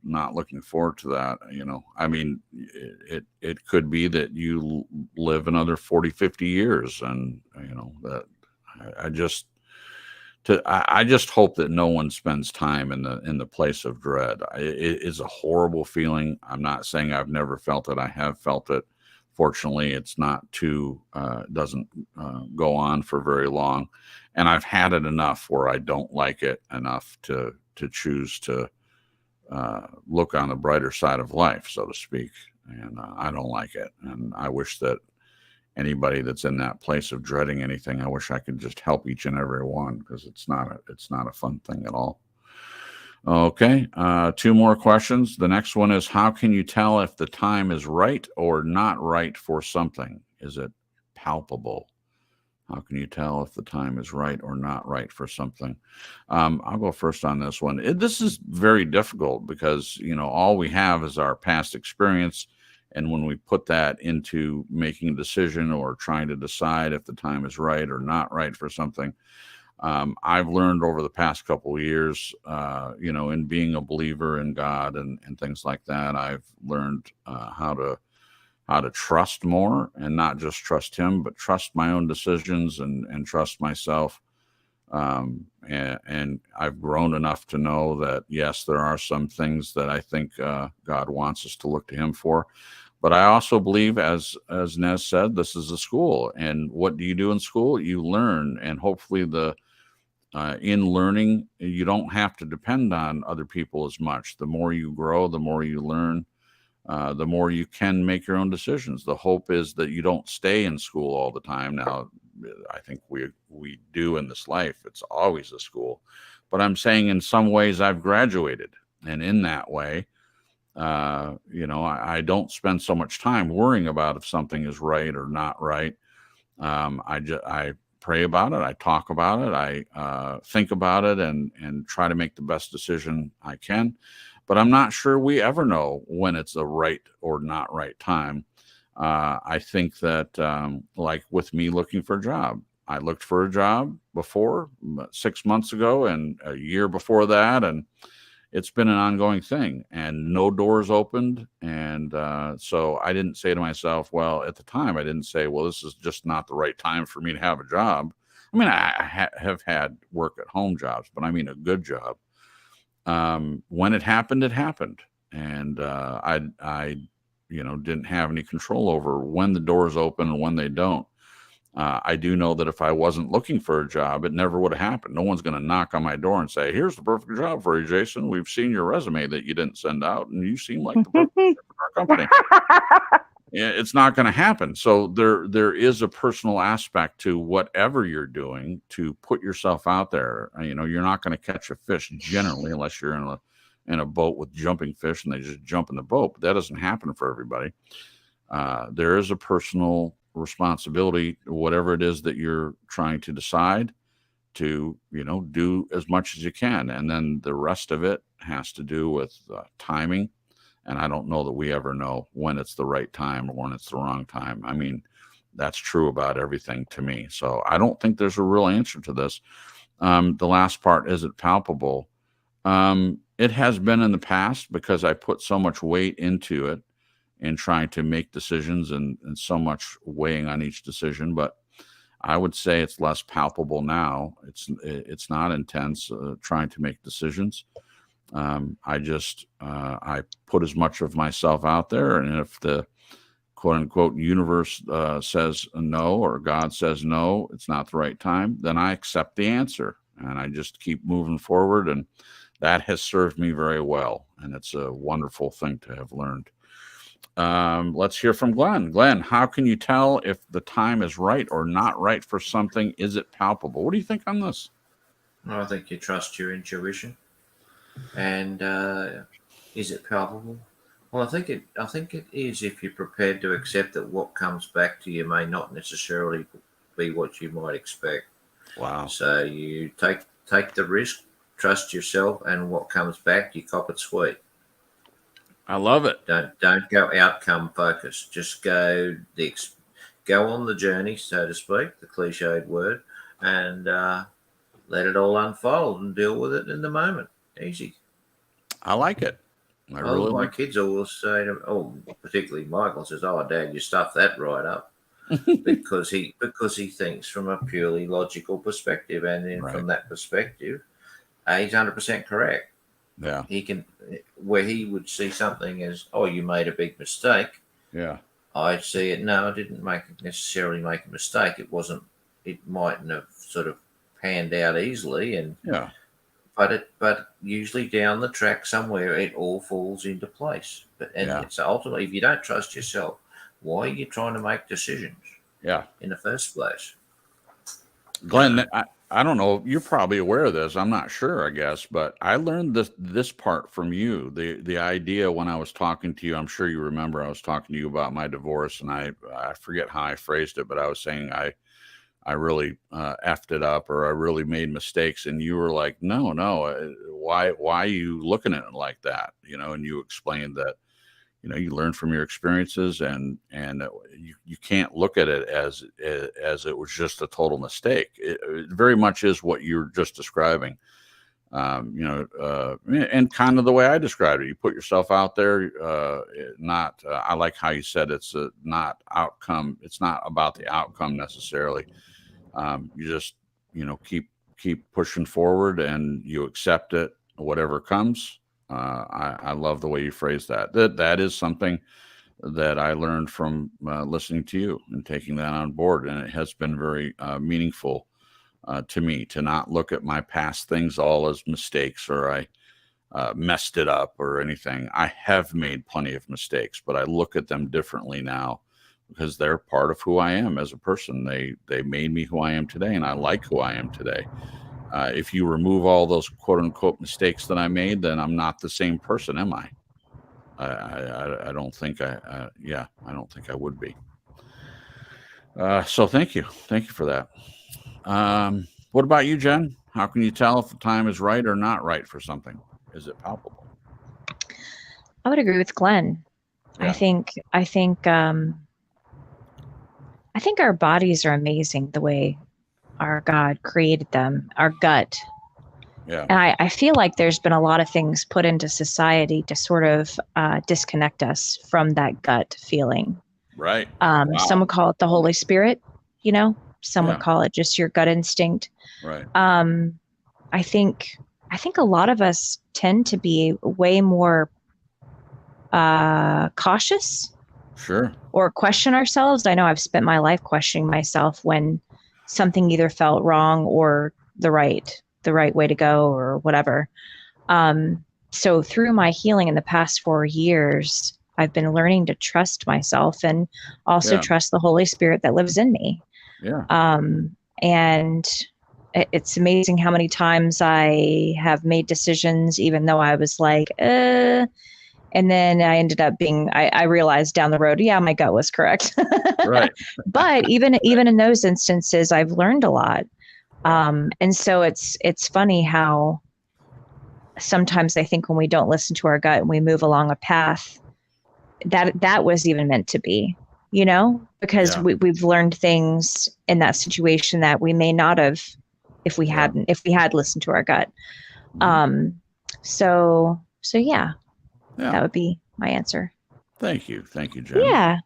not looking forward to that, I mean, it could be that you live another 40, 50 years. And, that I just hope that no one spends time in the place of dread. It is a horrible feeling. I'm not saying I've never felt it. I have felt it. Fortunately, it's not doesn't go on for very long. And I've had it enough where I don't like it enough to choose to look on the brighter side of life, so to speak. And I don't like it. And I wish that anybody that's in that place of dreading anything, I wish I could just help each and every one, because it's not a fun thing at all. Okay, 2 more questions. The next one is, how can you tell if the time is right or not right for something? Is it palpable? How can you tell if the time is right or not right for something? I'll go first on this one. This is very difficult because, all we have is our past experience. And when we put that into making a decision or trying to decide if the time is right or not right for something, I've learned over the past couple of years, in being a believer in God and things like that, I've learned how to trust more, and not just trust Him, but trust my own decisions and trust myself. And I've grown enough to know that, yes, there are some things that I think God wants us to look to Him for. But I also believe, as Nez said, this is a school. And what do you do in school? You learn. And hopefully in learning, you don't have to depend on other people as much. The more you grow, the more you learn, the more you can make your own decisions. The hope is that you don't stay in school all the time. Now, I think we do in this life. It's always a school. But I'm saying in some ways I've graduated. And in that way, I don't spend so much time worrying about if something is right or not right. I pray about it. I talk about it. I think about it and try to make the best decision I can. But I'm not sure we ever know when it's a right or not right time. I think that, like with me looking for a job, I looked for a job before 6 months ago and a year before that, and it's been an ongoing thing, and no doors opened. And so I didn't say to myself, well, at the time, I didn't say, well, this is just not the right time for me to have a job. I mean, I have had work at home jobs, but I mean a good job. When it happened, it happened. And I didn't have any control over when the doors open and when they don't. I do know that if I wasn't looking for a job, it never would have happened. No one's going to knock on my door and say, here's the perfect job for you, Jason. We've seen your resume that you didn't send out, and you seem like the perfect fit for our company. It's not going to happen. So there is a personal aspect to whatever you're doing to put yourself out there. You're not going to catch a fish generally unless you're in a boat with jumping fish and they just jump in the boat. But that doesn't happen for everybody. There is a personal responsibility, whatever it is that you're trying to decide, to do as much as you can, and then the rest of it has to do with timing. And I don't know that we ever know when it's the right time or when it's the wrong time. I mean, that's true about everything to me. So I don't think there's a real answer to this. The last part, is it palpable? It has been in the past, because I put so much weight into it in trying to make decisions and so much weighing on each decision. But I would say it's less palpable now. It's not intense trying to make decisions. I put as much of myself out there, and if the quote unquote universe says no, or God says no, it's not the right time, then I accept the answer and I just keep moving forward. And that has served me very well. And it's a wonderful thing to have learned. Let's hear from Glenn. Glenn, how can you tell if the time is right or not right for something? Is it palpable? What do you think on this? I think you trust your intuition. And is it palpable? Well, I think it is, if you're prepared to accept that what comes back to you may not necessarily be what you might expect. Wow. So you take the risk, trust yourself, and what comes back, you cop it sweet. I love it. Don't go outcome focused. Just go on the journey, so to speak, the cliched word, and let it all unfold and deal with it in the moment. Easy. I like it. My kids always say, particularly Michael says, "Oh, Dad, you stuffed that right up," because he thinks from a purely logical perspective, and then from that perspective, he's 100% correct. Yeah. He can, where he would see something as, "Oh, you made a big mistake." Yeah. I'd see it. No, I didn't necessarily make a mistake. It mightn't have sort of panned out easily, and yeah. But usually down the track somewhere, it all falls into place. It's ultimately, if you don't trust yourself, why are you trying to make decisions? Yeah. In the first place. Glenn, I don't know. You're probably aware of this. I'm not sure, I guess, but I learned this part from you. The idea when I was talking to you, I'm sure you remember, I was talking to you about my divorce, and I forget how I phrased it, but I was saying I really effed it up, or I really made mistakes. And you were like, no, why are you looking at it like that? And you explained that, you learn from your experiences, and you can't look at it as it was just a total mistake. It very much is what you're just describing. And kind of the way I described it. You put yourself out there, I like how you said it's not outcome. It's not about the outcome necessarily. You just, keep pushing forward, and you accept it, whatever comes. I love the way you phrase that. That is something that I learned from listening to you and taking that on board. And it has been very meaningful to me to not look at my past things all as mistakes or I messed it up or anything. I have made plenty of mistakes, but I look at them differently now because they're part of who I am as a person. They made me who I am today, and I like who I am today. If you remove all those quote unquote mistakes that I made, then I'm not the same person, am I? I don't think I don't think I would be. So thank you for that. What about you, Jen? How can you tell if the time is right or not right for something? Is it palpable? I would agree with Glenn. Yeah. I think our bodies are amazing the way our God created them, our gut. Yeah. And I feel like there's been a lot of things put into society to sort of disconnect us from that gut feeling. Right. Some would call it the Holy Spirit, some would call it just your gut instinct. Right. I think a lot of us tend to be way more cautious. Sure. Or question ourselves. I know I've spent my life questioning myself when something either felt wrong or the right way to go or whatever. So through my healing in the past 4 years, I've been learning to trust myself and also trust the Holy Spirit that lives in me. Yeah. And it's amazing how many times I have made decisions, even though I was like, and then I ended up being, I realized down the road, my gut was correct. Right. But even in those instances, I've learned a lot. And so it's funny how sometimes I think when we don't listen to our gut and we move along a path that was even meant to be, because we've learned things in that situation that we may not have if we had listened to our gut. So yeah. That would be my answer. Thank you, Jen. Yeah.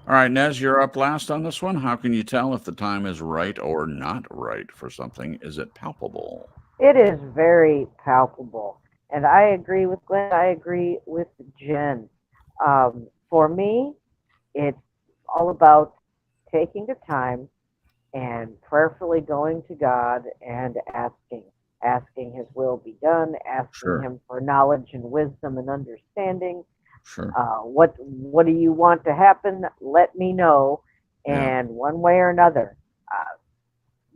All right, Nez, you're up last on this one. How can you tell if the time is right or not right for something? Is it palpable? It is very palpable. And I agree with Glenn. I agree with Jen. For me, it's all about taking the time and prayerfully going to God and asking his will be done, asking him for knowledge and wisdom and understanding. Sure. What do you want to happen? Let me know. And one way or another,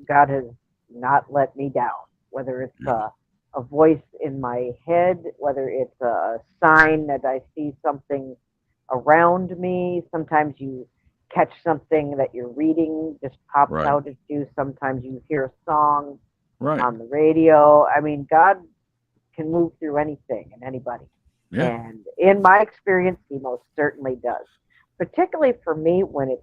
God has not let me down, whether it's a voice in my head, whether it's a sign that I see something around me. Sometimes you catch something that you're reading, just pops out at you. Sometimes you hear a song on the radio. I mean, God can move through anything and anybody. Yeah. And in my experience, he most certainly does. Particularly for me, when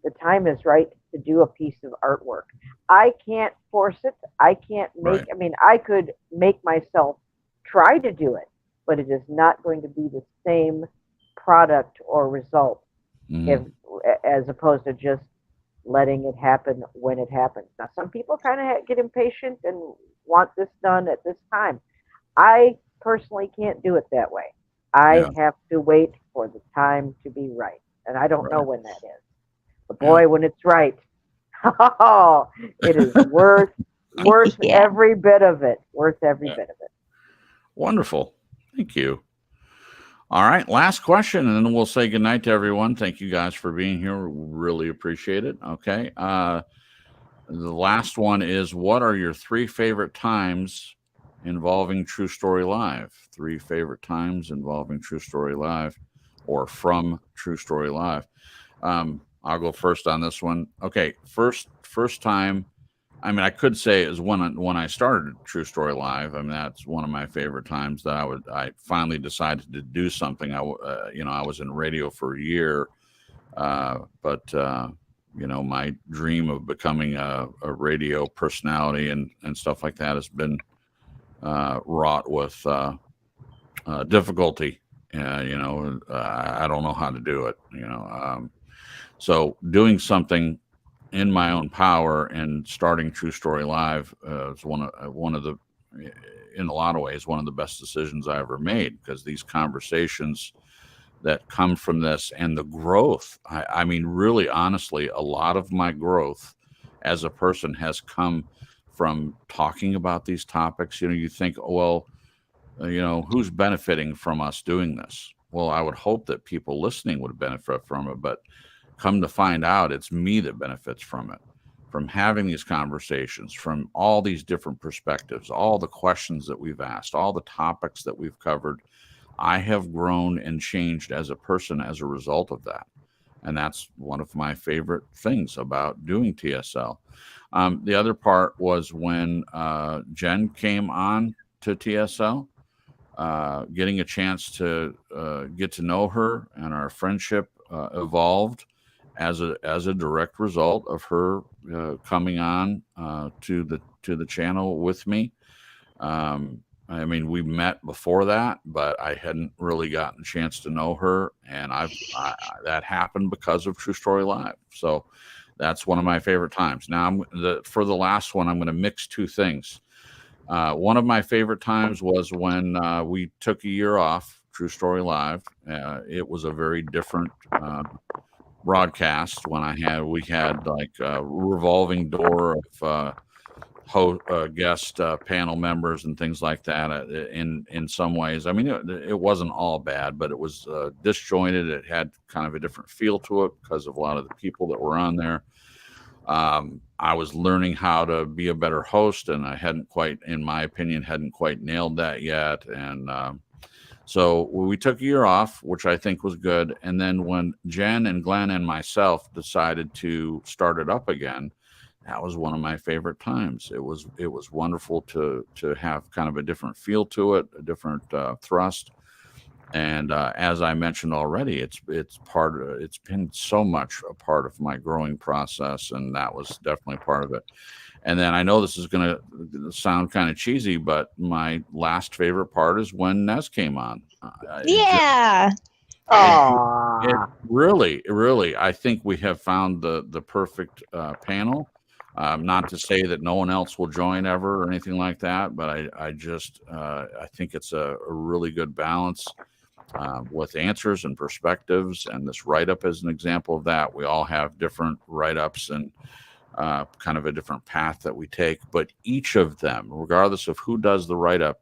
the time is right to do a piece of artwork. I can't force it. I can't make, I could make myself try to do it, but it is not going to be the same product or result as opposed to just letting it happen when it happens. Now, some people kind of get impatient and want this done at this time. I personally can't do it that way. I have to wait for the time to be right. And I don't know when that is. But boy, when it's right, it is worth every bit of it. Worth every bit of it. Wonderful. Thank you. All right, last question, and then we'll say goodnight to everyone. Thank you guys for being here. Really appreciate it. Okay. The last one is, what are your 3 favorite times involving True Story Live? 3 favorite times involving True Story Live or from True Story Live. I'll go first on this one. Okay, first time. I mean, I could say it was when I started True Story Live. I mean, that's one of my favorite times that I finally decided to do something. I was in radio for a year, but my dream of becoming a radio personality and stuff like that has been wrought with difficulty. I don't know how to do it. So doing something in my own power and starting True Story Live is one of the, in a lot of ways, one of the best decisions I ever made, because these conversations that come from this, and the growth. I mean, really, honestly, a lot of my growth as a person has come from talking about these topics. You think, well, who's benefiting from us doing this? Well, I would hope that people listening would benefit from it, but come to find out, it's me that benefits from it, from having these conversations, from all these different perspectives, all the questions that we've asked, all the topics that we've covered. I have grown and changed as a person as a result of that. And that's one of my favorite things about doing TSL. The other part was when Jen came on to TSL, getting a chance to get to know her, and our friendship evolved as a direct result of her coming on to the channel with me. I mean, we met before that, but I hadn't really gotten a chance to know her, and that happened because of True Story Live. So that's one of my favorite times. Now, for the last one, I'm going to mix two things. One of my favorite times was when we took a year off, True Story Live. It was a very different broadcast when we had like a revolving door of guest panel members and things like that. In some ways, I mean, it wasn't all bad, but it was disjointed. It had kind of a different feel to it because of a lot of the people that were on there. I was learning how to be a better host, and I hadn't quite, in my opinion, nailed that yet. And so we took a year off, which I think was good. And then when Jen and Glenn and myself decided to start it up again, that was one of my favorite times. It was wonderful to have kind of a different feel to it, a different thrust. And as I mentioned already, it's been so much a part of my growing process, and that was definitely part of it. And then I know this is going to sound kind of cheesy, but my last favorite part is when Nez came on. Yeah. It really, I think we have found the perfect panel. Not to say that no one else will join ever or anything like that, but I think it's a really good balance with answers and perspectives. And this write-up is an example of that. We all have different write-ups and kind of a different path that we take, but each of them, regardless of who does the write-up,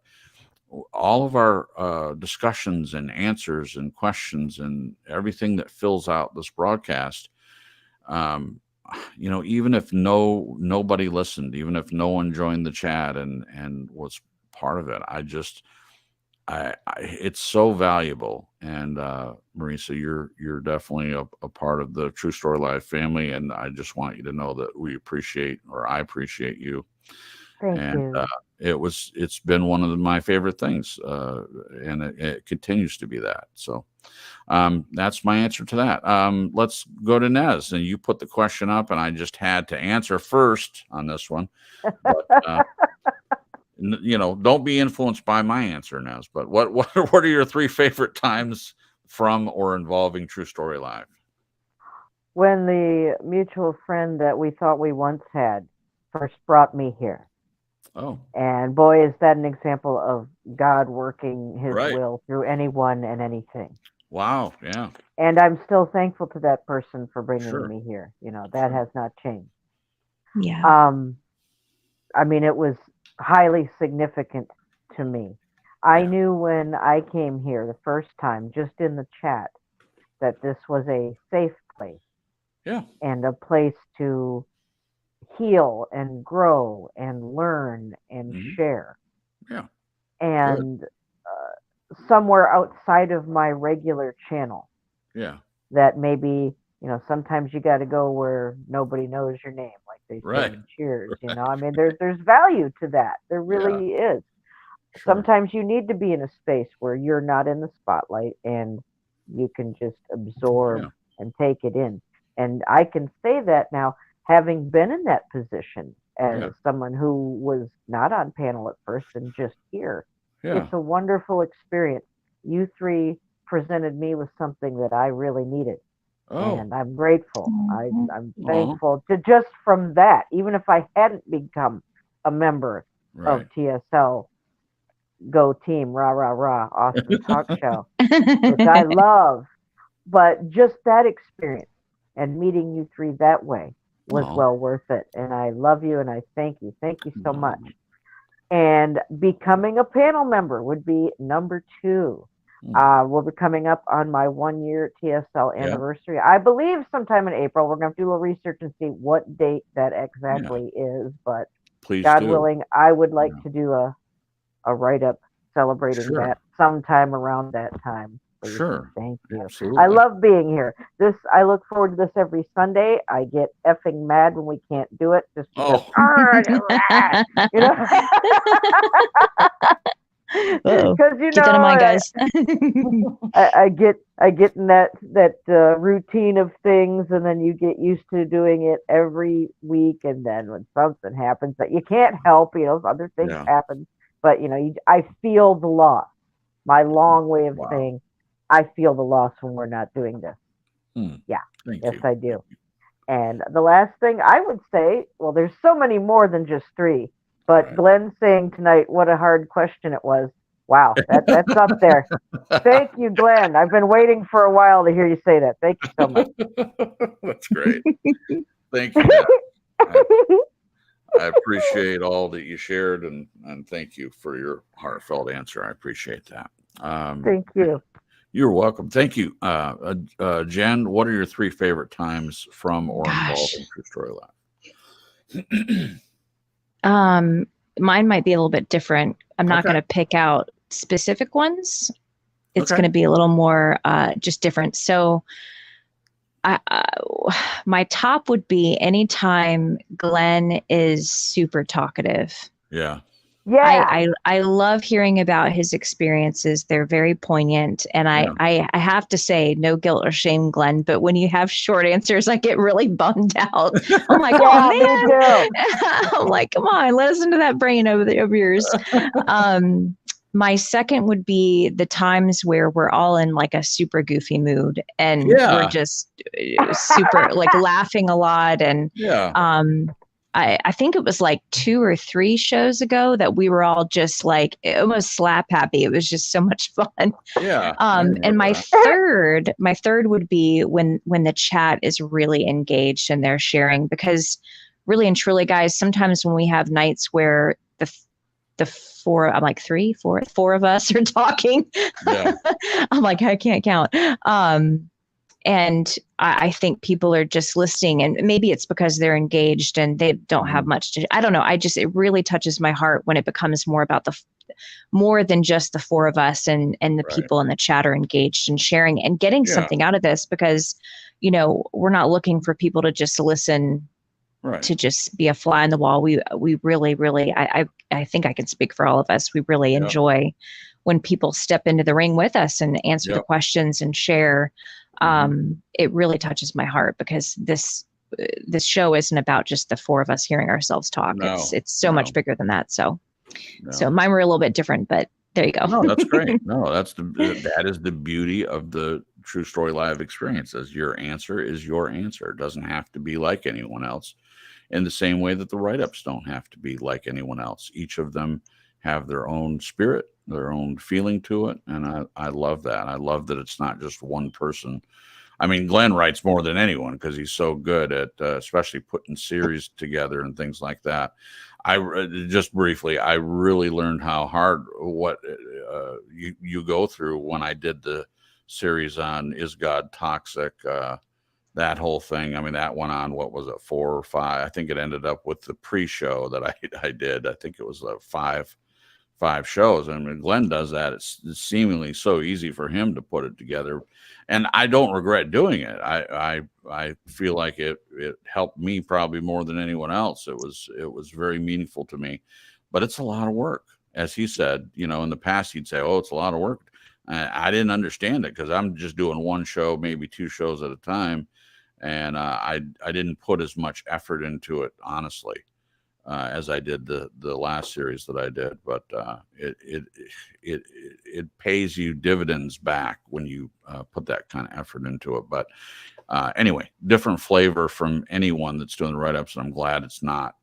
all of our discussions and answers and questions and everything that fills out this broadcast, even if nobody listened, even if no one joined the chat and was part of it, it's so valuable. And Marisa, you're definitely a part of the True Story Live family, and I just want you to know that I appreciate you. Thank you. It's been one of my favorite things, and it continues to be that. So that's my answer to that. Let's go to Nez, and you put the question up, and I just had to answer first on this one. But, don't be influenced by my answer, Nez. But what are your three favorite times from or involving True Story Live? When the mutual friend that we thought we once had first brought me here. Oh. And boy, is that an example of God working his Right. will through anyone and anything. Wow. Yeah. And I'm still thankful to that person for bringing Sure. me here. That has not changed. Yeah. I mean, it was highly significant to me. I knew when I came here the first time, just in the chat, that this was a safe place. Yeah. And a place to heal and grow and learn and share. Yeah. And somewhere outside of my regular channel. Yeah. That maybe, sometimes you got to go where nobody knows your name, like they say in Cheers. Right. I mean, there's value to that. There really is. Sure. Sometimes you need to be in a space where you're not in the spotlight and you can just absorb and take it in. And I can say that now, having been in that position as someone who was not on panel at first and just here. It's a wonderful experience. You three presented me with something that I really needed. Oh. And I'm grateful. I'm thankful to just from that, even if I hadn't become a member of TSL, Go Team, rah, rah, rah, awesome talk show, which I love. but just that experience and meeting you three that way was well worth it. And I love you and I thank you. Thank you so much. And becoming a panel member would be number 2. We'll be coming up on my 1-year TSL anniversary. I believe sometime in April. We're going to do a little research and see what date that exactly is. But please God willing, I would like to do a write-up celebrating that sometime around that time. Please. Sure. Thank you. Absolutely. I love being here. I look forward to this every Sunday. I get effing mad when we can't do it just because, you know. Because keep that in mind, guys. I get in that routine of things, and then you get used to doing it every week, and then when something happens that you can't help, you know, other things happen. But you know, I feel the loss. My long way of saying, I feel the loss when we're not doing this. Yeah, yes, I do. And the last thing I would say, well, there's so many more than just 3. But Glenn saying tonight, what a hard question it was. Wow, that's up there. Thank you, Glenn. I've been waiting for a while to hear you say that. Thank you so much. That's great. Thank you. I appreciate all that you shared, and thank you for your heartfelt answer. I appreciate that. Thank you. You're welcome. Thank you. Jen, what are your 3 favorite times from or involved in True Story Live? Mine might be a little bit different. I'm not going to pick out specific ones. It's going to be a little more just different. So my top would be anytime Glenn is super talkative. Yeah. I love hearing about his experiences. They're very poignant. And I have to say, no guilt or shame, Glenn, but when you have short answers, I get really bummed out. I'm like, oh man. I'm like, come on, listen to that brain over yours. My second would be the times where we're all in like a super goofy mood and we're just super like laughing a lot. And I think it was like 2 or 3 shows ago that we were all just like almost slap happy. It was just so much fun. Yeah. And my third would be when the chat is really engaged and they're sharing, because really and truly, guys, sometimes when we have nights where the 4, I'm like 3, 4 of us are talking. Yeah. I'm like, I can't count. And I think people are just listening, and maybe it's because they're engaged and they don't have much to, I don't know. It really touches my heart when it becomes more about more than just the 4 of us and the people in the chat are engaged and sharing and getting something out of this, because, you know, we're not looking for people to just listen, to just be a fly on the wall. We really, really, I think I can speak for all of us. We really enjoy when people step into the ring with us and answer the questions and share. It really touches my heart, because this show isn't about just the 4 of us hearing ourselves talk. It's so much bigger than that. So mine were a little bit different, but there you go. No, that's great. No, that is the beauty of the True Story Live experience. As your answer is your answer. It doesn't have to be like anyone else, in the same way that the write-ups don't have to be like anyone else. Each of them have their own spirit, their own feeling to it. And I love that. I love that it's not just one person. I mean, Glenn writes more than anyone because he's so good at especially putting series together and things like that. Just briefly, I really learned how hard what you go through when I did the series on Is God Toxic? That whole thing. I mean, that went on, what was it, 4 or 5? I think it ended up with the pre-show that I did. I think it was 5 shows. I mean, Glenn does that. It's seemingly so easy for him to put it together, and I don't regret doing it. I feel like it helped me probably more than anyone else. It was very meaningful to me, but it's a lot of work. As he said, you know, in the past he'd say, "Oh, it's a lot of work." I didn't understand it because I'm just doing 1 show, maybe 2 shows at a time, and I didn't put as much effort into it, honestly, as I did the last series that I did. But it pays you dividends back when you put that kind of effort into it. But anyway, different flavor from anyone that's doing the write-ups, and I'm glad it's not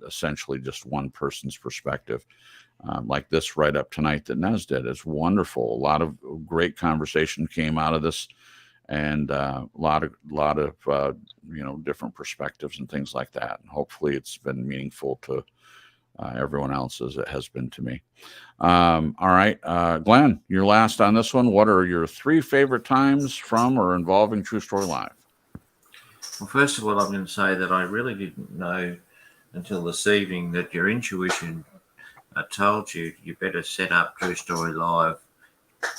essentially just one person's perspective. Like this write-up tonight that Nez did is wonderful. A lot of great conversation came out of this, and a lot of different perspectives and things like that. And hopefully it's been meaningful to everyone else as it has been to me. All right, Glenn, you're last on this one. What are your 3 favorite times from or involving True Story Live? Well, first of all, I'm going to say that I really didn't know until this evening that your intuition told you better set up True Story Live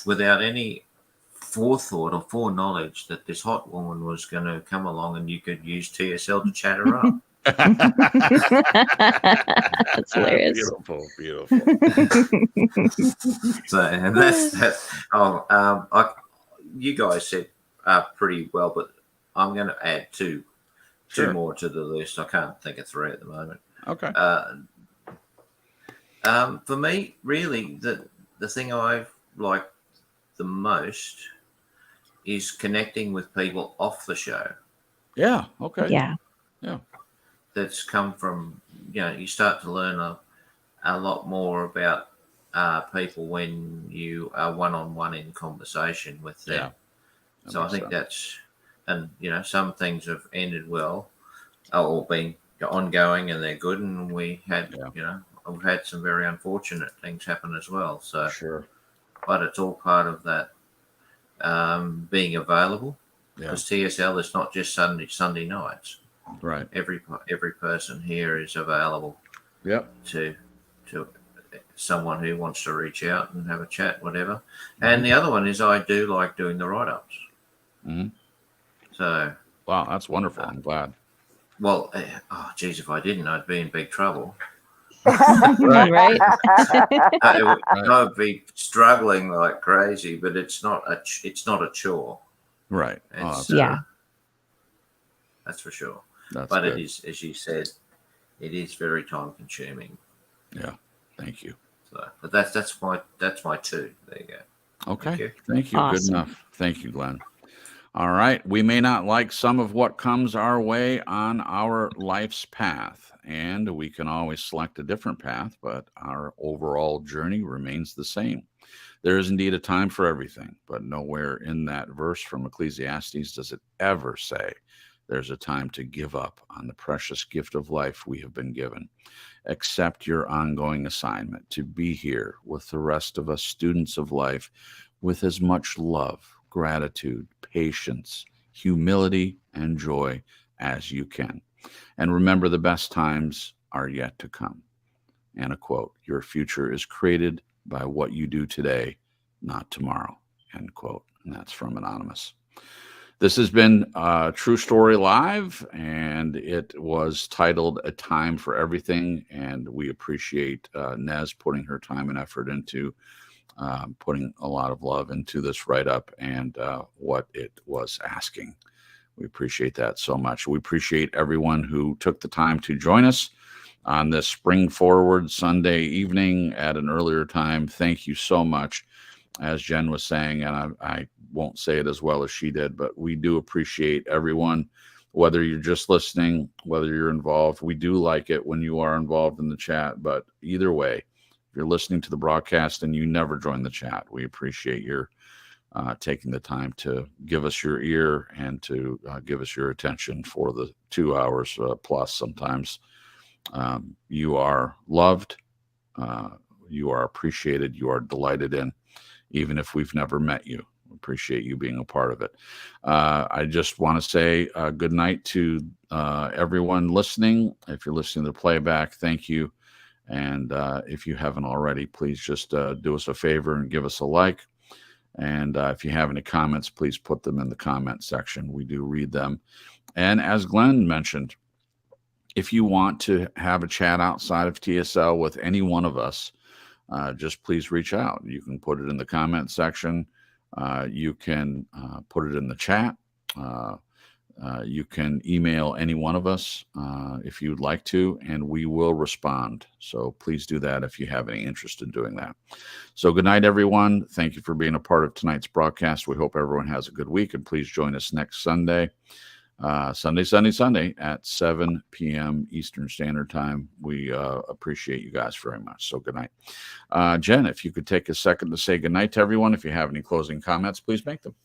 without any forethought or foreknowledge that this hot woman was going to come along and you could use TSL to chat her up. That's hilarious. Beautiful. So, and that's that. You guys said pretty well, but I'm going to add two more to the list. I can't think of 3 at the moment. Okay. For me, really, the thing I've liked the most is connecting with people off the show. Yeah. Okay. Yeah. That's come from, you start to learn a lot more about people when you are one-on-one in conversation with them. Yeah. So I think that's, and some things have ended well or been ongoing and they're good, and we had, we've had some very unfortunate things happen as well. So sure, but it's all part of that being available, because TSL is not just Sunday nights. Right. Every person here is available. Yep. To someone who wants to reach out and have a chat, whatever. And the other one is I do like doing the write-ups. Mm-hmm. So. Wow, that's wonderful. I'm glad. Well, if I didn't, I'd be in big trouble. Right. I would be struggling like crazy, but it's not a chore. Right. That's for sure. But good. It is, as you said, it is very time consuming. Yeah. Thank you. So, but that's my 2. There you go. Okay. Thank you. Awesome. Good enough. Thank you, Glenn. All right. We may not like some of what comes our way on our life's path, and we can always select a different path, but our overall journey remains the same. There is indeed a time for everything, but nowhere in that verse from Ecclesiastes does it ever say there's a time to give up on the precious gift of life we have been given. Accept your ongoing assignment to be here with the rest of us students of life with as much love, gratitude, patience, humility, and joy as you can. And remember, the best times are yet to come. And a quote, your future is created by what you do today, not tomorrow, end quote. And that's from Anonymous. This has been True Story Live, and it was titled A Time for Everything. And we appreciate Nez putting her time and effort into putting a lot of love into this write-up and what it was asking. We appreciate that so much. We appreciate everyone who took the time to join us on this Spring Forward Sunday evening at an earlier time. Thank you so much. As Jen was saying, and I won't say it as well as she did, but we do appreciate everyone, whether you're just listening, whether you're involved. We do like it when you are involved in the chat, but either way, if you're listening to the broadcast and you never join the chat, we appreciate your taking the time to give us your ear and to give us your attention for the 2 hours plus. Sometimes you are loved, you are appreciated, you are delighted in, even if we've never met you. Appreciate you being a part of it. I just want to say good night to everyone listening. If you're listening to the playback, thank you. And if you haven't already, please just do us a favor and give us a like. And if you have any comments, please put them in the comment section. We do read them. And as Glenn mentioned, if you want to have a chat outside of TSL with any one of us, just please reach out. You can put it in the comment section. You can put it in the chat. You can email any one of us if you'd like to, and we will respond. So please do that if you have any interest in doing that. So good night, everyone. Thank you for being a part of tonight's broadcast. We hope everyone has a good week, and please join us next Sunday, Sunday at 7 p.m. Eastern Standard Time. We appreciate you guys very much. So good night. Jen, if you could take a second to say good night to everyone. If you have any closing comments, please make them.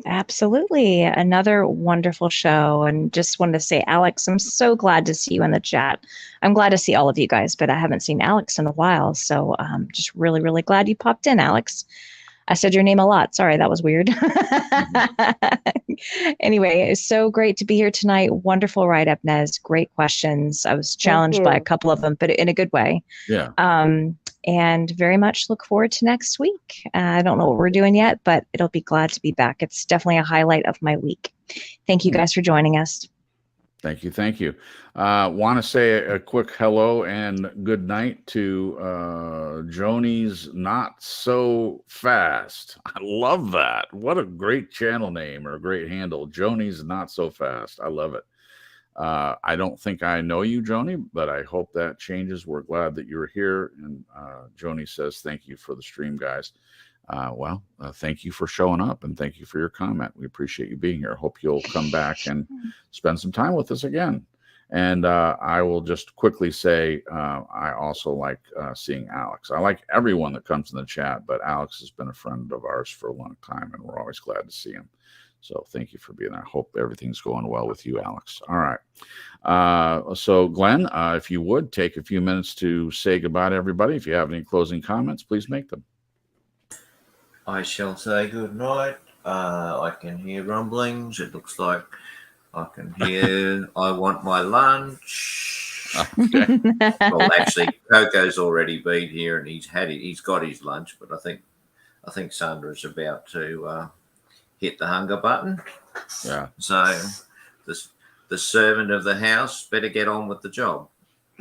Absolutely. Another wonderful show. And just wanted to say, Alex, I'm so glad to see you in the chat. I'm glad to see all of you guys, but I haven't seen Alex in a while. So just really, really glad you popped in, Alex. I said your name a lot. Sorry, that was weird. Anyway, it's so great to be here tonight. Wonderful write-up, Nez. Great questions. I was challenged by a couple of them, but in a good way. Yeah. And very much look forward to next week. I don't know what we're doing yet, but it'll be glad to be back. It's definitely a highlight of my week. Thank you guys for joining us. Thank you. Thank you. Want to say a quick hello and good night to Joni's Not So Fast. I love that. What a great channel name or a great handle. Joni's Not So Fast. I love it. I don't think I know you, Joni, but I hope that changes. We're glad that you're here. And Joni says, thank you for the stream, guys. Thank you for showing up and thank you for your comment. We appreciate you being here. Hope you'll come back and spend some time with us again. And I will just quickly say, I also like seeing Alex. I like everyone that comes in the chat, but Alex has been a friend of ours for a long time and we're always glad to see him. So thank you for being there. I hope everything's going well with you, Alex. All right. So Glenn, if you would take a few minutes to say goodbye to everybody. If you have any closing comments, please make them. I shall say good night. I can hear rumblings. It looks like I can hear I want my lunch. Okay. Well, actually, Coco's already been here and he's got his lunch, but I think Sandra's about to hit the hunger button. Yeah. So the servant of the house better get on with the job.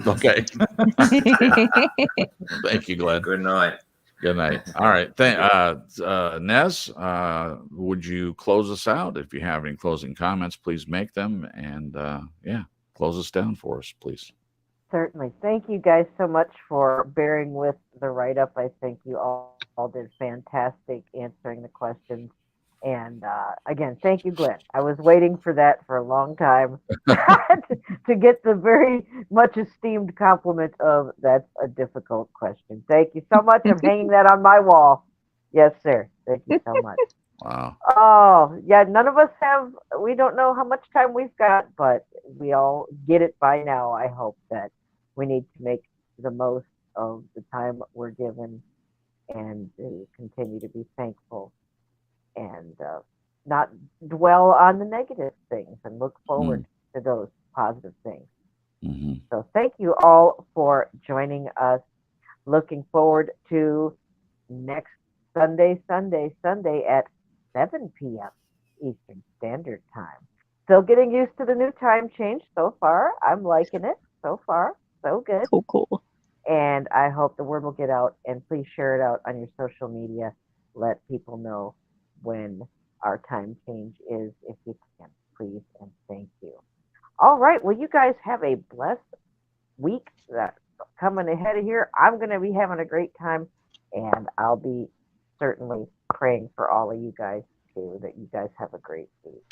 Okay. Thank you, Glenn. Good night. Good night. All right. Nez, would you close us out? If you have any closing comments, please make them. And close us down for us, please. Certainly. Thank you guys so much for bearing with the write-up. I think you all did fantastic answering the questions. And again, thank you, Glenn. I was waiting for that for a long time to get the very much esteemed compliment of that's a difficult question. Thank you so much. I'm hanging that on my wall. Yes, sir. Thank you so much. Wow. Oh, yeah. None of us we don't know how much time we've got, but we all get it by now. I hope that we need to make the most of the time we're given and to continue to be thankful. And not dwell on the negative things and look forward to those positive things. Mm-hmm. So thank you all for joining us. Looking forward to next Sunday at 7 p.m. Eastern Standard Time. Still getting used to the new time change so far. I'm liking it so far. So good. Cool. And I hope the word will get out, and please share it out on your social media. Let people know when our time change is, if you can, please, and thank you. All right, well, you guys have a blessed week that's coming ahead of here. I'm going to be having a great time, and I'll be certainly praying for all of you guys, too, that you guys have a great week.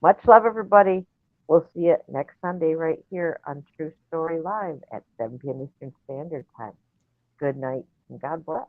Much love, everybody. We'll see you next Sunday right here on True Story Live at 7 p.m. Eastern Standard Time. Good night, and God bless.